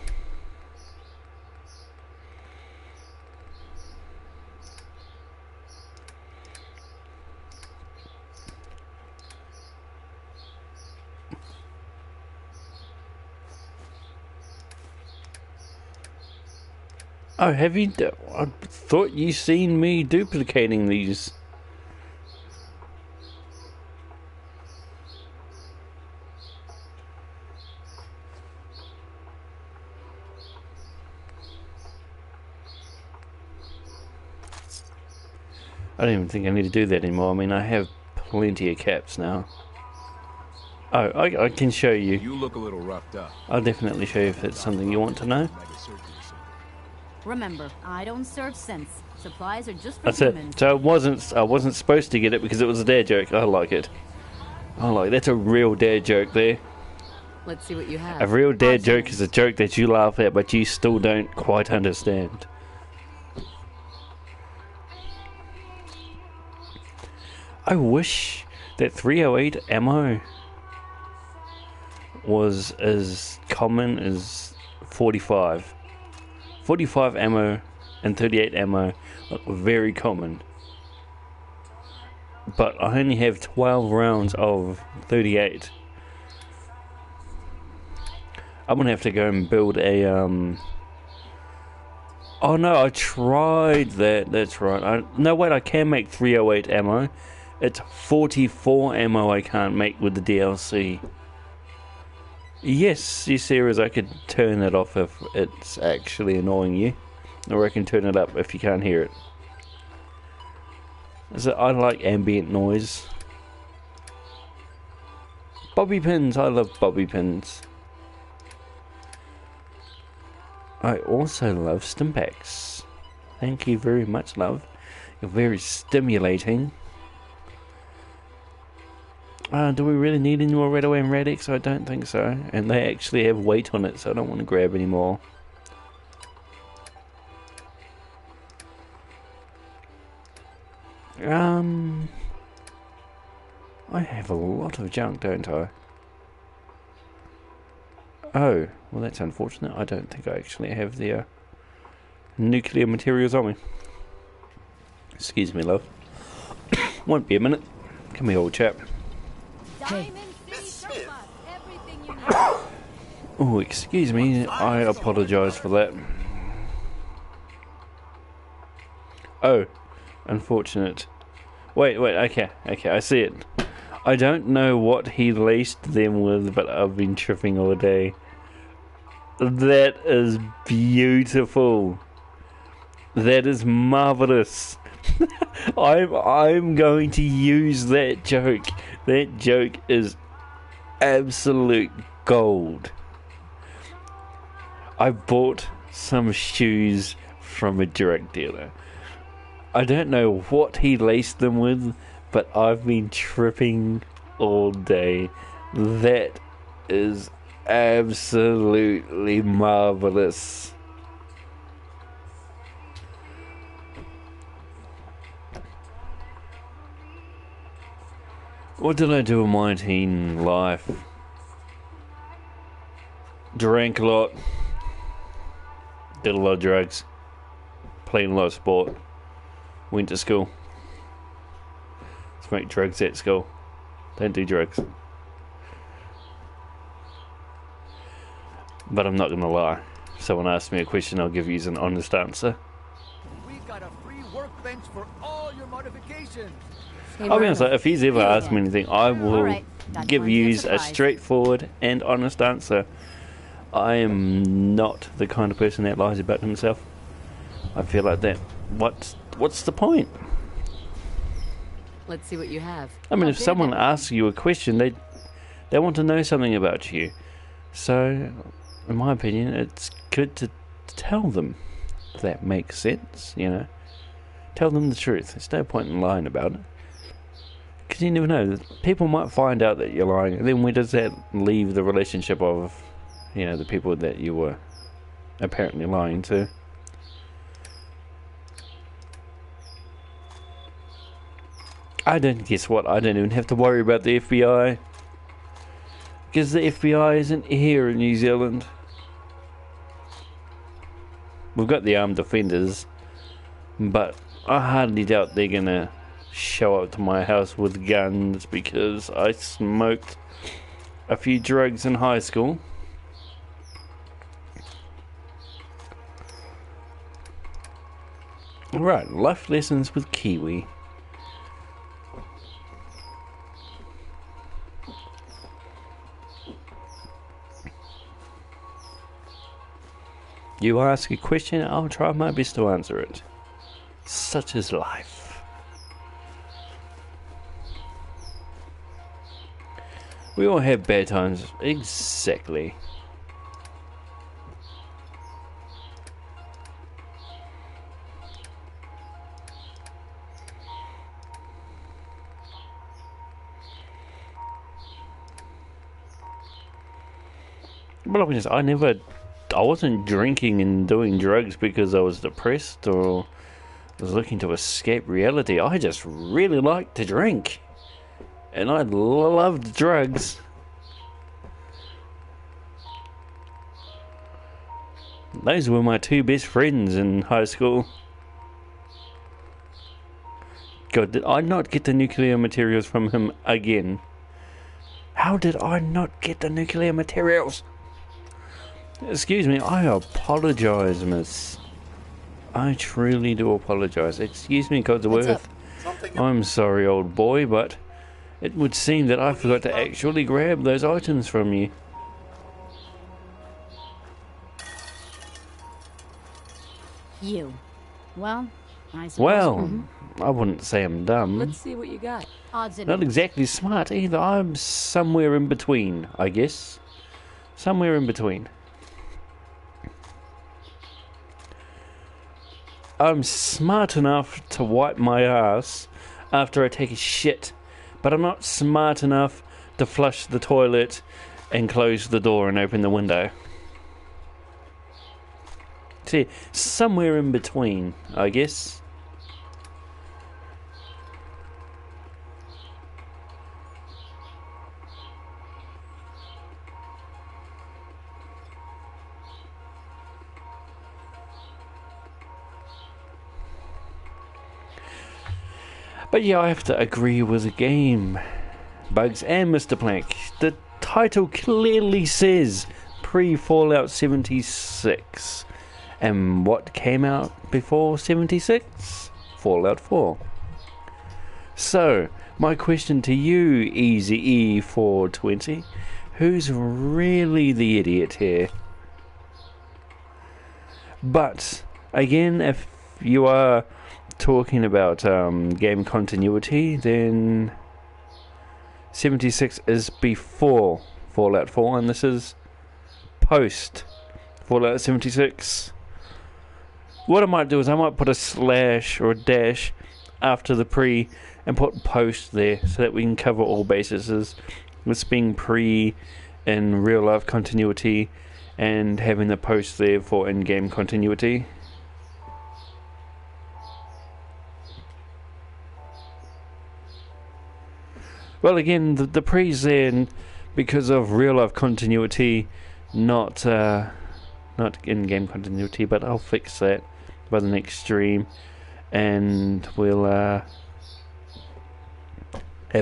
Oh, have you? I thought you seen me duplicating these. I don't even think I need to do that anymore. I mean, I have plenty of caps now. Oh, I can show you. You look a little roughed up. I'll definitely show you if it's something you want to know. Remember, I don't serve sense. Supplies are just for That's it. humans. So I wasn't supposed to get it because it was a dad joke. I like it. That's a real dad joke there. Let's see what you have. A real dad joke is a joke that you laugh at, but you still don't quite understand. I wish that 308 ammo was as common as 45. 45 ammo and 38 ammo are very common. But I only have 12 rounds of 38. I'm gonna have to go and build a oh no, I tried that. That's right. No wait, I can make 308 ammo. It's 44 ammo I can't make with the DLC. Yes, Sarah's, I could turn it off if it's actually annoying you. Or I can turn it up if you can't hear it. So I like ambient noise. Bobby pins, I love bobby pins. I also love stimpaks. Thank you very much, love. You're very stimulating. Do we really need any more Red Away and Radix? I don't think so. And they actually have weight on it, so I don't want to grab any more. I have a lot of junk, don't I? Oh, well that's unfortunate. I don't think I actually have the nuclear materials on me. Excuse me, love. Won't be a minute. Come here, old chap. Hey. Oh, excuse me. I apologise for that. Oh, unfortunate. Wait, okay, I see it. I don't know what he laced them with, but I've been tripping all day. That is beautiful. That is marvellous. I'm going to use that joke. That joke is absolute gold. I bought some shoes from a drug dealer. I don't know what he laced them with, but I've been tripping all day. That is absolutely marvellous. What did I do in my teen life? Drank a lot. Did a lot of drugs. Played a lot of sport. Went to school. Smoke drugs at school. Don't do drugs. But I'm not going to lie. If someone asks me a question, I'll give you an honest answer. We got a free workbench for all your modifications. I'll be honest, like, if he's ever asked me anything, I will Alright, got give plenty of you a supplies. straightforward and honest answer. I am not the kind of person that lies about himself. I feel like that. What's the point? Let's see what you have. I mean, How if big someone is it? asks you a question, they want to know something about you. So, in my opinion, it's good to tell them. If that makes sense, you know. Tell them the truth. There's no point in lying about it. Because you never know. People might find out that you're lying. And then where does that leave the relationship of, you know, the people that you were apparently lying to? Guess what? I don't even have to worry about the FBI. Because the FBI isn't here in New Zealand. We've got the armed defenders, but I hardly doubt they're gonna show up to my house with guns because I smoked a few drugs in high school. Right, life lessons with Kiwi. You ask a question, I'll try my best to answer it. Such is life. We all have bad times. Exactly. But I'll be honest, I wasn't drinking and doing drugs because I was depressed or was looking to escape reality. I just really liked to drink. And I loved drugs. Those were my two best friends in high school. God, did I not get the nuclear materials from him again? How did I not get the nuclear materials? Excuse me, I apologise, miss. I truly do apologise. Excuse me, Codsworth. I'm sorry, old boy, but it would seem that I forgot to actually grab those items from you. You. Well, I suppose. Well, I wouldn't say I'm dumb. Let's see what you got. Odds and Not exactly smart either. I'm somewhere in between, I guess. Somewhere in between. I'm smart enough to wipe my ass after I take a shit, but I'm not smart enough to flush the toilet and close the door and open the window. See, somewhere in between, I guess. But yeah, I have to agree with the game, Bugs and Mr. Plank. The title clearly says pre-Fallout 76. And what came out before 76? Fallout 4. So, my question to you, Easy E420, who's really the idiot here? But, again, if you are talking about game continuity, then 76 is before Fallout 4, and this is post Fallout 76. What I might do is I might put a slash or a dash after the pre and put post there so that we can cover all bases. This being pre in real life continuity and having the post there for in-game continuity. Well, again, the pre's there because of real life continuity, not in-game continuity, but I'll fix that by the next stream, and we'll have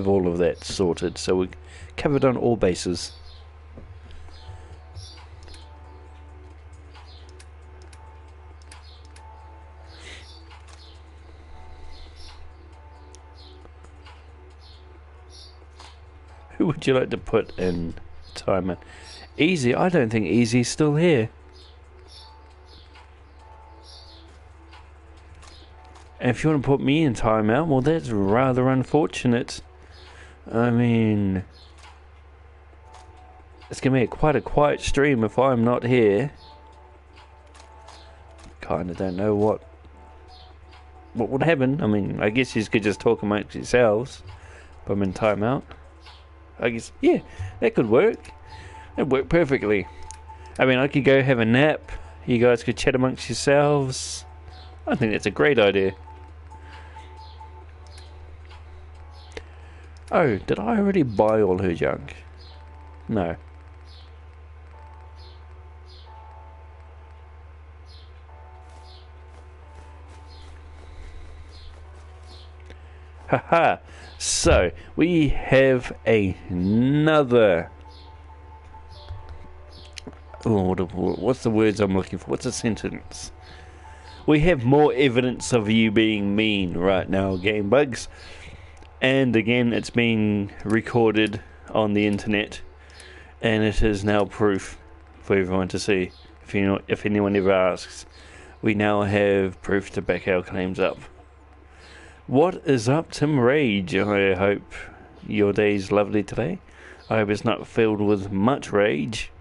all of that sorted, so we covered on all bases. Who would you like to put in timeout? Easy? I don't think Easy's still here. And if you want to put me in timeout, well, that's rather unfortunate. I mean, it's going to be quite a quiet stream if I'm not here. Kind of don't know what would happen. I mean, I guess you could just talk amongst yourselves. But I'm in timeout. I guess, yeah, that could work. That'd work perfectly. I mean, I could go have a nap. You guys could chat amongst yourselves. I think that's a great idea. Oh, did I already buy all her junk? No. Haha. So, we have another... Oh, what's the words I'm looking for? What's a sentence? We have more evidence of you being mean right now, Game Bugs. And again, it's been recorded on the internet. And it is now proof for everyone to see. If anyone ever asks. We now have proof to back our claims up. What is up, Tim Rage? I hope your day's lovely today. I hope it's not filled with much rage.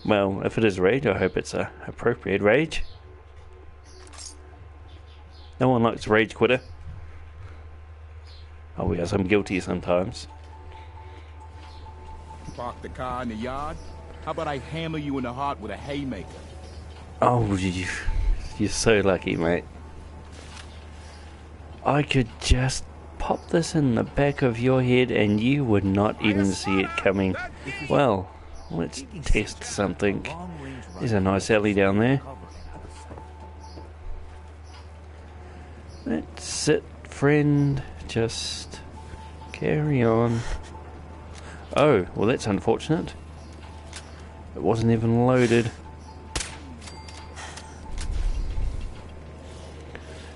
Well, if it is rage, I hope it's a appropriate rage. No one likes a rage quitter. Oh yes, I'm guilty sometimes. Park the car in the yard? How about I hammer you in the heart with a haymaker? Oh, you're so lucky, mate. I could just pop this in the back of your head and you would not even see it coming. Well, let's test something. There's a nice alley down there. That's it, friend. Just carry on. Oh, well that's unfortunate. It wasn't even loaded.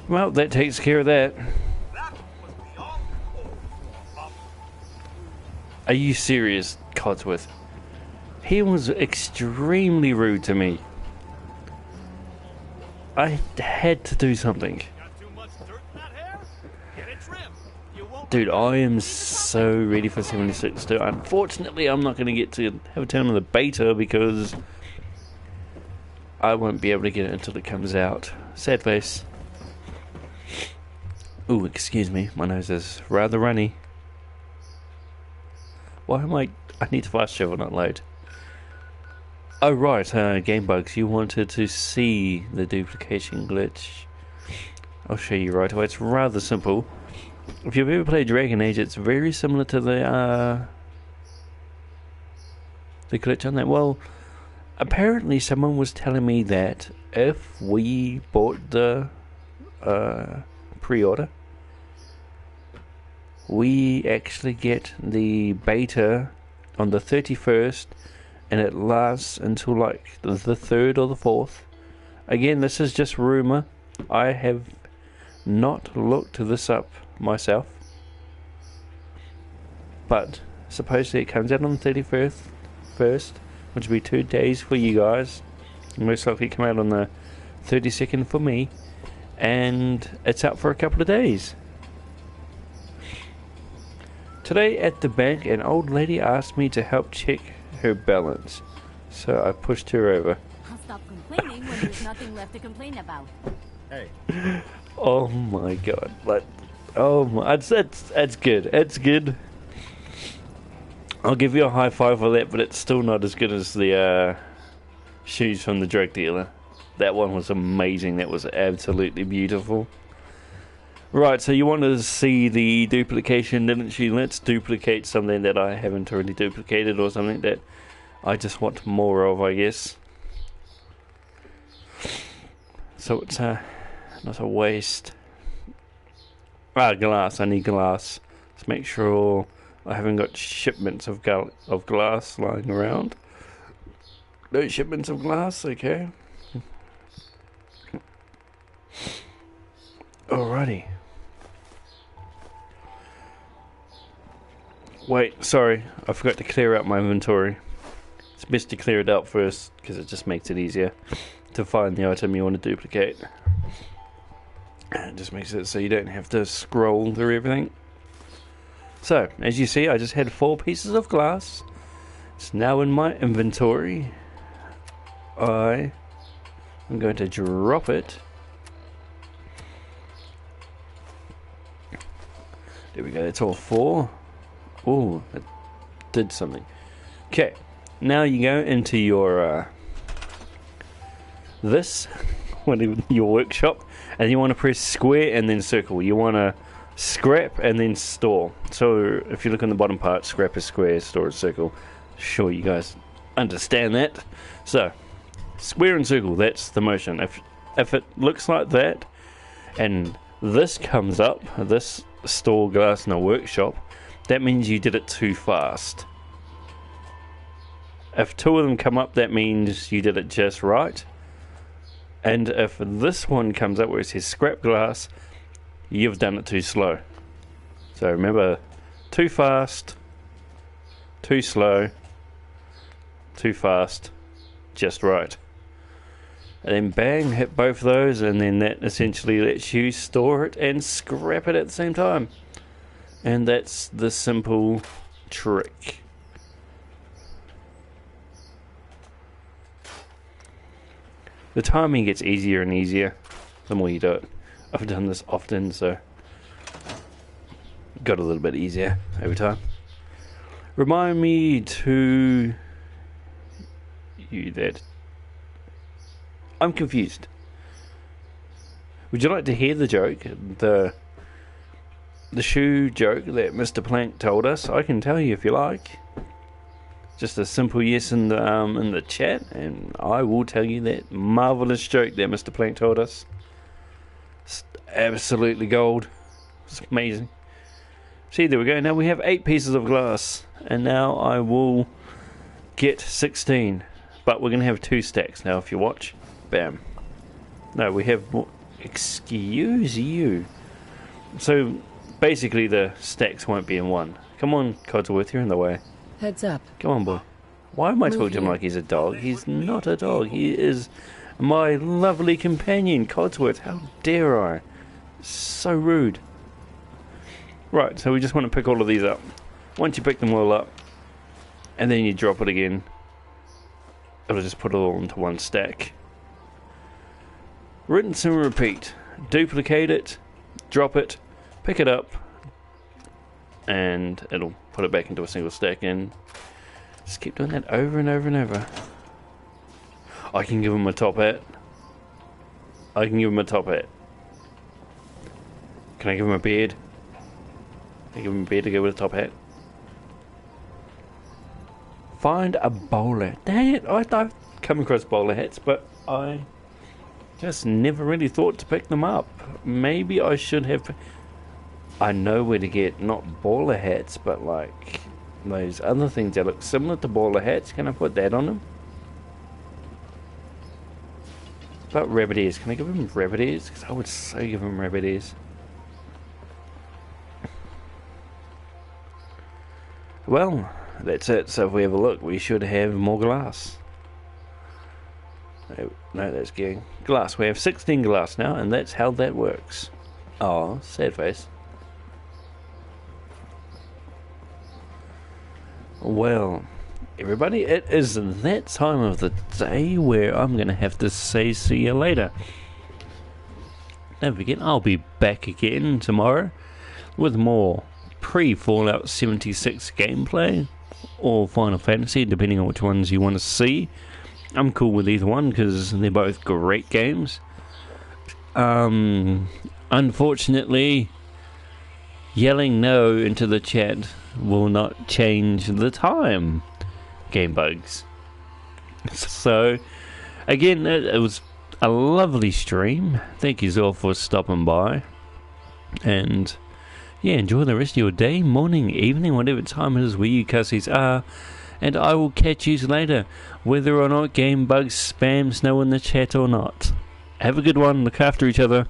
Well, that takes care of that. Are you serious, Codsworth? He was extremely rude to me. I had to do something. Dude, I am so ready for 76 too. Unfortunately, I'm not going to get to have a turn on the beta because I won't be able to get it until it comes out. Sad face. Ooh, excuse me. My nose is rather runny. Why am I need to fast travel, not load. Oh right, Game Bugs, you wanted to see the duplication glitch. I'll show you right away. It's rather simple. If you've ever played Dragon Age, it's very similar to the glitch on that. Well, apparently someone was telling me that if we bought the pre-order, we actually get the beta on the 31st, and it lasts until like the 3rd or the 4th. Again, this is just rumour. I have not looked this up myself, but supposedly it comes out on the 31st, which will be 2 days for you guys. Most likely come out on the 32nd for me, and it's out for a couple of days. Today at the bank, an old lady asked me to help check her balance, so I pushed her over. I'll stop complaining when there's nothing left to complain about. Hey. Oh my god! Like, oh my, that's good. It's good. I'll give you a high five for that, but it's still not as good as the shoes from the drug dealer. That one was amazing. That was absolutely beautiful. Right, so you wanted to see the duplication, didn't you? Let's duplicate something that I haven't already duplicated, or something that I just want more of, I guess. So it's not a waste. Glass. I need glass. Let's make sure I haven't got shipments of glass lying around. No shipments of glass, okay. Alrighty. Wait, sorry, I forgot to clear out my inventory. It's best to clear it out first, because it just makes it easier to find the item you want to duplicate. It just makes it so you don't have to scroll through everything. So, as you see, I just had 4 pieces of glass. It's now in my inventory. I'm going to drop it. There we go, that's all 4. Oh, that did something. Okay, now you go into your your workshop, and you want to press square and then circle. You want to scrap and then store. So if you look on the bottom part, scrap is square, store is circle. Sure, you guys understand that. So square and circle, that's the motion. If it looks like that, and this comes up, this store glass in a workshop, that means you did it too fast. If 2 of them come up, that means you did it just right. And if this one comes up where it says scrap glass, you've done it too slow. So remember, too fast, too slow, too fast, just right. And then bang, hit both of those, and then that essentially lets you store it and scrap it at the same time. And that's the simple trick. The timing gets easier and easier the more you do it. I've done this often, so got a little bit easier over time. Remind me to you that I'm confused. Would you like to hear the joke? The shoe joke that Mr. Plank told us? I can tell you if you like. Just a simple yes in the chat, and I will tell you that marvellous joke that Mr. Plank told us. It's absolutely gold. It's amazing. See, there we go. Now we have 8 pieces of glass, and now I will get 16. But we're going to have 2 stacks now if you watch. Bam. No, we have more. Excuse you. So basically the stacks won't be in one. Come on, Codsworth, you're in the way. Heads up. Come on, boy. Why am I Move talking to him here. like he's a dog? He's not a dog. He is my lovely companion, Codsworth. How dare I? So rude. Right, so we just want to pick all of these up. Once you pick them all up, and then you drop it again, it'll just put it all into one stack. Rinse and repeat. Duplicate it, drop it, pick it up, and it'll put it back into a single stack, and just keep doing that over and over and over. I can give him a top hat. I can give him a top hat. Can I give him a beard? Can I give him a beard to go with a top hat? Find a bowler. Dang it, I've come across bowler hats, but I just never really thought to pick them up. Maybe I should have. I know where to get, not bowler hats, but like those other things that look similar to bowler hats. Can I put that on them? But rabbit ears. Can I give him rabbit ears? Because I would so give him rabbit ears. Well, that's it. So if we have a look, we should have more glass. No, that's getting glass. We have 16 glass now, and that's how that works. Oh, sad face. Well, everybody, it is that time of the day where I'm going to have to say see you later. Don't forget, I'll be back again tomorrow with more pre-Fallout 76 gameplay or Final Fantasy, depending on which ones you want to see. I'm cool with either one because they're both great games. Unfortunately, yelling no into the chat will not change the time. Game bugs. So, again, it was a lovely stream. Thank you all for stopping by. And, yeah, enjoy the rest of your day, morning, evening, whatever time it is where you cussies are. And I will catch you later, whether or not Game Bugs spam snow in the chat or not. Have a good one, look after each other.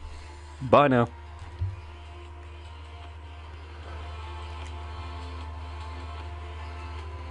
Bye now.